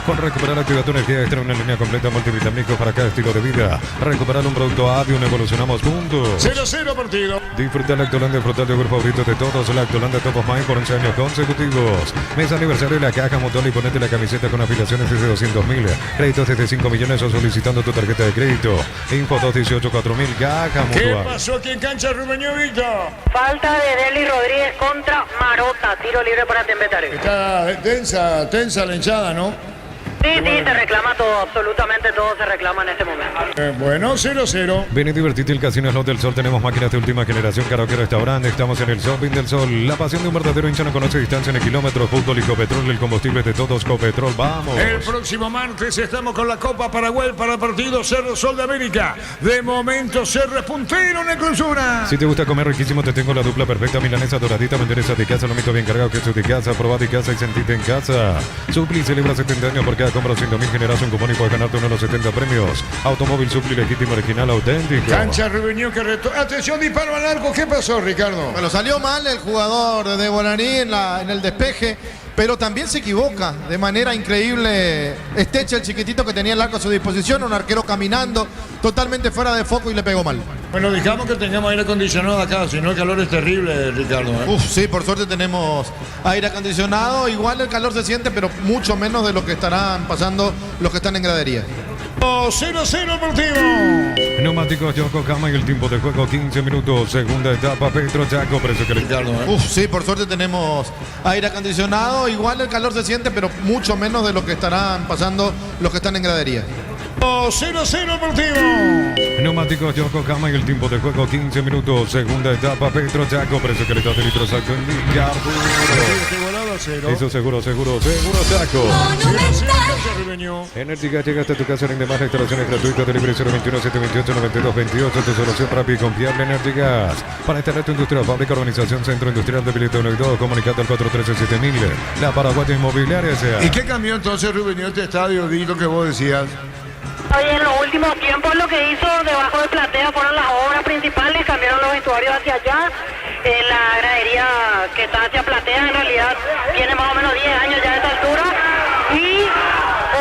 Con recuperar la actividad de energía extra, una línea completa multivitamínicos para cada estilo de vida. Recuperar un producto Adium, evolucionamos juntos. 0-0 partido. Disfruta Lactolanda, disfruta el yogur favorito de todos. Lactolanda Top of Mind por 11 años consecutivos. Mes aniversario de la Caja Mutual y ponete la camiseta con afiliaciones desde 200.000. Créditos desde 5 millones o solicitando tu tarjeta de crédito. Info 218-4000, Caja Mutual. ¿Qué pasó aquí en cancha, Rubeño Víctor? Falta de Deli Rodríguez contra Marota. Tiro libre para Tembetaré. Está tensa la hinchada, ¿no? Sí, se reclama todo, absolutamente todo se reclama en este momento. Bueno, 0-0. Ven y divertite el Casino Slot del Sol. Tenemos máquinas de última generación, karaoke, restaurante. Estamos en el Shopping del Sol. La pasión de un verdadero hincha no conoce distancia ni kilómetros. Fútbol y Copetrol, el combustible de todos. Copetrol, vamos. El próximo martes estamos con la Copa Paraguay para partido Cerro Sol de América. De momento Cerro es puntero en el clausura. Si te gusta comer riquísimo, te tengo la dupla perfecta. Milanesa doradita, banderesa de casa, lomito bien cargado, queso de casa, probá de casa y sentite en casa. Supli celebra 70 años por cada compra 100.000, generas un cupón y puedes ganarte uno de los 70 premios. Automóvil Supli legítimo, original, auténtico. Cancha Rubeño que atención, disparo al arco. ¿Qué pasó, Ricardo? Bueno, salió mal el jugador de Guaraní en el despeje, pero también se equivoca de manera increíble. Esteche, el chiquitito que tenía el arco a su disposición, un arquero caminando totalmente fuera de foco y le pegó mal. Bueno, dejamos que tengamos aire acondicionado acá, si no el calor es terrible, Ricardo. Sí, por suerte tenemos aire acondicionado. Igual el calor se siente, pero mucho menos de lo que estarán pasando los que están en gradería. 0-0 el partido. Neumáticos Yokohama y el tiempo de juego 15 minutos. Segunda etapa, Petro Chaco, precio que Ricardo. Sí, por suerte tenemos aire acondicionado. Igual el calor se siente, pero mucho menos de lo que estarán pasando los que están en gradería. 0-0 el partido. Neumáticos Yokohama y el tiempo de juego 15 minutos. Segunda etapa, Petro Chaco, precio que le da de litros Chaco en Eso seguro Chaco. Enérgica llega hasta tu casa en demás instalaciones gratuitas. Delivery 021 728 9228. Tu solución rápida y confiable. Enérgicas. Para instalar industrial, fábrica, organización, centro industrial de Bilito 1 y 2. Comunicate al 413-7000. La Paraguaya Inmobiliaria sea. ¿Y qué cambió entonces, Rubeño, este estadio? Di lo que vos decías. Oye, en los últimos tiempos lo que hizo debajo de platea fueron las obras principales, cambiaron los vestuarios hacia allá. La gradería que está hacia platea en realidad tiene más o menos 10 años ya a esta altura. Y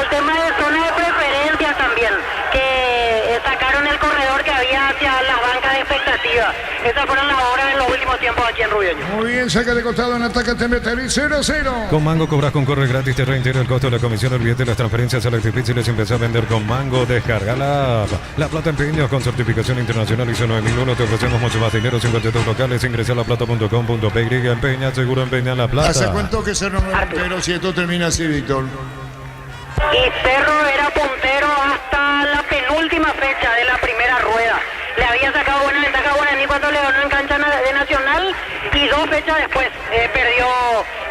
el tema de zona de preferencia también, que sacaron el corredor que había hacia las bancas de expectativa. Esas fueron las obras en los últimos tiempos aquí en Rubeño. Muy bien, saca de costado en ataque Tembetaré 0-0. Con Mango cobras con corre gratis, te reintegra el costo de la comisión. Olvídate las transferencias a las difíciles y empezá a vender con Mango. Descarga la app. La Plata Empeños con certificación internacional ISO 9001. Te ofrecemos mucho más dinero, 52 locales. Ingresa a laplata.com.py. Empeña, seguro empeña la plata. ¿Hace cuánto que Cerro no es puntero si esto termina así, Víctor? Y Cerro era puntero hasta la penúltima fecha de la primera rueda. Le había sacado sacado buena ventaja Guaraní cuando le ganó en cancha de Nacional y 2 fechas después perdió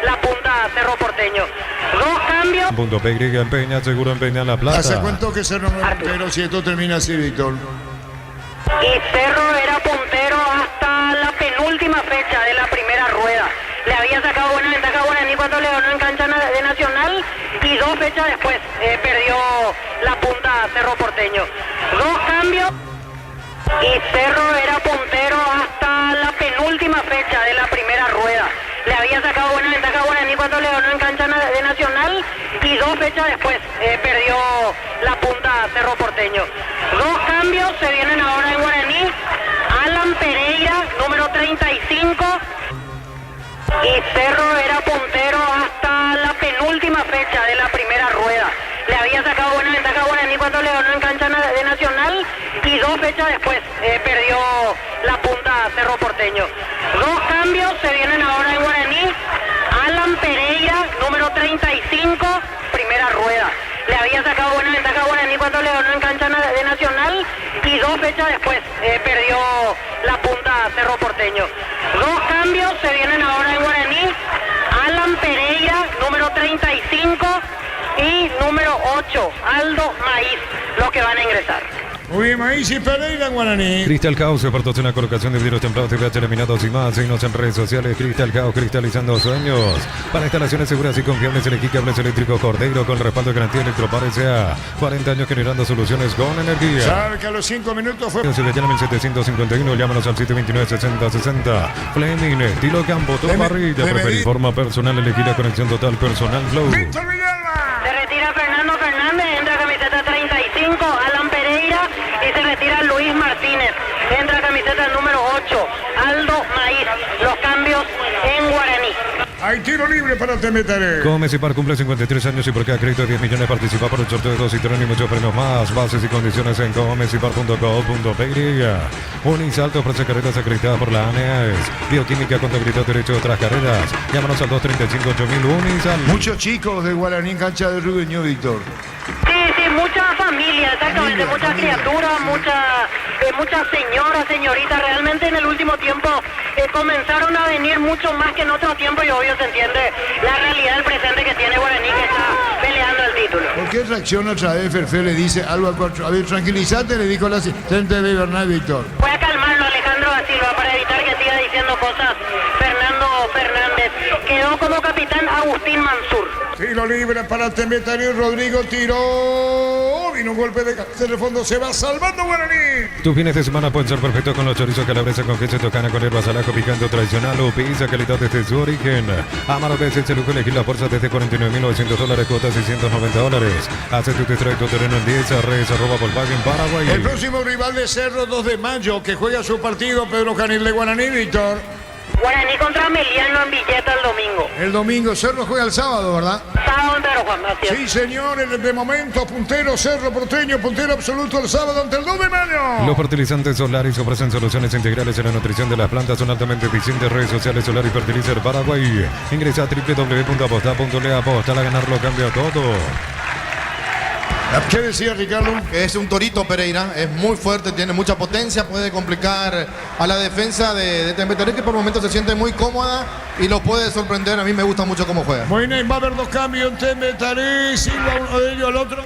la punta Cerro Porteño. 2 cambios. Punto Pegri empeña, seguro empeña la plata. ¿Hace cuánto que Cerro no es puntero si esto termina así, Víctor? Y Cerro era puntero hasta la penúltima fecha de la primera rueda. Le había sacado buena ventaja a Guaraní cuando le ganó en cancha de Nacional y 2 fechas después perdió la punta Cerro Porteño. 2 cambios y Cerro era puntero hasta la penúltima fecha de la primera rueda. Le había sacado buena ventaja a Guaraní cuando le ganó en cancha de Nacional y 2 fechas después perdió la punta Cerro Porteño. 2 cambios se vienen ahora en Guaraní. Alan Pereira, número 35. Y Cerro era puntero hasta la penúltima fecha de la primera rueda. Le había sacado buena ventaja a Guaraní cuando le ganó en cancha de Nacional y 2 fechas después perdió la punta Cerro Porteño. 2 cambios se vienen ahora en Guaraní. Alan Pereira, número 35, primera rueda. Le había sacado buena ventaja a Guaraní cuando le ganó en cancha de Nacional y 2 fechas después perdió la punta Cerro Porteño. 2 cambios se vienen ahora en Guaraní. Alan Pereira, número 35 y número 8, Aldo Maíz, los que van a ingresar. Muy bien, Maíz y Pereira en Guaraní. Cristal Caos se apartó de una colocación de vidrios templados TVH eliminados y más. Signos en redes sociales. Cristal Caos, cristalizando sueños. Para instalaciones seguras y confiables, elegí cables eléctricos Cordeiro con respaldo de garantía Electropar S.A. 40 años generando soluciones con energía. Sabe que a los 5 minutos fue. Se llama el 751, llámanos al 729-6060. Fleming, estilo campo, todo parrilla. Preferir forma personal, elegí la conexión total personal Flow. Víctor Villalba. Se retira Fernando Fernández, entra camiseta 35, Alan Pereira, y se retira Luis Martínez, entra camiseta número 8, Aldo Maíz. Los cambios en Guaraní. Hay tiro libre para Temetaré. Gómez y Par cumple 53 años y por cada crédito de 10 millones participa por el sorteo de 2 Citroën y muchos premios más. Bases y condiciones en gómezipar.co.py. Unisalto ofrece carreras acreditadas por la ANEAS. Bioquímica, contabilidad, derecho de otras carreras. Llámanos al 235-8000 Unisal. Muchos chicos de Guaraní en cancha de Rubeño, Víctor. Sí, mucha familia, exactamente, muchas criaturas, muchas señoras, señoritas. Realmente en el último tiempo comenzaron a venir mucho más que en otro tiempo y obvio se entiende la realidad del presente que tiene Guaraní, que está peleando el título. ¿Por qué reacciona otra vez Ferfe? Le dice algo al 4. A ver, tranquilízate, le dijo la asistente de Bernal, Víctor. Voy a calmarlo, Alejandro da Silva, para evitar que siga diciendo cosas. Fernando Fernández quedó como capitán Agustín Mansur. Tiro libre para Temetaré. Rodrigo tiró. Vino un golpe de cabeza de fondo. Se va salvando Guaraní. Tus fines de semana pueden ser perfectos con los chorizos calabresa con queso tocana con hierbas al ajo picante tradicional o pizza calidad desde su origen. Amaro veces el lujo elegir la fuerza desde $49.900, cuotas $690. Hace tu test drive tu terreno en 10 redes @Volkswagen Paraguay. El próximo rival de Cerro, 2 de mayo, que juega su partido, Pedro Canil de Guaraní, Víctor. Guaraní contra Meliano en Villeta el domingo. El domingo, Cerro juega el sábado, ¿verdad? Sábado en Pedro Juan, así es. Sí, señores, de momento, puntero Cerro Porteño, puntero absoluto el sábado ante el 2 de mayo. Los fertilizantes Solaris ofrecen soluciones integrales en la nutrición de las plantas, son altamente eficientes. Redes sociales Solaris Fertilizer Paraguay. Ingresa a www.aposta.le. Aposta a ganarlo, cambia todo. ¿Qué decía Ricardo? Es un torito Pereira, es muy fuerte, tiene mucha potencia, puede complicar a la defensa de Temetaré, que por momentos se siente muy cómoda y lo puede sorprender. A mí me gusta mucho cómo juega. Bueno, va a haber 2 cambios en Temetaré. Silva, uno de ellos, el otro.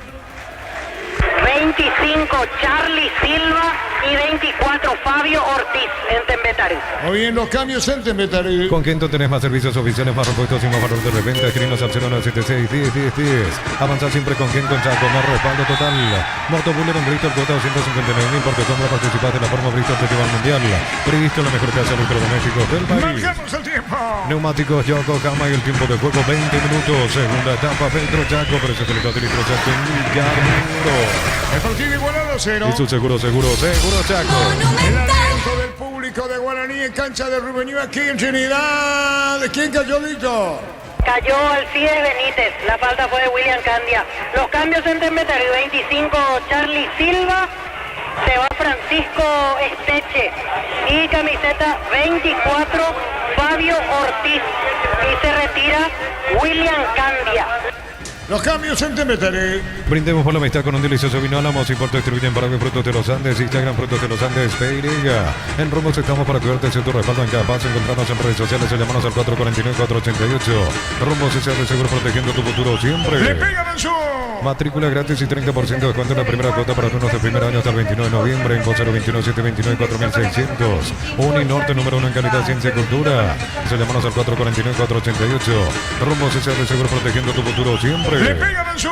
25 Charlie Silva y 24 Fabio Ortiz en Temetaré. Muy bien, los cambios en Temetaré. Con Kento tenés más servicios oficiales, más repuestos y más valor de reventa. Escribinos al 0976-10-10-10. Avanza siempre con Kento en Chaco, más respaldo total. Motobuller en Bristol, cuota 259.000 porque compra participás de la forma Bristol te lleva al mundial. Bristol, la mejor casa de electrodomésticos del país. Marcamos el tiempo. Neumáticos Yokohama y el tiempo de juego 20 minutos. Segunda etapa, Petro Chaco, precio de Litro Chaco en Villarmuro. El partido igualado 0. Y su seguro Chaco. El aliento del público de Guaraní en cancha de Rubeño aquí en Trinidad. ¿De quién cayó, Lito? Cayó Alcides Benítez, la falta fue de William Candia. Los cambios en Temetaré: 25 Charlie Silva, se va Francisco Esteche y camiseta 24 Fabio Ortiz y se retira William Candia. Los cambios en Tembetaré. Brindemos por la amistad con un delicioso vino Álamos. Importa distribuye en Paraguay Frutos de los Andes. Instagram Frutos de los Andes. Peiriga. En Rumbos estamos para cuidarte de tu respaldo en cada paso. Encontrarnos en redes sociales o llamarnos al 449-488. Rumbos S.A. de Seguro protegiendo tu futuro siempre. ¡Le pega Mansur! Matrícula gratis y 30% de descuento en la primera cuota para alumnos de primer año hasta el 29 de noviembre en 021-729-4600. Uninorte número 1 en calidad, ciencia y cultura. Se llamarnos al 449-488. Rumbos S.A. de Seguro protegiendo tu futuro siempre. ¡Le pega Mansur!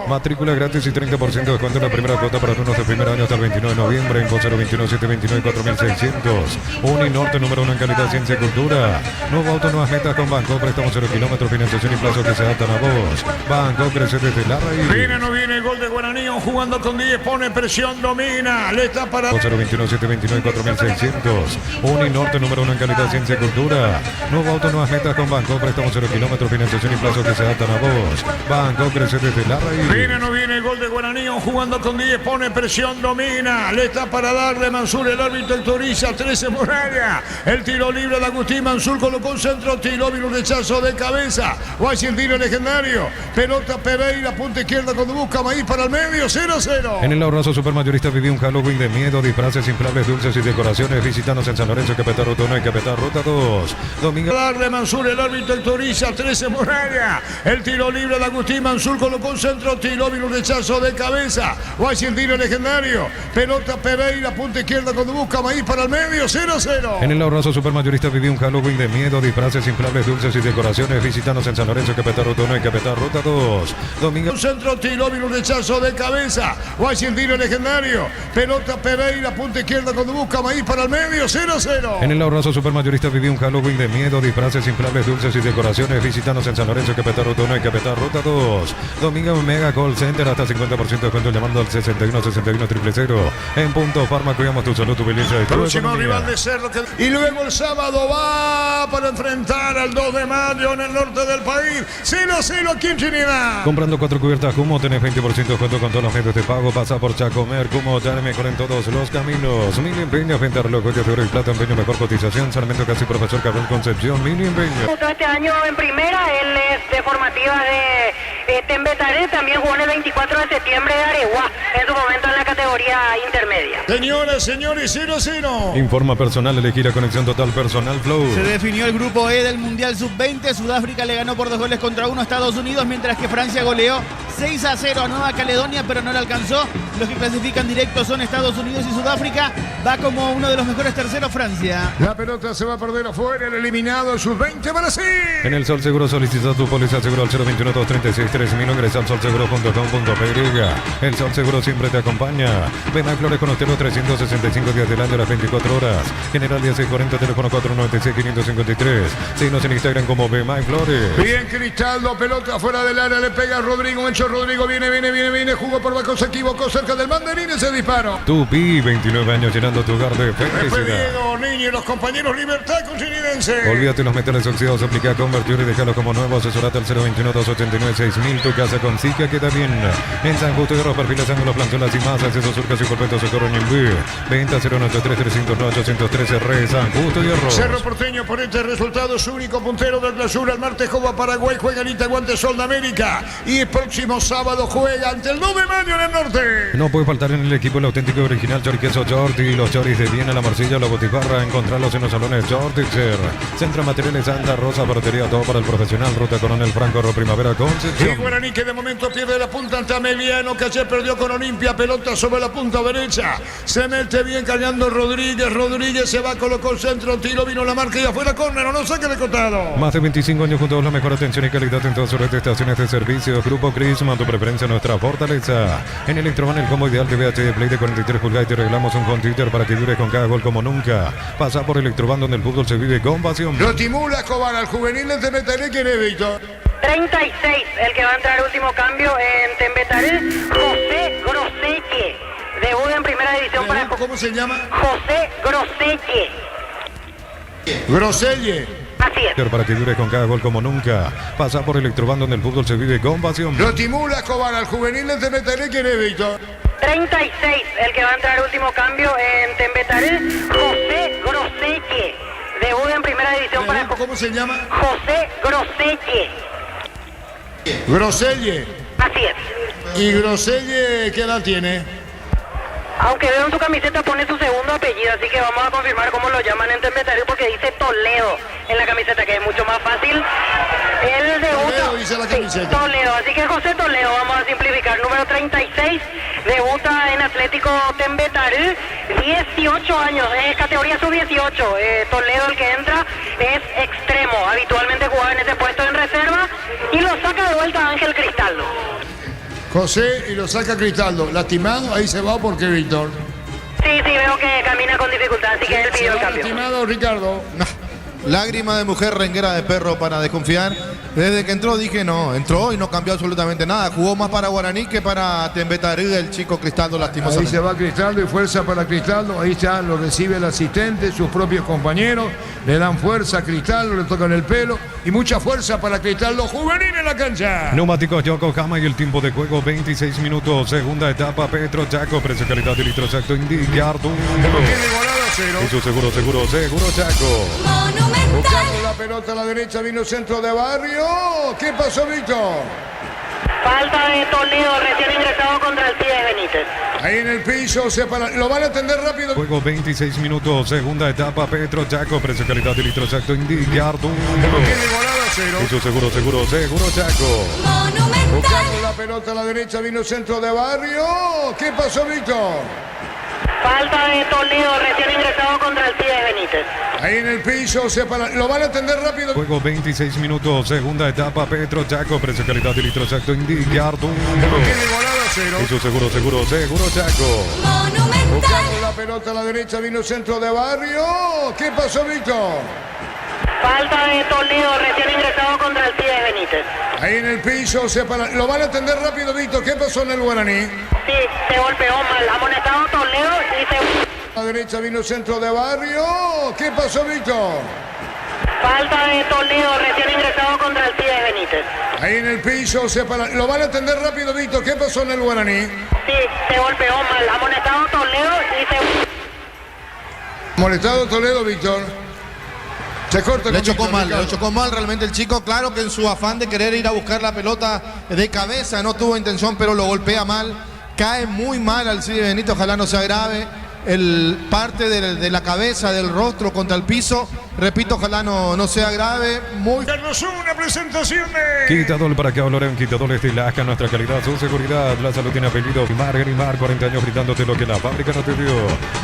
Matrícula gratis y 30% de descuento en la primera cuota para alumnos de primer año hasta el 29 de noviembre en 021-729-4600. Uninorte número 1 en calidad, ciencia y cultura. Nuevo auto, nuevas metas con Banco. Préstamos 0 kilómetros, financiación y plazos que se adaptan a vos. Banco crece desde la raíz. Viene o no viene el gol de Guaraní, jugando con 10, pone presión, domina, le está para... 021-729-4600. Uninorte número 1 en calidad, ciencia y cultura. Nuevo auto, nuevas metas con Banco. Préstamos 0 kilómetros, financiación y plazos que se adaptan a vos. Banco crece desde la raíz. Viene o no viene el gol de Guaraní, jugando con 10, pone presión, domina, le está para darle Mansur, el árbitro autoriza, 13 Muralla. El tiro libre de Agustín Mansur colocó un centro, tiro, vino un rechazo de cabeza. Guay el tiro legendario. Pelota Pereira, punta izquierda cuando busca maíz para el medio, 0-0. En el abrazo supermayorista viví un Halloween de miedo, disfraces, inflables, dulces y decoraciones. Visítanos en San Lorenzo, Capital Ruta 1 y Capital Ruta 2. Domingo. Darle Mansur, el árbitro autoriza, 13 Muralla. El tiro libre de Agustín Mansur colocó un centro, tiro, vino un rechazo de cabeza. Guay el tiro legendario. Pelota Pereira, punta izquierda cuando busca maíz para el medio, 0-0. En el abrazo supermayorista viví un Halloween de miedo, disfraces, inflables, dulces y decoraciones. Visítanos en San Lorenzo, Capital Ruta 1 y Capital Ruta 2. Domingo. Un centro, tiro, vino un rechazo de cabeza. Guay el tiro legendario. Pelota Pereira, punta izquierda cuando busca maíz para el medio, 0-0. En el abrazo supermayorista viví un Halloween de miedo, disfraces, inflables, dulces y decoraciones. Visítanos en San Lorenzo, Capital Ruta 1 y Capital Ruta 2. Domingo Mega Call Center hasta 50% de descuento llamando al 61-61-000. En Punto Farma cuidamos tu salud, tu belleza y tu Próximo economía. rival de Cerro. Y luego el sábado va para enfrentar al 2 de mayo en el norte del país. 0-0 aquí en Trinidad. Comprando 4 cubiertas Cumo tenés 20% de descuento con todos los medios de pago. Pasa por Chacomer, Cumo, ya mejor en todos los caminos. Mil empeños, venta reloj, joyas de oro y plata, empeño, mejor cotización. Sarmiento Casi Profesor Cabrón Concepción, mil empeños. Este año en primera, él es de formativa de Tembetaré, también jugó en el 24 de septiembre de Areguá, en su momento en la categoría intermedia. Señoras, señores, 0-0. Informa personal, elegir la conexión total personal Flow. Se definió el grupo E del Mundial Sub-20. Sudáfrica le ganó por 2-1 a Estados Unidos, mientras que Francia goleó 6-0 a Nueva Caledonia, pero no le alcanzó. Los que clasifican directo son Estados Unidos y Sudáfrica. Va como uno de los mejores terceros Francia. La pelota se va a perder afuera, el eliminado, el sub-20 Brasil. En el Sol Seguro solicita tu póliza seguro al 021-236-3000. Ingresa al solseguro.com.py. El Sol Seguro siempre te acompaña. Ven a Flores con Otero, 365 días del año, las 24 horas. General 1640, teléfono 496-553. Síguenos en Instagram como Bemay Flores. Bien, Cristaldo, pelota fuera del área, le pega a Rodrigo. Encho Rodrigo, viene, jugó por bajo, se equivocó cerca del banderín, ese disparo. Tupi, 29 años llenando tu hogar de Después felicidad. Diego, Niño y los compañeros Libertad Conchinidense. Olvídate los metales oxidados, aplica, convertir y déjalo como nuevo. Asesorate al 021-289-6000. Tu casa con Zika queda bien. En San Justo de Ropa, perfiles, ángulos, plancholas y más. Accesos, surcas y polpetos, socorro en Ñemby. Venta 093-309-813. Re San Justo de Arroz. Cerro Porteño por este resultado, su único puntero del clausura. El martes juega Paraguay, juega en Itaguante Sol de América. Y el próximo sábado juega ante el 9 de mayo en el norte. No puede faltar en el equipo el auténtico y original Choriqueso Jordi. Los choris de Viena, la Morcilla, la Botifarra. Encontrarlos en los salones Jortixer. Centro de Materiales Santa Rosa, Portería, todo para el profesional. Ruta Coronel Franco, Primavera, Y Concepción. Guaraní que de momento pierde la punta ante Ameliano, que ayer perdió con Olimpia, pelota sobre la punta derecha. Se mete bien cargando Rodríguez. Rodríguez se va, colocó el centro, tiro, vino la marca y afuera córner, no saque de costado. Más de 25 años juntos, la mejor atención y calidad en todas sus estaciones de servicio. Grupo Crisma, tu preferencia, nuestra fortaleza. En Electroban, el combo ideal de VH Play de 43 pulgadas y te regalamos un home theater para que dure con cada gol como nunca. Pasa por Electroban, donde el fútbol se vive con pasión. Lo estimula Escobar al juvenil de Tembetaré, ¿quién es, Víctor? 36, el que va a entrar último cambio en Tembetaré, José Grosseche. Debut en primera división para ¿Cómo se llama? José Grosseche. Groselle. Así es. Para que dure con cada gol como nunca. Pasa por Electroban, donde el fútbol se vive con pasión. Lo estimula Escobar al juvenil de Tembetaré, ¿quién es, Víctor? 36, el que va a entrar último cambio en Tembetaré, José Grosseche. Debut en primera división para ¿Cómo se llama? José Grosseche. Groselle. Así es. ¿Y Groselle qué edad tiene? Aunque veo en su camiseta pone su segundo apellido, así que vamos a confirmar cómo lo llaman en Tembetarí porque dice Toledo en la camiseta, que es mucho más fácil. Él debuta. Toledo dice la camiseta. Sí, Toledo, así que José Toledo, vamos a simplificar. Número 36, debuta en Atlético Tembetarí, 18 años, es categoría sub-18. Toledo, el que entra, es extremo. Habitualmente jugaba en ese puesto en reserva y lo saca de vuelta Ángel Cristaldo. José y lo saca Cristaldo. Lastimado, ahí se va porque Víctor. Sí, veo que camina con dificultad, así que él pidió el cambio. Lastimado Ricardo. Lágrima de mujer, renguera de perro para desconfiar. Desde que entró dije no, entró y no cambió absolutamente nada. Jugó más para Guaraní que para Tembetarí el chico Cristaldo, Ahí lastimosamente. se va Cristaldo y fuerza para Cristaldo. Ahí ya lo recibe el asistente, sus propios compañeros. Le dan fuerza a Cristaldo, le tocan el pelo. Y mucha fuerza para Cristaldo juvenil en la cancha. Neumáticos Yokohama y el tiempo de juego 26 minutos. Segunda etapa Petro Chaco. Precio, calidad y litro exacto indicar tu número. Tiene volado a cero. Eso seguro Chaco. Buscando la pelota a la derecha, vino centro de Barrio. ¿Qué pasó, Víctor? Falta de Toledo, recién ingresado contra el Alcides Benítez. Ahí en el piso, lo van a atender rápido. Juego 26 minutos. Segunda etapa Petro Chaco. Precio, calidad y litro exacto indicar tu número. Tiene volado a cero. Eso seguro Chaco. Buscando la pelota a la derecha, vino centro de Barrio. ¿Qué pasó, Víctor? Falta de Toledo, recién ingresado contra el Alcides Benítez. Ahí en el piso, lo van a atender rápido. Juego 26 minutos. Segunda etapa Petro Chaco. Precio, calidad y litro exacto indicar tu número. Tiene volado a cero. Eso seguro Chaco. Buscando la pelota a la derecha, vino centro de Barrio. ¿Qué pasó, Víctor? Falta de Toledo, recién ingresado contra el Alcides Benítez. Ahí en el piso, lo van a atender rápido, Víctor. ¿Qué pasó en el Guaraní? Sí, se golpeó mal. Amonestado Toledo y se... A la derecha vino centro de Barrio. ¿Qué pasó, Víctor? Falta de Toledo, recién ingresado contra el Alcides Benítez. Ahí en el piso, lo van a atender rápido, Víctor. ¿Qué pasó en el Guaraní? Sí, se golpeó mal. Amonestado Toledo y se... Molestado Toledo, Víctor. Se corta. Le chocó mal realmente el chico. Claro que en su afán de querer ir a buscar la pelota de cabeza no tuvo intención, pero lo golpea mal. Cae muy mal Alcides Benítez, ojalá no sea grave. El parte de la cabeza, del rostro contra el piso. Repito, ojalá no sea grave. Carlos, una presentación de... Quitador para que Loren, quitador estilaja, nuestra calidad, su seguridad, la salud tiene apellido. Mar, 40 años brindándote lo que la fábrica no te dio.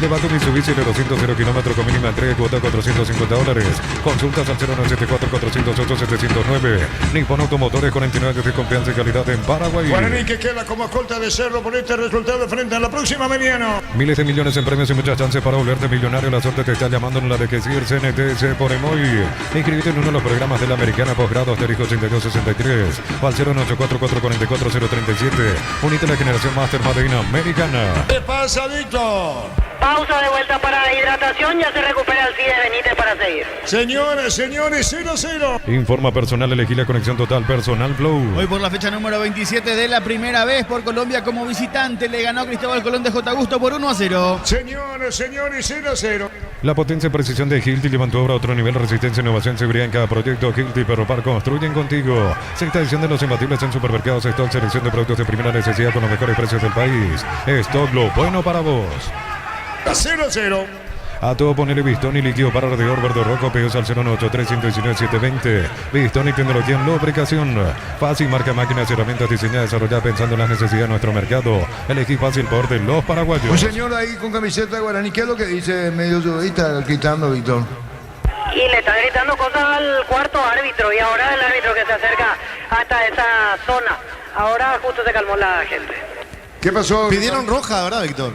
Levanta un Mitsubishi de 200 0 kilómetros con mínima entrega, cuota $450. Consultas al 0974-408-709. Nippon Automotores, 49 años de confianza y calidad en Paraguay. Guaraní que queda como escolta de Cerro por este resultado frente a la próxima mediano. Miles de millones en premios y muchas chances para volverte millonario. La suerte te está llamando en la de que sigue el CNTC por Emoy. Inscríbete en uno de los programas de la Americana Posgrado Asterisco 8263 al 0984-44037. Unite a la generación Master Madrina Americana. ¿Qué pasa, Víctor? Pausa de vuelta para la hidratación, ya se recupera Alcides Benítez para seguir. Señores, 0-0. Informa personal, elegí la conexión total personal Flow. Hoy por la fecha número 27 de la primera vez por Colombia como visitante le ganó Cristóbal Colón de J. Gusto por 1-0. Señores, 0-0. La potencia y precisión de Hilti levantó ahora a otro nivel. Resistencia, innovación, seguridad en cada proyecto. Hilti Perropar construyen contigo. Sexta edición de los imbatibles en supermercados. Stock, selección de productos de primera necesidad con los mejores precios del país. Stock, lo bueno para vos. 0-0. A todo ponerle Bistoni, líquido para radiador verde rojo, pedidos al 0983-119-720. Bistoni, tecnología en lubricación. Fácil, marca máquinas y herramientas diseñadas, desarrolladas pensando en las necesidades de nuestro mercado. Elegí fácil por de los paraguayos. Un señor ahí con camiseta de Guaraní, ¿qué es lo que dice medio sudista gritando, Víctor? Y le está gritando cosas al cuarto árbitro y ahora el árbitro que se acerca hasta esa zona. Ahora justo se calmó la gente. ¿Qué pasó? Pidieron roja, ¿verdad, Víctor?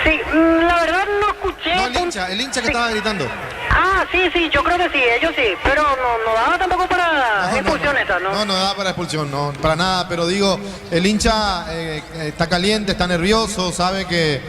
Sí, la verdad no escuché. No, el hincha que estaba gritando. Ah, sí, yo creo que sí, ellos sí, pero no daba tampoco para expulsión esa, ¿no? No daba para expulsión, no, para nada, pero digo, el hincha está caliente, está nervioso, sabe que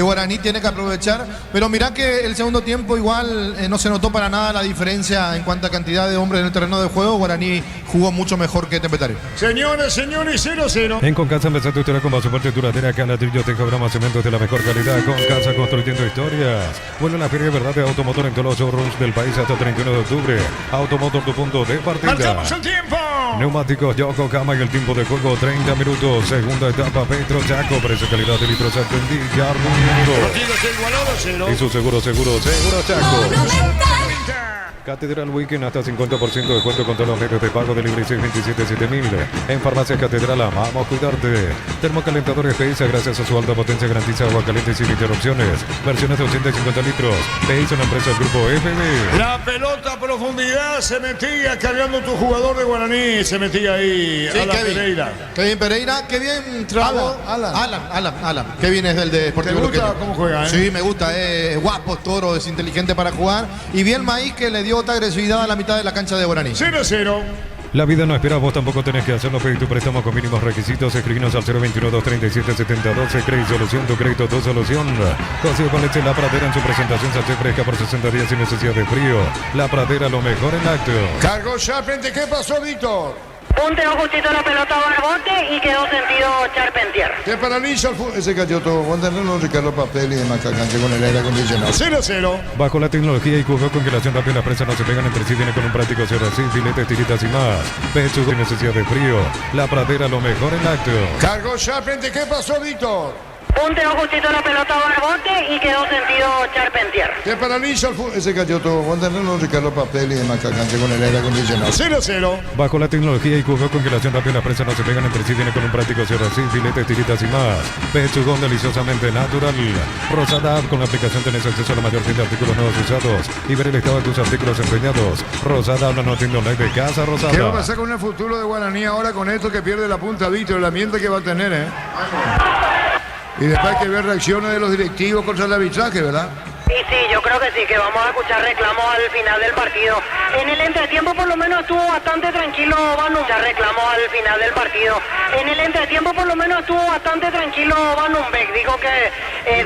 Guaraní tiene que aprovechar, pero mirá que el segundo tiempo igual no se notó para nada la diferencia en cuanto a cantidad de hombres en el terreno de juego. Guaraní jugó mucho mejor que Tembetarí. Señores, 0-0. En Concasa empezó tu historia con pasaporte duradera, ladrillo, teja, broma, cementos de la mejor calidad. Concasa construyendo historias. Vuelve la feria de verdad de Automotor en todos los showrooms del país hasta el 31 de octubre. Automotor, tu punto de partida. Marchamos el tiempo. Neumáticos Yokohama en el tiempo de juego 30 minutos. Segunda etapa Petro Chaco. Precio calidad de litros Atendilla Armando. Partido se igualó 2-0. Y su seguro Chaco. Catedral Weekend hasta 50% de descuento con todos los medios de pago de libre 627-7000. En Farmacias Catedral amamos cuidarte. Termocalentadores PISA gracias a su alta potencia garantiza agua caliente sin interrupciones. Versiones de 80 y 50 litros. PISA, una empresa del grupo FB. La pelota a profundidad se metía cargando tu jugador de Guaraní. Se metía ahí Sí, a la Kevin. Pereira. Kevin Pereira, qué bien trabó. Alan. Qué bien es del de ¿Te Deportivo gusta Luqueño. cómo juega, Sí, me gusta, es guapo, toro, es inteligente para jugar. Y bien Maíz que le dio otra agresividad a la mitad de la cancha de Guaraní. 0-0. La vida no espera, vos tampoco tenés que hacerlo. Pedí tu préstamo con mínimos requisitos. Escribinos al 021-237-7012. Crédito Solución, tu crédito, tu solución. Consigo con leche La Pradera en su presentación. Sachet fresca por 60 días sin necesidad de frío. La Pradera, lo mejor en lácteos. Cargó Charpentier. ¿Qué pasó, Víctor? Punteo justito la pelota a Barbote y quedó sentido Charpentier. Te paraliza el fútbol. Ese cayó todo. Guantanamo, Ricardo Papel y de Macacanque con el aire acondicionado. 0-0. Bajo la tecnología y con congelación rápida, las presas no se pegan entre sí. Viene con un práctico cierre así, filetes, tiritas y más. Pecho sin necesidad de frío. La Pradera, lo mejor en lácteos. Cargó Charpentier. ¿Qué pasó, Víctor? Punteo justito la pelota a Barbote y quedó sentido Charpentier. Te paraliza el fútbol. Ese cayó todo. Guantanamo, Ricardo Papel y de Macacanque con el aire acondicionado. 0-0. Bajo la tecnología y con congelación rápida, las presas no se pegan entre sí. Viene con un práctico cierre así, filetes, tiritas y más. Pechugón deliciosamente natural. Rosada App, con la aplicación tenés acceso a la mayor tienda de artículos nuevos usados y ver el estado de tus artículos empeñados. Rosada App, la tienda online de Casa Rosada. ¿Qué va a pasar con el futuro de Guaraní ahora con esto que pierde la punta, Víctor? El ambiente que va a tener, ¿eh? Y después hay que ver reacciones de los directivos contra el arbitraje, ¿verdad? Sí, yo creo que sí, que vamos a escuchar reclamos al final del partido. En el entretiempo por lo menos estuvo bastante tranquilo Banu. Ya reclamó al final del partido. En el entretiempo por lo menos estuvo bastante tranquilo Banumbeck. Dijo que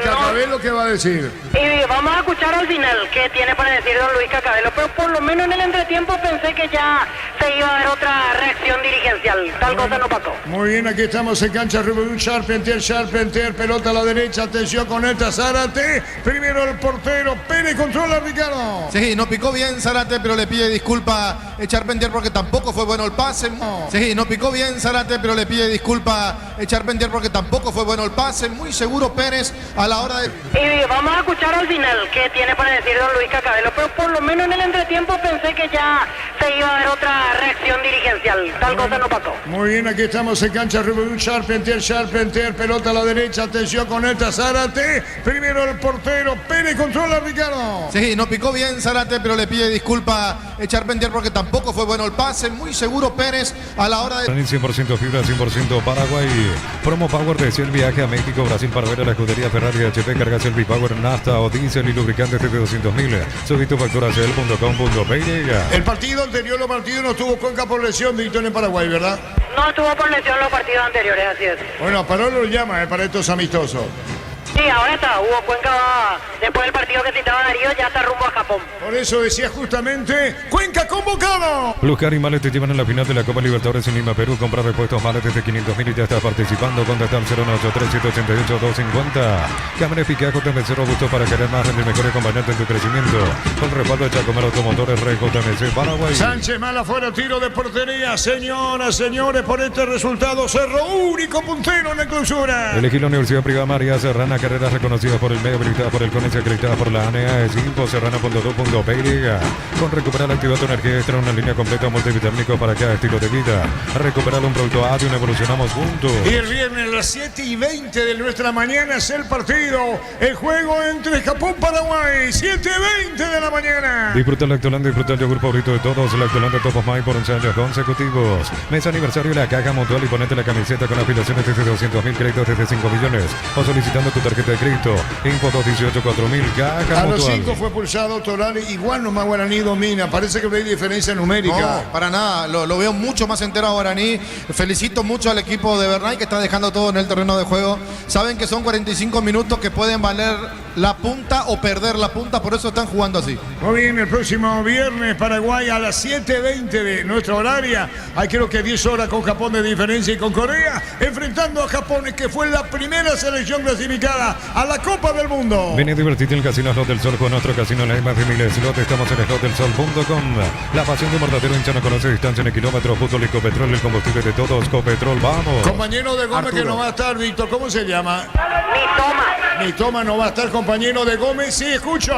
Cacabelo, ¿qué va a decir? Y vamos a escuchar al final qué tiene para decir don Luis Cacabelo. Pero por lo menos en el entretiempo pensé que ya se iba a dar otra reacción dirigencial. Tal cosa no pasó. Muy bien, aquí estamos en cancha Rubén Charpentier, pelota a la derecha, atención con esta Zárate. Primero el portero, Pérez controla a Ricardo. Sí, no picó bien Zárate, pero le pide disculpa Charpentier porque tampoco fue bueno el pase. Sí, no picó bien Zárate, pero le pide disculpa Charpentier porque tampoco fue bueno el pase. Muy seguro Pérez a la hora de... Y vamos a escuchar al final qué tiene para decir don Luis Cacabelo. Pero por lo menos en el entretiempo pensé que ya se iba a dar otra reacción dirigencial. Tal cosa no pasó. Muy bien, aquí estamos en cancha Rubén Charpentier, pelota a la derecha, atención con esta Zárate. Primero el portero, Pérez controla a Ricardo. Sí, no picó bien Zárate, pero le pide disculpa Charpentier porque tampoco fue bueno el pase. Muy seguro Pérez a la hora de... 100% fibra, 100% Paraguay. Promo Power de el viaje a México, Brasil para ver a la escudería Ferrari HP. Carga Selvi Power, nafta o diésel y lubricantes desde 200.000. Subí tu factura a cel.com.py. El partido anterior, los partidos no estuvo Cuenca por lesión, Víctor, en Paraguay, ¿verdad? No estuvo por lesión los partidos anteriores, así es. Bueno, a Parolo lo llama para estos amistosos. Sí, ahora está. Hugo Cuenca va, después del partido que citaba Darío, ya está rumbo a Japón. Por eso decía justamente, Cuenca convocado. Luzcar y Males te llevan en la final de la Copa Libertadores en Lima, Perú. Comprar repuestos Males desde 500.000 y ya estás participando. Contactar 093-788-250. Cámaras Picajo te vencer robusto para querer más, el mejor acompañante en tu crecimiento. Con respaldo de Chacomar Automotores, RJMC Paraguay. Sánchez Mala fuera, tiro de portería. Señoras, señores, por este resultado, Cerro único puntero en la clausura. Elegí la Universidad Privada María Serrana, carreras reconocidas por el medio, habilitadas por el CONES, acreditadas por la ANEA, es infoserrana.2.py. Con recuperar activa tu energía extra, una línea completa multivitamínico para cada estilo de vida. Recuperar un producto ADIUN, evolucionamos juntos. Y el viernes a las 7:20 de nuestra mañana es el partido, el juego entre Japón y Paraguay, 7:20 de la mañana. Disfruta Lactolanda, disfruta el yogur favorito de todos, Lactolanda Top of Mind por 11 años consecutivos. Mes aniversario de la Caja Mutual y ponete la camiseta con afiliaciones desde 200.000, créditos desde 5 millones. O solicitando tu tarjeta de crédito. Info 218-4000, Caja A los Mutual. 5 fue pulsado Toral, igual nomás Guaraní domina, parece que no hay diferencia numérica. No, para nada, lo veo mucho más entero a Guaraní. Felicito mucho al equipo de Bernay que está dejando todo en el terreno de juego. Saben que son 45 minutos que pueden valer la punta o perder la punta, por eso están jugando así. Muy bien, el próximo viernes Paraguay a las 7:20 de nuestra horaria. Hay creo que 10 horas con Japón de diferencia y con Corea, enfrentando a Japón, que fue la primera selección clasificada entrada a la Copa del Mundo. Ven a divertirte en el Casino Slot del Sol con nuestro casino en la más de miles de slot. Estamos en slotdelsol.com. La pasión de un verdadero hincha no conoce distancia ni kilómetros. Fútbol y Copetrol, el combustible de todos. Copetrol, vamos. Compañero de Gómez Arturo. que no va a estar, Víctor. ¿Cómo se llama? Mitoma. Mitoma no va a estar, compañero de Gómez. Sí, escucho.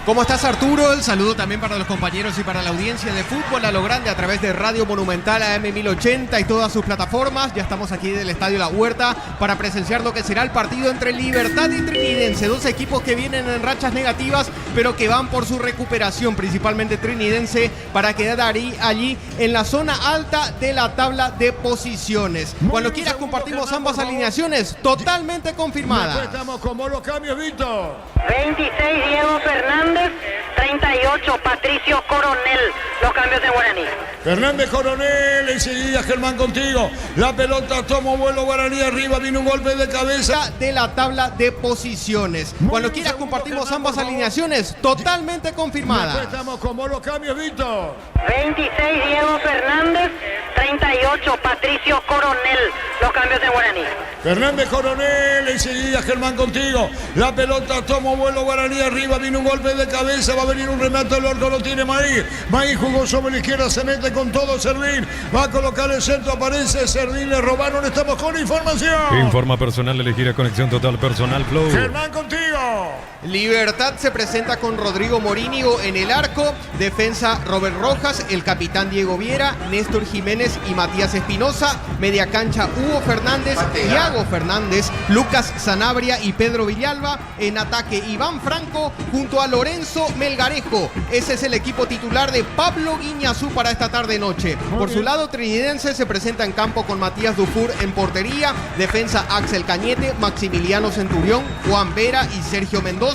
¿Cómo estás, Arturo? El saludo también para los compañeros y para la audiencia de Fútbol a lo Grande a través de Radio Monumental AM1080 y todas sus plataformas. Ya estamos aquí del Estadio La Huerta para presenciar lo que será el partido entre Libertad y Trinidense. Dos equipos que vienen en rachas negativas, pero que van por su recuperación, principalmente Trinidense, para quedar allí en la zona alta de la tabla de posiciones. Cuando quieras compartimos ambas alineaciones totalmente Después confirmadas. estamos con vos los cambios, Víctor. 26 Diego Fernández, 38 Patricio Coronel, los cambios de Guaraní. Fernández Coronel, enseguida Germán contigo. La pelota tomó vuelo Guaraní arriba, vino un golpe de cabeza. De la tabla de posiciones. Cuando quieras compartimos ambas alineaciones totalmente Después confirmadas. estamos con vos los cambios, Víctor. 26 Diego Fernández, 38 Patricio Coronel, los cambios de Guaraní. Fernández Coronel, enseguida Germán contigo. La pelota tomó vuelo Guaraní arriba, vino un golpe de cabeza, va a venir un remate al arco, lo tiene Maíz. Maíz jugó sobre la izquierda, se mete con todo Servín. Va a colocar el centro, aparece Servín, le robaron, estamos con información. Informa personal, elegir a conexión total personal Flow. Germán contigo. Libertad se presenta con Rodrigo Morínigo en el arco, defensa Robert Rojas, el capitán Diego Viera, Néstor Jiménez y Matías Espinosa, media cancha Hugo Fernández, Thiago Fernández, Lucas Sanabria y Pedro Villalba, en ataque Iván Franco junto a Lorenzo Melgarejo. Ese es el equipo titular de Pablo Guiñazú para esta tarde-noche. Por su lado, Trinidense se presenta en campo con Matías Dufour en portería, defensa Axel Cañete, Maximiliano Centurión, Juan Vera y Sergio Mendoza,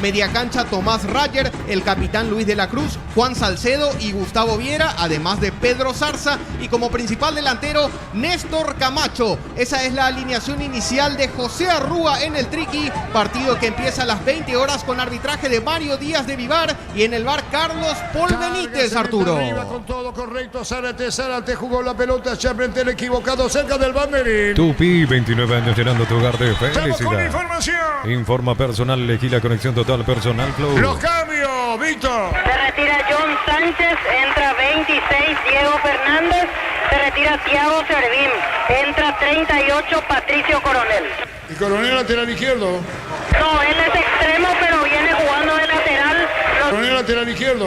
media cancha Tomás Rayer, el capitán Luis de la Cruz, Juan Salcedo y Gustavo Viera, además de Pedro Zarza, y como principal delantero Néstor Camacho. Esa es la alineación inicial de José Arrúa en el Triqui, partido que empieza a las 20 horas con arbitraje de Mario Díaz de Vivar y en el bar Carlos Paul Benítez, Arturo. Arriba con todo correcto, Zárate jugó la pelota, frente el equivocado cerca del banderín. Tupi, 29 años llenando tu hogar de Estamos con felicidad. información. Informa personal, elegí la conexión total personal Flow. Los cambios, Víctor. Se retira John Sánchez, entra 26 Diego Fernández, se retira Thiago Servín, entra 38 Patricio Coronel. Y Coronel lateral izquierdo. No, él es extremo, pero viene jugando de lateral. Coronel lateral izquierdo.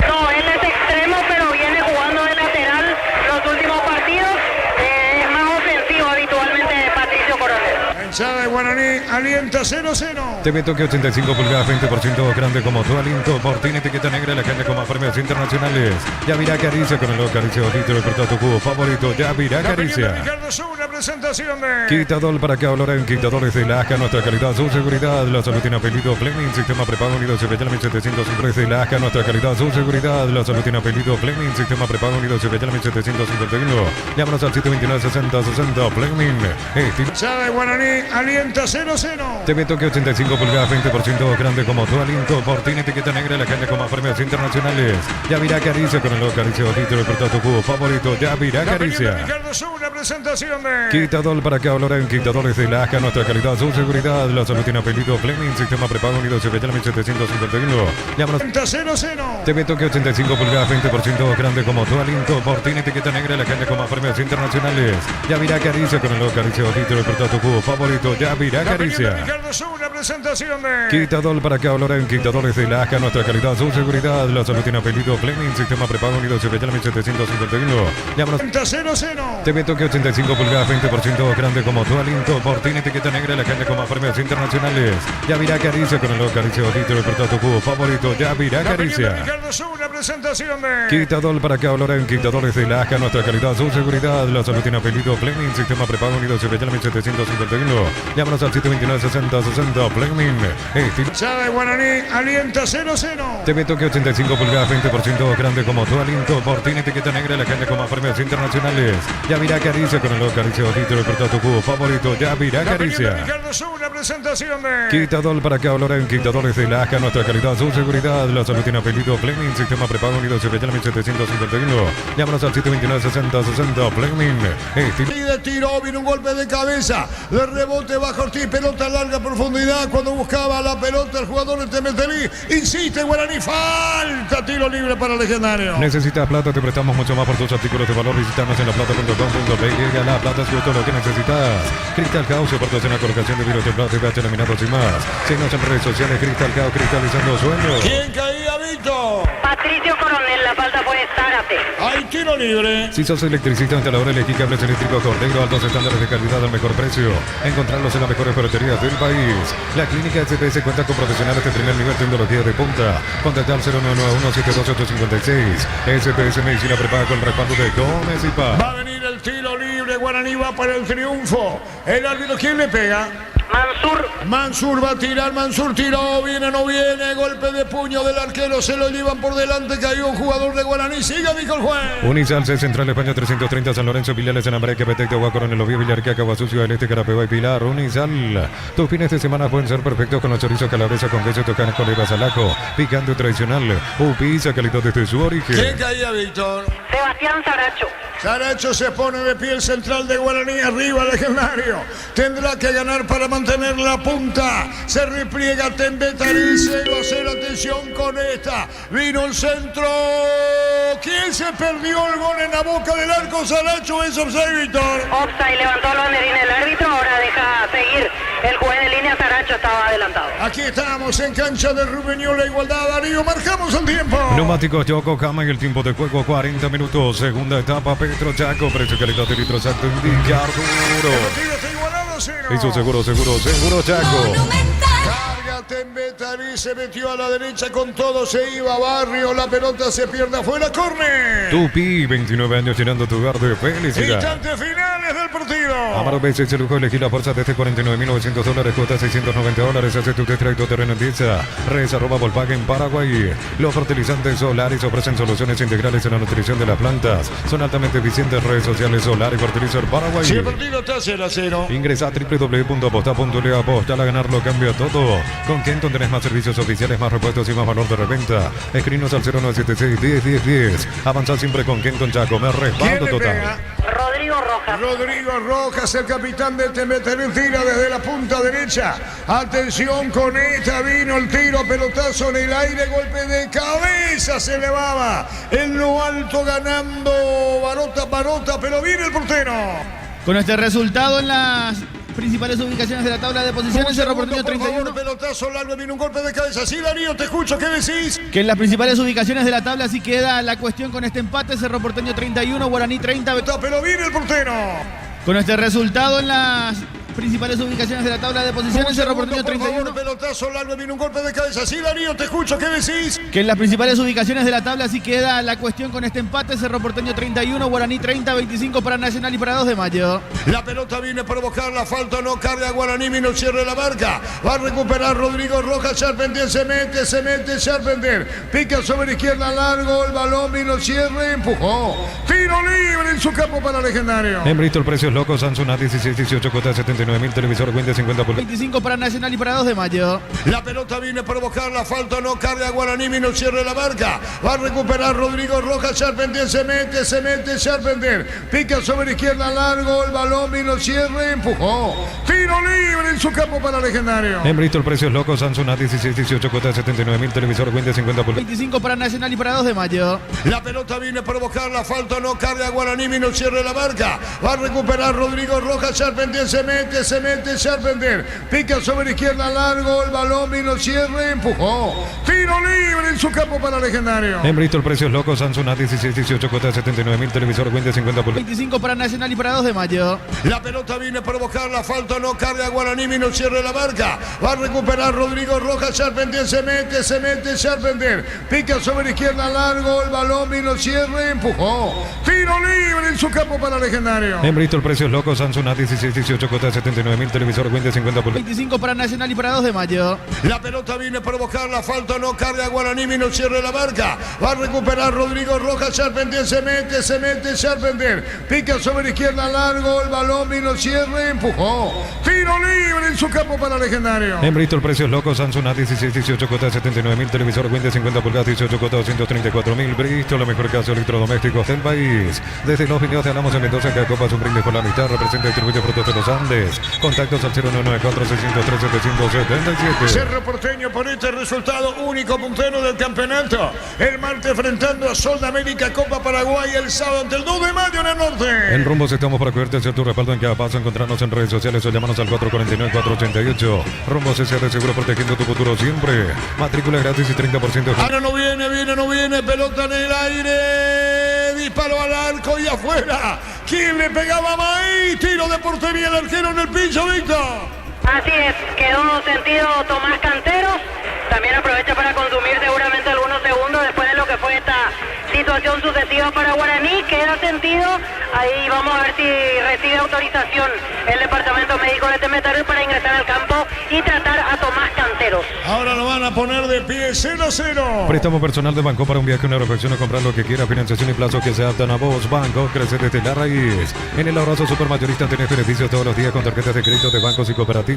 No, él es extremo, pero viene jugando de lateral los últimos partidos. Es más ofensivo habitualmente de Patricio Coronel. Hinchada de Guaraní, alienta 0-0. TV Toque 85 pulgadas, 20% grande como tu aliento. Portín, etiqueta negra, la gente como premios internacionales. Yavirá Caricia con el logo Caricia título de tu cubo favorito. Yavirá La pequeña Caricia. Ricardo Sur, una presentación de... Quitador para que hablar en Quitadores de la ASCA, nuestra calidad, su seguridad. La salud tiene apellido Fleming, sistema prepago unido Cepellal 1753 de la ASCA, nuestra calidad, su seguridad. La salud tiene apellido Fleming, sistema prepago unido Cepellal 1751. Llámanos al 729-6060 Fleming. Hinchada de Guaraní, alienta 0-0. TV Toque 85 pulgadas, 20% grande como tu aliento. Portín, etiqueta negra, la gente como premios internacionales. Yavirá Caricia con el logo Caricia título de tu cubo favorito. Yavirá La pequeña Caricia. Ricardo Sur, una presentación de... Quitador para que hablar en Quitadores de la ASCA, nuestra calidad, su seguridad. La salud tiene apellido Fleming, sistema prepago unido Cepellal 1751. Llámanos. Alienta 0-0. TV Toque 85 pulgadas, 20% grande como tu aliento. Portín, etiqueta negra, la gente como premios internacionales. Yavirá Caricia con el logo Caricia título de tu cubo favorito. Yavirá La pequeña Caricia. Ricardo Sur, una presentación de... Quitador para que hablar en Quitadores de la ASCA, nuestra calidad, su seguridad. La salud tiene apellido Fleming, sistema prepago unido Cepellal 1751. Llámanos. Alienta 0-0. TV Toque 85 pulgadas, 20% grande como tu aliento. Portín, etiqueta negra, la gente como premios internacionales. Yavirá Caricia con el logo Caricia título de tu cubo favorito. Yavirá La pequeña Caricia. Ricardo Sur, una presentación de... Quitador para que hablar en Quitadores de la ASCA, nuestra calidad, su seguridad. La salud tiene apellido Fleming, sistema prepago unido Cepellal 1751. Llámanos al 729-6060 Fleming. Hinchada de Guaraní, alienta 0-0. TV Toque 85 pulgadas, 20% grande como tu aliento. Portín, etiqueta negra, la gente como premios internacionales. Yavirá Caricia con el logo Caricia título de tu cubo favorito. Yavirá La pequeña Caricia. Ricardo Sur, una presentación de Quitador para que hablar en Quitadores de Laja, nuestra calidad, su seguridad, la salud tiene apellido Fleming, sistema prepago unido Sevilla 1751. Llámanos al 729-6060 Fleming. y de tiro, vino un golpe de cabeza, de rebote bajo Ortiz, pelota a larga profundidad, cuando buscaba la pelota el jugador de Temetelí, insiste Guaraní, falta, tiro libre para Legendario. Necesitas plata, te prestamos mucho más por tus artículos de valor. Visítanos en laplata.com.pe. Llega La Plata, es todo lo que necesitas. Cristal House, proporciona colocación de virus de plata y PH laminados y más. Síguenos en redes sociales, Cristal House, cristalizando sueños. ¿Quién caía, Víctor? Patricio Coronel, la falta fue Zárate. Hay tiro libre. Si sos electricista, instalador elegí cables eléctricos Cordero, altos estándares de calidad al mejor precio. Encontrarlos en las mejores ferreterías del país. La clínica SPS cuenta con profesionales de primer nivel, tecnología de punta. Contactar 0991-728-56. SPS Medicina prepaga con el respaldo de Gómez y Paz. Va a venir el tiro libre, Guaraní va para el triunfo. El árbitro, ¿quién le pega? Mansur va a tirar, Mansur tiró, viene, no viene, golpe de puño del arquero, se lo llevan por delante, cayó un jugador de Guaraní, siga, dijo el juez. Unizal C Central España 330 San Lorenzo, Pilares en América, Petec, Coronel Oviedo, Villarquía, Caguazú, del Este, Carapeguá y Pilar. Unizal, tus fines de semana pueden ser perfectos con los chorizos calabresa con queso, tocan con levas al ajo, picante tradicional, pizza calidad desde su origen. ¿Quién caía, Víctor? Sebastián Saracho. Saracho se pone de pie, el central de Guaraní, arriba Legendario. Tendrá que ganar para mantener la punta. Se repliega Tembetarí, 0-0, atención con esta. Vino el centro. ¿Quién se perdió el gol en la boca del arco? Saracho, es offside, Víctor. Offside, levantó el banderín el árbitro, ahora deja seguir. El juez de línea, Saracho estaba adelantado. Aquí estamos en cancha de Rubeñol, la igualdad, Darío, marcamos el tiempo. Neumáticos Yokohama y el tiempo de juego 40 minutos. Segunda etapa, Petro Chaco, precio calidad de litro exacto, indica Arturo. El partido está igualado, cero. Hizo seguro Chaco. Carga Tembetarí, se metió a la derecha con todo, se iba Barrio, la pelota se pierde afuera, córner. Tupi, 29 años llenando tu hogar de felicidad. Instantes finales del partido. Amaro veces el lujo de elegir la fuerza desde $49.900, cuota $690. Hace tu test drive tu terreno en Dieza. Res @ Volkswagen Paraguay. Los fertilizantes Solaris ofrecen soluciones integrales en la nutrición de las plantas. Son altamente eficientes. Redes sociales Solaris Fertilizer Paraguay. Si el partido está 0-0. Ingresa a www.aposta.le. Apostar a ganar lo cambia todo. Con Kenton tenés más servicios oficiales, más repuestos y más valor de reventa. Escrinos al 0976-10-10-10. Avanzar siempre con Kenton Chaco. Me respaldo total. Rodrigo Rojas. Rodrigo Rojas, el capitán de Tembetarí, tira desde la punta derecha. Atención con esta, vino el tiro, pelotazo en el aire, golpe de cabeza, se elevaba en lo alto ganando Barota, pero viene el portero. Con este resultado en las principales ubicaciones de la tabla de posiciones, Cerro Porteño 31. Pelotazo largo, viene un golpe de cabeza. Sí, Darío, te escucho, ¿qué decís? Que en las principales ubicaciones de la tabla así queda la cuestión con este empate. Cerro Porteño 31, Guaraní 30. Pero viene el portero. Con este resultado en las principales ubicaciones de la tabla de posiciones, Cerro Porteño 31. Pelotazo largo, viene un golpe de cabeza. Sí, Darío, te escucho, ¿qué decís? Que en las principales ubicaciones de la tabla así queda la cuestión con este empate. Cerro Porteño 31, Guaraní 30, 25 para Nacional y para 2 de mayo. La pelota viene para buscar la falta, no carga Guaraní, vino el cierre de la marca. Va a recuperar Rodrigo Rojas, Charpentier se mete, Charpentier. Pica sobre la izquierda, largo, el balón, vino el cierre, empujó. Tiro libre en su campo para Legendario. En Bristol, precios locos, Samsung A16, 18, cuota 79.000, televisor Win de 50 pulgadas. 25 para Nacional y para 2 de mayo. La pelota viene para buscar la falta, no carga Guaraní, vino el cierre de la marca. Va a recuperar Rodrigo Rojas, Charpentier se mete, Charpentier. Pica sobre la izquierda, largo, el balón, vino el cierre, empujó. Tiro libre en su campo para Legendario. En Bristol, precios locos, Samsung A16, 18, cuota 79.000, televisor Win de 50 pulgadas. 25 para Nacional y para 2 de mayo. La pelota viene para buscar la falta, no carga Guaraní, vino el cierre de la marca. Va a recuperar Rodrigo Rojas, Charpentier se mete, Charpentier. Pica sobre la izquierda, largo, el balón, vino el cierre, empujó. Tiro libre en su campo para Legendario. En Bristol, precios locos, Samsung A16, 18, cuota 79.000, televisor Win de 50 pulgadas. 25 para Nacional y para 2 de mayo. La pelota viene para buscar la falta, no carga Guaraní, vino el cierre de la marca. Va a recuperar Rodrigo Rojas, Charpentier se mete, Charpentier. Pica sobre la izquierda, largo, el balón, vino el cierre, empujó. Tiro libre en su campo para Legendario. En Bristol, precios locos, Samsung A16, 18, cuota 79.000, televisor Win de 50 pulgadas. 25 para Nacional y para 2 de mayo. La pelota viene para buscar la falta, no carga Guaraní, vino el cierre de la marca. Va a recuperar Rodrigo Rojas, Charpentier se mete, Charpentier. Pica sobre la izquierda, largo, el balón, vino el cierre, empujó. Tiro libre en su campo para Legendario. En Bristol, precios locos. Samsung A16, 18 cuotas, 79.000. Televisor Win de 50 pulgadas, 18 cuotas, 234.000. Bristol, la mejor casa de electrodomésticos del país. Desde los videos te hablamos en Mendoza, que Copas un brindis por la amistad. Representa y distribuye productos de los Andes. Contactos al 0994-603-777. Cerro Porteño por este resultado, único puntero del campeonato. El martes enfrentando a Sol de América, Copa Paraguay. El sábado ante el 2 de mayo en el norte. En Rumbos estamos para cuidarte, hacer tu respaldo en cada paso. Encontrarnos en redes sociales o llamarnos al 449-488. Rumbos S.A. seguro, protegiendo tu futuro siempre. Matrícula gratis y 30%. Ahora no viene, pelota en el aire. Disparo al arco y afuera. ¿Quién le pegaba más? Tiro de portería, el arquero en el piso, Víctor. Así es, quedó sentido Tomás Canteros. También aprovecha para consumir seguramente algunos segundos después de lo que fue esta situación sucesiva para Guaraní. Queda sentido. Ahí vamos a ver si recibe autorización el departamento médico de Temetary para ingresar al campo y tratar a Tomás Canteros. Ahora lo van a poner de pie 0-0. Préstamo personal de Banco para un viaje, una reflexión o comprar lo que quiera. Financiación y plazos que se adaptan a vos. Banco crece desde la raíz. En el Abrazo Supermayorista tenés beneficios todos los días con tarjetas de crédito de bancos y cooperativas.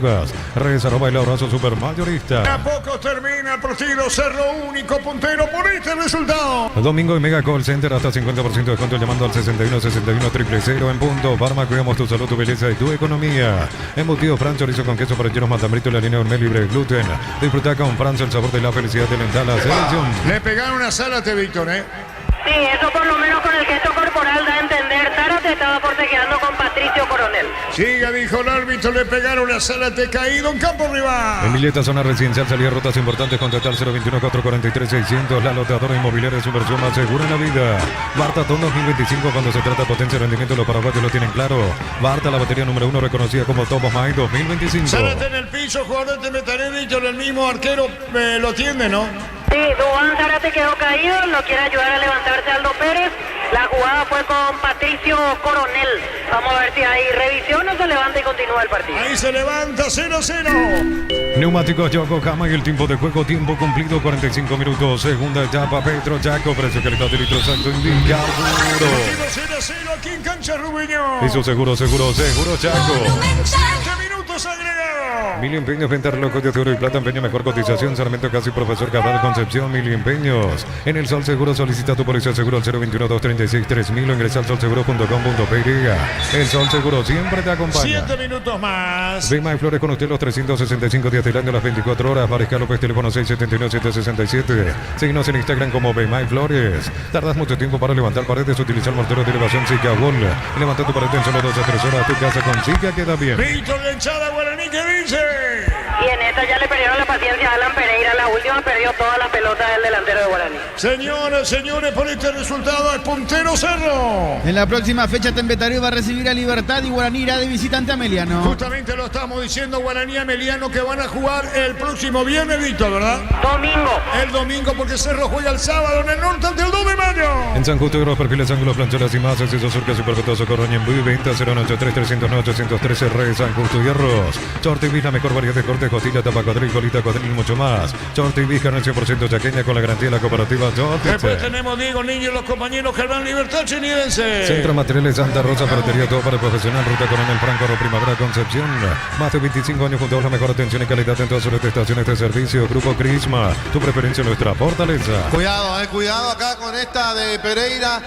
Redes @ el Abrazo Supermayorista. A poco termina el partido. Cerro único puntero por este resultado. Domingo en Mega Call Center hasta 50% de descuento llamando al 61-61-000 en punto. Parma, cuidamos tu salud, tu belleza y tu economía. Embutido Fran, chorizo con queso para rellenos mandambrito y la línea Gourmet libre de gluten. Disfruta con Franz el sabor de la felicidad de la selección. Le pegaron a Zárate, Víctor, Sí, eso por lo menos con el gesto corporal da a entender. Zárate estaba forcejeando con Patricio Coronel. Siga, dijo el árbitro, le pegaron a Zárate caído en campo rival. En Milleta, zona residencial, salía rutas importantes. Contactar 021-443-600. La loteadora inmobiliaria es su versión más segura en la vida. Bartatón 2025, cuando se trata de potencia y rendimiento, los paraguayos lo tienen claro. Barta, la batería número 1, reconocida como Top of Mind 2025. Zárate en el piso, jugador de Temetary, Víctor, el mismo arquero lo tiende, ¿no? Sí, Duván Zárate quedó caído, lo quiere ayudar a levantarse Aldo Pérez. La jugada fue con Patricio Coronel. Vamos a ver si hay revisión o se levanta y continúa el partido. Ahí se levanta 0-0. Neumáticos Yokohama y el tiempo de juego, tiempo cumplido, 45 minutos. Segunda etapa, Petro Chaco, precio calidad de litro santo, indica seguro. 0-0 aquí en Cancha Rubeño. Hizo seguro Chaco. 7 minutos agregados. Mil empeños, venta relojes de oro y plata, empeño, mejor cotización, Sarmiento Casi, Profesor Cabral, Concepción, Mil empeños. En el Sol Seguro solicita tu póliza seguro al 021-236-3000 o ingresa al solseguro.com.py. El Sol Seguro siempre te acompaña. 7 minutos más. Vima y Flores con usted los 365 días del año, las 24 horas. Mariscal López, teléfono 679-767. Síguenos en Instagram como Vima y Flores. Tardas mucho tiempo para levantar paredes, utiliza el mortero de elevación Zika Wall. Levanta tu pared en solo 2 a 3 horas. Tu casa con Zika queda bien. Víctor de Enchada, Guaraní, ¿qué dice? Y en esta ya le perdieron la paciencia a Alan Pereira. La última perdió toda la pelota del delantero de Guaraní. Señoras, señores, por este resultado es puntero Cerro. En la próxima fecha Temetary va a recibir a Libertad y Guaraní irá de visitante a Meliano. Justamente lo estamos diciendo, Guaraní y Meliano, que van a jugar el próximo viernes, Víctor, ¿verdad? Domingo. El domingo, porque Cerro juega el sábado en el norte ante el 2 de mayo. En San Justo, los perfiles, ángulos, plancheras y más. Acceso surca, superfeto, socorro, en venta 093-309-813 Rey San Justo y Arroz. Short TV, la mejor variedad de corte, costilla, tapa, cuadril, colita, cuadril y mucho más. Short TV, carne 100% chaqueña con la garantía de la cooperativa Short. Después tenemos Diego Niño y los compañeros Germán Libertad Chinidense. Centro Materiales Santa Rosa, ferretería, todo para el profesional. Ruta Coronel Franco, Primavera, Concepción. Más de 25 años junto a la mejor atención y calidad en todas sus estaciones de servicio. Grupo Crisma, tu preferencia, nuestra fortaleza. Cuidado acá con esta de Pereira.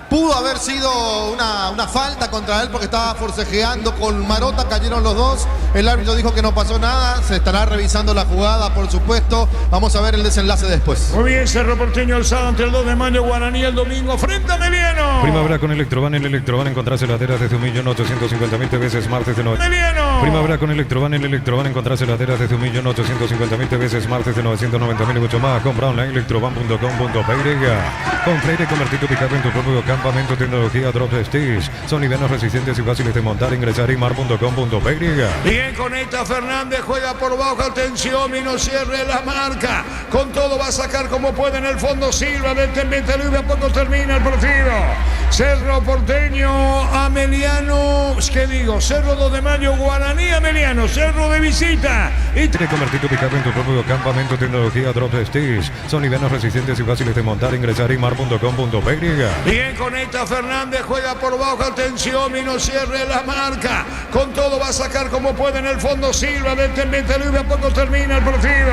Pudo haber sido una falta contra él porque estaba forcejeando con Marota, cayeron los dos. El árbitro dijo que no pasó nada, se estará revisando la jugada, por supuesto. Vamos a ver el desenlace después. Muy bien, Cerro Porteño el sábado entre el 2 de mayo, Guaraní el domingo frente a Meliano. Primavera con Electroban, en Electroban encontrás heladeras desde 1.850.000 TV, martes de 9. Meliano. Primavera con Electroban, en Electroban encontrás heladeras desde 1.850.000 TV, martes de 990.000 y mucho más. Compra online electroban.com.py. Con Freire, convertir tu pick-up en tu propio campamento, tecnología Drop Stitch. Son livianos, resistentes y fáciles de montar. Ingresar a imar.com.py. Bien, conecta Fernández, juega por bajo, atención y no cierre la marca. Con todo va a sacar como puede en el fondo Silva del Temetary y a poco termina el partido. Cerro Porteño, Ameliano, ¿qué digo? Cerro 2 de mayo, Guaraní, Ameliano, Cerro de visita. Y convertir tu pick-up en tu propio campamento, tecnología Drop Stitch. Son livianos, resistentes y fáciles de montar. Ingresar a imar.com.py. Bien, con conecta Fernández, juega por bajo, atención, y no cierre la marca. Con todo va a sacar como puede en el fondo Silva del Tembiente Libre. A poco termina el partido.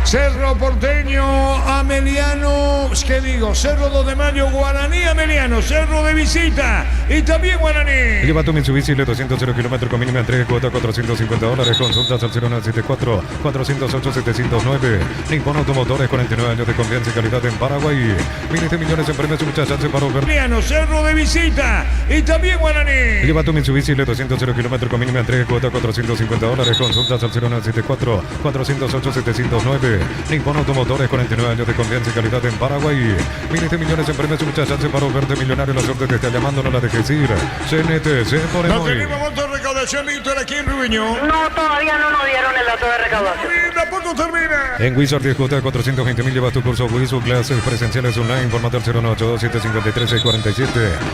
Cerro Porteño, Ameliano, ¿qué digo? Cerro 2 de Mayo, Guaraní, Ameliano, Cerro de visita y también Guaraní. Lleva tu Mitsubishi de 200 kilómetros con mínima entrega, cuota $450. Consultas al 0974-408-709. Nippon Automotores, 49 años de confianza y calidad en Paraguay. Miles de millones en premios y muchas chances para volver. Ameliano, Cerro de visita y también Guaraní. Lleva tu Mitsubishi de 200 kilómetros con mínima entrega, cuota $450. Consultas al 0974-408-709. Nippon Automotores, 49 años de confianza y calidad en Paraguay. Miles de millones en premios y muchas chances para volverte millonario. La suerte te está llamando, no la dejes ir. CNT, se pone No muy. tenemos monto de recaudación, Víctor, aquí en Rubiño. No, todavía no nos dieron el dato de recaudación. Y tampoco termina. En Wizard 10 cuota de 420.000 llevas tu curso Wizard, clases presenciales online. Informate al 0982-753-647.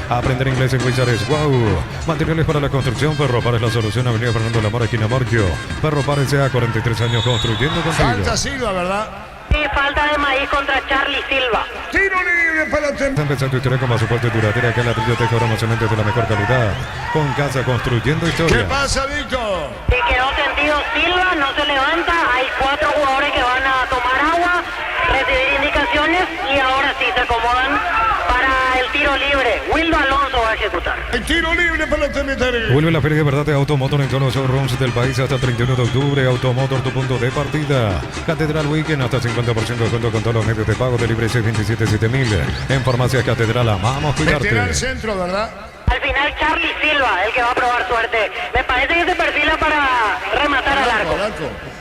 Aprender inglés en Wizard es wow. Materiales para la construcción. Ferropar es la solución. Avenida Fernando Lamar, esquina Marquio. Ferropar S.A. 43 años construyendo contigo. Falta Silva, ¿verdad? Sí, falta de maíz contra Charlie Silva. Tiro libre para el Tembiente. Empezar tu historia con más soporte duradera que la biblioteca ahora cemento de la mejor calidad. Con casa construyendo ¿Qué historia. pasa, Víctor? Si quedó sentido Silva, no se levanta. Hay 4 jugadores que van a tomar agua, recibir indicaciones y ahora sí se acomodan para el tiro libre. Wildo Alonso va a ejecutar. El tiro libre para el Tembiente. Vuelve la feria de verdad de Automotor en todos los showrooms del país hasta el 31 de octubre. Automotor, tu punto de partida. Catedral Weekend hasta 50% de descuento con todos los medios de pago de libre 627-7000. En Farmacia Catedral, amamos cuidarte. Lateral centro, ¿verdad? Al final Charlie Silva, el que va a probar suerte. Me parece que se perfila para rematar al arco.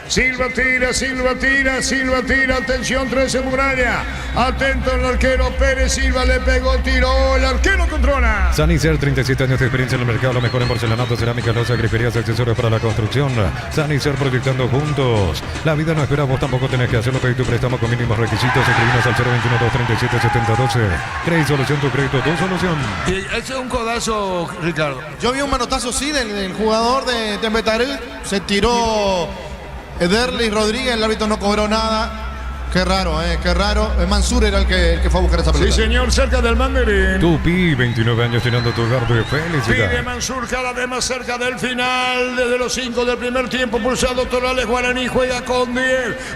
Silva tira, Silva tira, Silva tira. Atención, 13 muralla. Atento el arquero Pérez. Silva le pegó, tiró. El arquero controla. Sanicer, 37 años de experiencia en el mercado. Lo mejor en porcelanato, cerámica, loza, griferías, accesorios para la construcción. Sanicer, proyectando juntos. La vida no espera, vos tampoco tenés que hacerlo. Pedí tu préstamo con mínimos requisitos. Escribinos al 021-237-7012. Crédito Solución, tu crédito, tu solución. Y ese es un codazo, Ricardo. Yo vi un manotazo, sí, del jugador de Tembetarú. Se tiró Ederlis Rodríguez, el árbitro no cobró nada. Qué raro, qué raro. Mansur era el que fue a buscar esa pelota. Sí, señor, cerca del banderín. Tupi, 29 años tirando tu hogar de felicidad. Pide Mansur cada vez más cerca del final. Desde los 5 del primer tiempo, pulsado Torales. Guaraní juega con 10.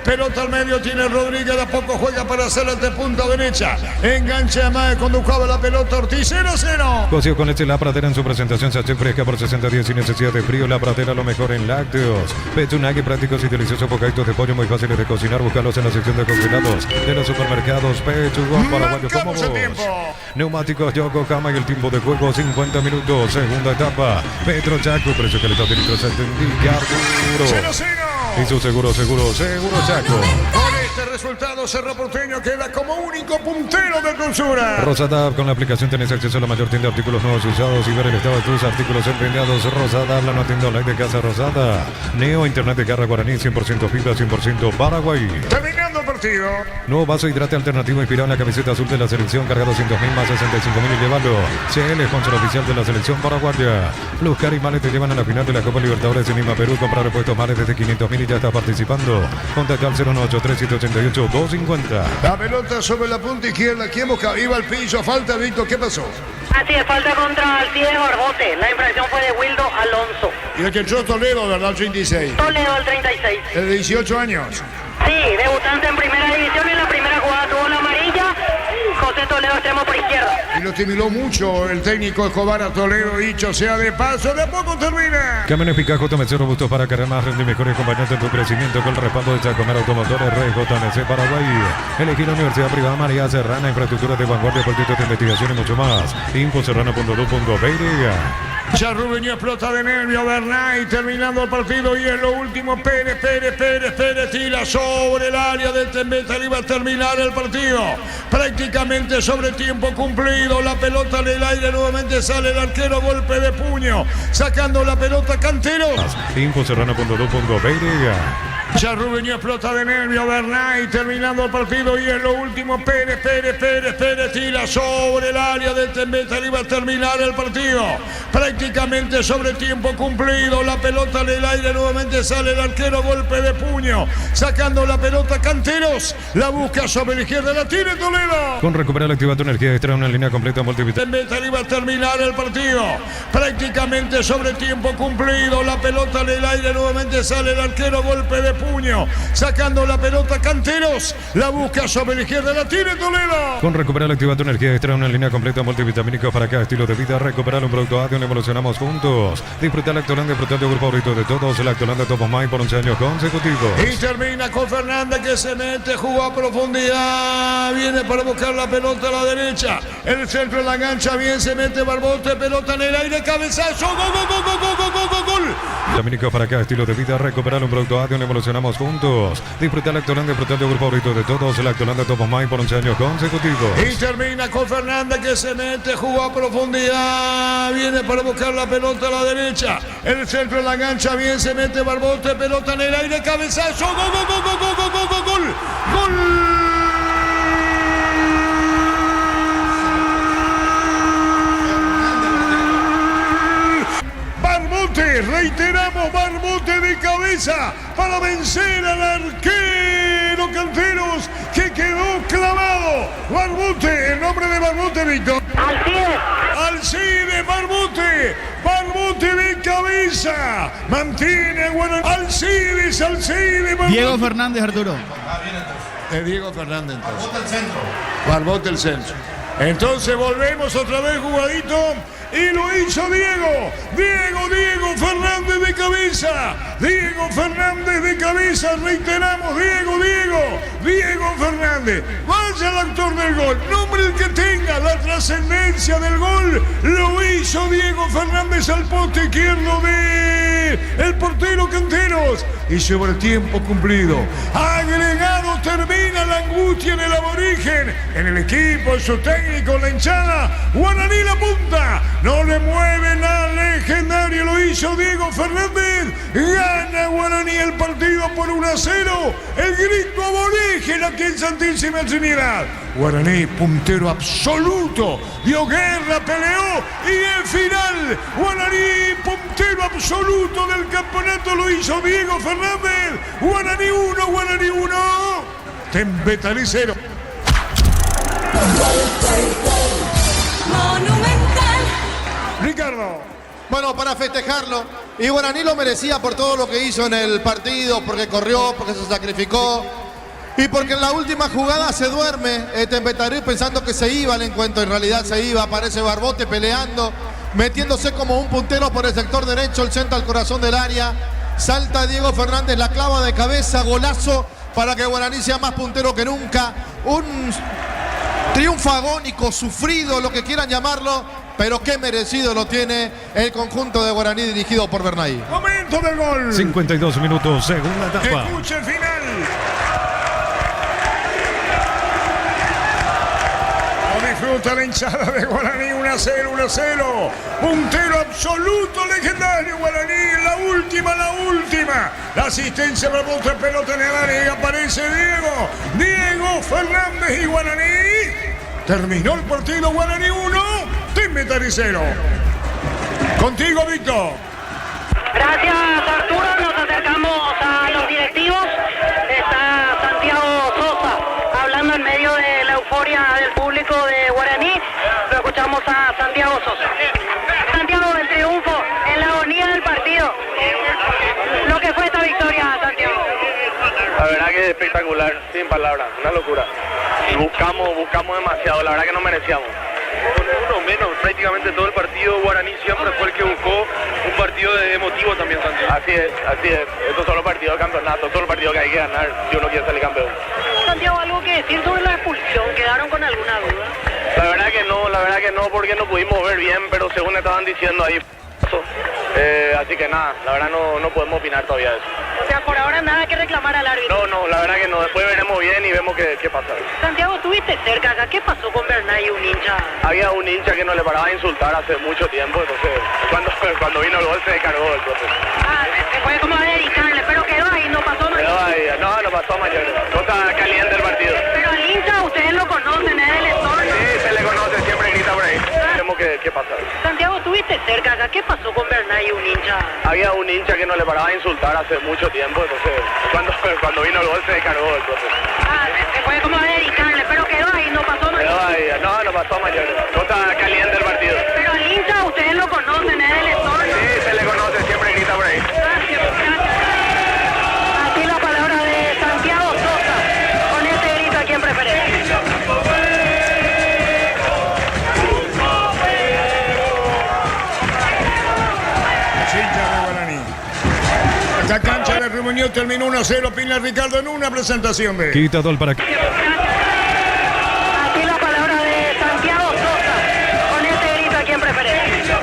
Pelota al medio tiene Rodríguez. De a poco juega para hacer el de punta derecha. Engancha más, conducaba la pelota Ortiz. 0-0. Cocido con leche La Pradera en su presentación. Sachet fresca por 60 días sin necesidad de frío. La Pradera, lo mejor en lácteos. Petunagui, prácticos y deliciosos bocaditos de pollo muy fáciles de cocinar. Búscalos en la sección de congelados de los supermercados Pechugón paraguayo como vos. Neumáticos Yokohama y el tiempo de juego 50 minutos. Segunda etapa. Petro Chaco, precio calidad de litros Arguro. 0-0. Y su seguro Chaco. Con este resultado, Cerro Porteño queda como único puntero de clausura. Rosada, con la aplicación tenés acceso a la mayor tienda de artículos nuevos y usados y ver el estado de tus artículos empeñados. Rosada, habla una tienda online de Casa Rosada. Neo, internet de Garra Guaraní, 100% fibra, 100% Paraguay. Terminando el partido. Nuevo vaso hidrate alternativo inspirado en la camiseta azul de la selección, cargado 200.000 más 65.000 y llévalo. CL, sponsor oficial de la selección paraguaya. Plus Car y Males te llevan a la final de la Copa Libertadores en Lima, Perú. Comprar repuestos Males desde 500.000 y ya está participando. Contacta al 0183788-250. La pelota sobre la punta izquierda. ¿Quién busca? Iba al piso. Falta, Víctor. ¿Qué pasó? Así es, falta contra Alcides Barbote. La infracción fue de Wildo Alonso. Y el que entró Toledo, ¿verdad? El 36. Toledo, el 36. El de 18 años. Sí, debutante en primera división. En la primera jugada tuvo la amarilla. José Toledo, extremo por izquierda. Y lo estimuló mucho el técnico Escobar a Toledo, dicho sea de paso. De a poco termina. Camiones Pica JMC robustos para cargar más renta y mejores acompañantes en tu crecimiento con el respaldo de Chacomar Automotores JMC Paraguay. Elegir la Universidad Privada María Serrana, infraestructura de vanguardia, proyectos de investigación y mucho más. Infoserrana.lu.br. Ya Rubenio explota de nervio, Bernay terminando el partido y en lo último Pérez tira sobre el área del Tembiente, iba a terminar el partido prácticamente sobre tiempo cumplido, la pelota en el aire, nuevamente sale el arquero, golpe de puño, sacando la pelota Canteros. Infoserrana.lu.br. Charrubeño explota de nervio, Bernay terminando el partido y en lo último Pérez tira sobre el área de Tembetarí, va a terminar el partido. Prácticamente sobre tiempo cumplido, la pelota en el aire, nuevamente sale el arquero, golpe de puño, sacando la pelota Canteros, la busca sobre la izquierda, la tiene Toledo. Con recuperar activa tu energía extra, una línea completa multivitamínica. Tembetarí va a terminar el partido. Prácticamente sobre tiempo cumplido, la pelota en el aire, nuevamente sale el arquero, golpe de puño, sacando la pelota Canteros, la busca sobre la izquierda, la tiene Toledo. Con recuperar activa tu energía extra, una línea completa multivitamínica para cada estilo de vida. Recuperar un producto ADN, evolucionamos juntos. Disfrutar Lactolanda, disfrutar de grupo favorito de todos, Lactolanda Top of Mind por 11 años consecutivos. Y termina con Fernández que se mete, jugó a profundidad, viene para buscar la pelota a la derecha, el centro de la gancha, bien se mete Barbote, pelota en el aire, cabezazo, gol. Vitamínicos para cada estilo de vida. Recuperar un producto ADN, evolucionamos juntos. Disfrutar Lactolanda, disfrutar de grupo favorito de todos, Lactolanda Top of Mind por 11 años consecutivos. Y termina con Fernández que se mete, jugó a profundidad, viene para buscar la pelota a la derecha, el centro de la gancha, bien se mete Barbote, pelota en el aire, cabezazo, gol. Barbote, reiteramos, Barbote de cabeza para vencer al arquero Canteros que quedó clavado. Barbote, el nombre de Barbote, Víctor. Alcide, Barbote de cabeza, mantiene a Guaraní. Alcide, Barbote. Diego Fernández, Arturo. Diego Fernández entonces. Barbote el centro. Entonces volvemos otra vez jugadito. Y lo hizo Diego Fernández de cabeza. Diego Fernández de cabeza, reiteramos, Diego Fernández. Vaya el autor del gol, nombre el que tenga, la trascendencia del gol. Lo hizo Diego Fernández al poste izquierdo de el portero Canteros. Y sobre el tiempo cumplido, agregado, termina la angustia en el aborigen, en el equipo, en su técnico, la hinchada. Guaraní la punta. No le mueven al legendario, lo hizo Diego Fernández. Gana Guaraní el partido por 1-0. El grito aborigen aquí en Santísima Trinidad. Guaraní, puntero absoluto, dio guerra, peleó y el final. Guaraní, puntero absoluto del campeonato, lo hizo Diego Fernández. Guaraní 1, Tembetarí 0. Ricardo. Bueno, para festejarlo, y Guaraní lo merecía por todo lo que hizo en el partido, porque corrió, porque se sacrificó, y porque en la última jugada se duerme Tembetarí pensando que se iba al encuentro, en realidad se iba, aparece Barbote peleando, metiéndose como un puntero por el sector derecho, el centro al corazón del área, salta Diego Fernández, la clava de cabeza, golazo para que Guaraní sea más puntero que nunca, un triunfo agónico, sufrido, lo que quieran llamarlo, pero qué merecido lo tiene el conjunto de Guaraní dirigido por Bernay. Momento del gol. 52 minutos, segunda etapa. Escuche el final. Lo disfruta la hinchada de Guaraní, 1-0. Puntero absoluto, legendario Guaraní, la última. La asistencia para otra pelota en el área y aparece Diego Fernández y Guaraní. Terminó el partido, Guaraní 1, Tembetarí 0. Contigo, Víctor. Gracias, Arturo. Nos acercamos a los directivos. Está Santiago Sosa hablando en medio de la euforia del público de Guaraní. Lo escuchamos a Santiago Sosa. Santiago, el triunfo en la agonía del partido. Lo que fue esta victoria, Santiago. La verdad que es espectacular, sin palabras, una locura. Buscamos demasiado, la verdad que no merecíamos. Uno menos, prácticamente todo el partido Guaraní siempre fue el que buscó un partido emotivo también, Santiago. Así es. Estos son los partidos de campeonato, todos los partidos que hay que ganar si uno quiere salir campeón. Santiago, ¿algo que decir sobre la expulsión? ¿Quedaron con alguna duda? La verdad que no, porque no pudimos ver bien, pero según estaban diciendo ahí, así que nada, la verdad no podemos opinar todavía de eso. O sea, por ahora nada que reclamar al árbitro. No, la verdad que no, después veremos bien y vemos qué pasa. Santiago, estuviste cerca acá, ¿qué pasó con Bernay y un hincha? Había un hincha que no le paraba a insultar hace mucho tiempo, entonces cuando vino el gol se descargó el proceso. Se fue como a dedicarle, pero quedó ahí, no pasó nada. pasó a mayores. Cosa caliente el partido. Pero al hincha ustedes lo conocen, es del entorno. Sí, se le conoce, siempre grita por ahí. Tenemos que pasar. Santiago, estuviste cerca acá. ¿Qué pasó con Bernay y un hincha? Había un hincha que no le paraba a insultar hace mucho tiempo, entonces cuando vino el gol se descargó el profe. Se fue como a dedicarle, pero quedó ahí, no pasó más. Pero ahí, no pasó a mayores. Cosa caliente el partido. Pero al hincha ustedes lo conocen, es del entorno. Sí, se le conoce, siempre grita por ahí. Gracias. Aquí la palabra de Santiago Sosa, con este grito aquí en preferencia. Esta cancha de Reunión terminó 1-0. Opina Ricardo en una presentación de... Quitador para... Aquí la palabra de Santiago Sosa, con este grito aquí en preferencia.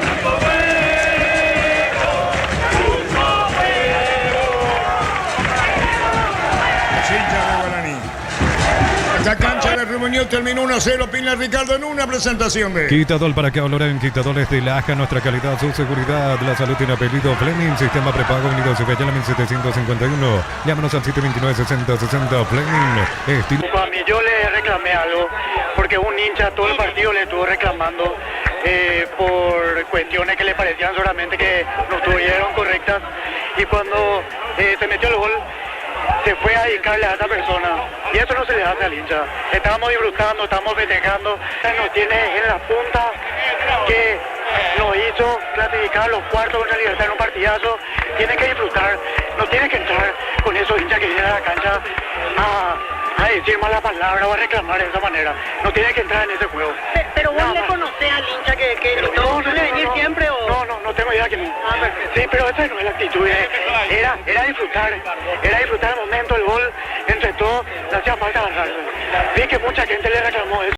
Esta cancha de Reunión terminó 1-0. Opina Ricardo en una presentación de... Quitador para que hablar en Quitadores de Laja, nuestra calidad, su seguridad, la salud tiene apellido Fleming, sistema prepago unido se calla 1751. Llámanos al 729-6060 Fleming. A mí yo le reclamé algo, porque un hincha todo el partido le estuvo reclamando por cuestiones que le parecían solamente que no estuvieron correctas, y cuando se metió el gol se fue a dedicarle a esa persona, y eso no se le hace al hincha. Estábamos disfrutando, estamos festejando, nos tiene en la punta que nos hizo clasificar los cuartos contra Libertad en un partidazo. Tiene que disfrutar, no tiene que entrar con esos hinchas que vienen a la cancha a decir malas palabras o a reclamar de esa manera. No tiene que entrar en ese juego. Pero vos le conocés al hincha que no suele venir siempre o... No tengo idea que no. Sí, pero esa no es la actitud. Era disfrutar el momento, el gol, entre todos, no hacía falta agarrarse. Vi que mucha gente le reclamó eso.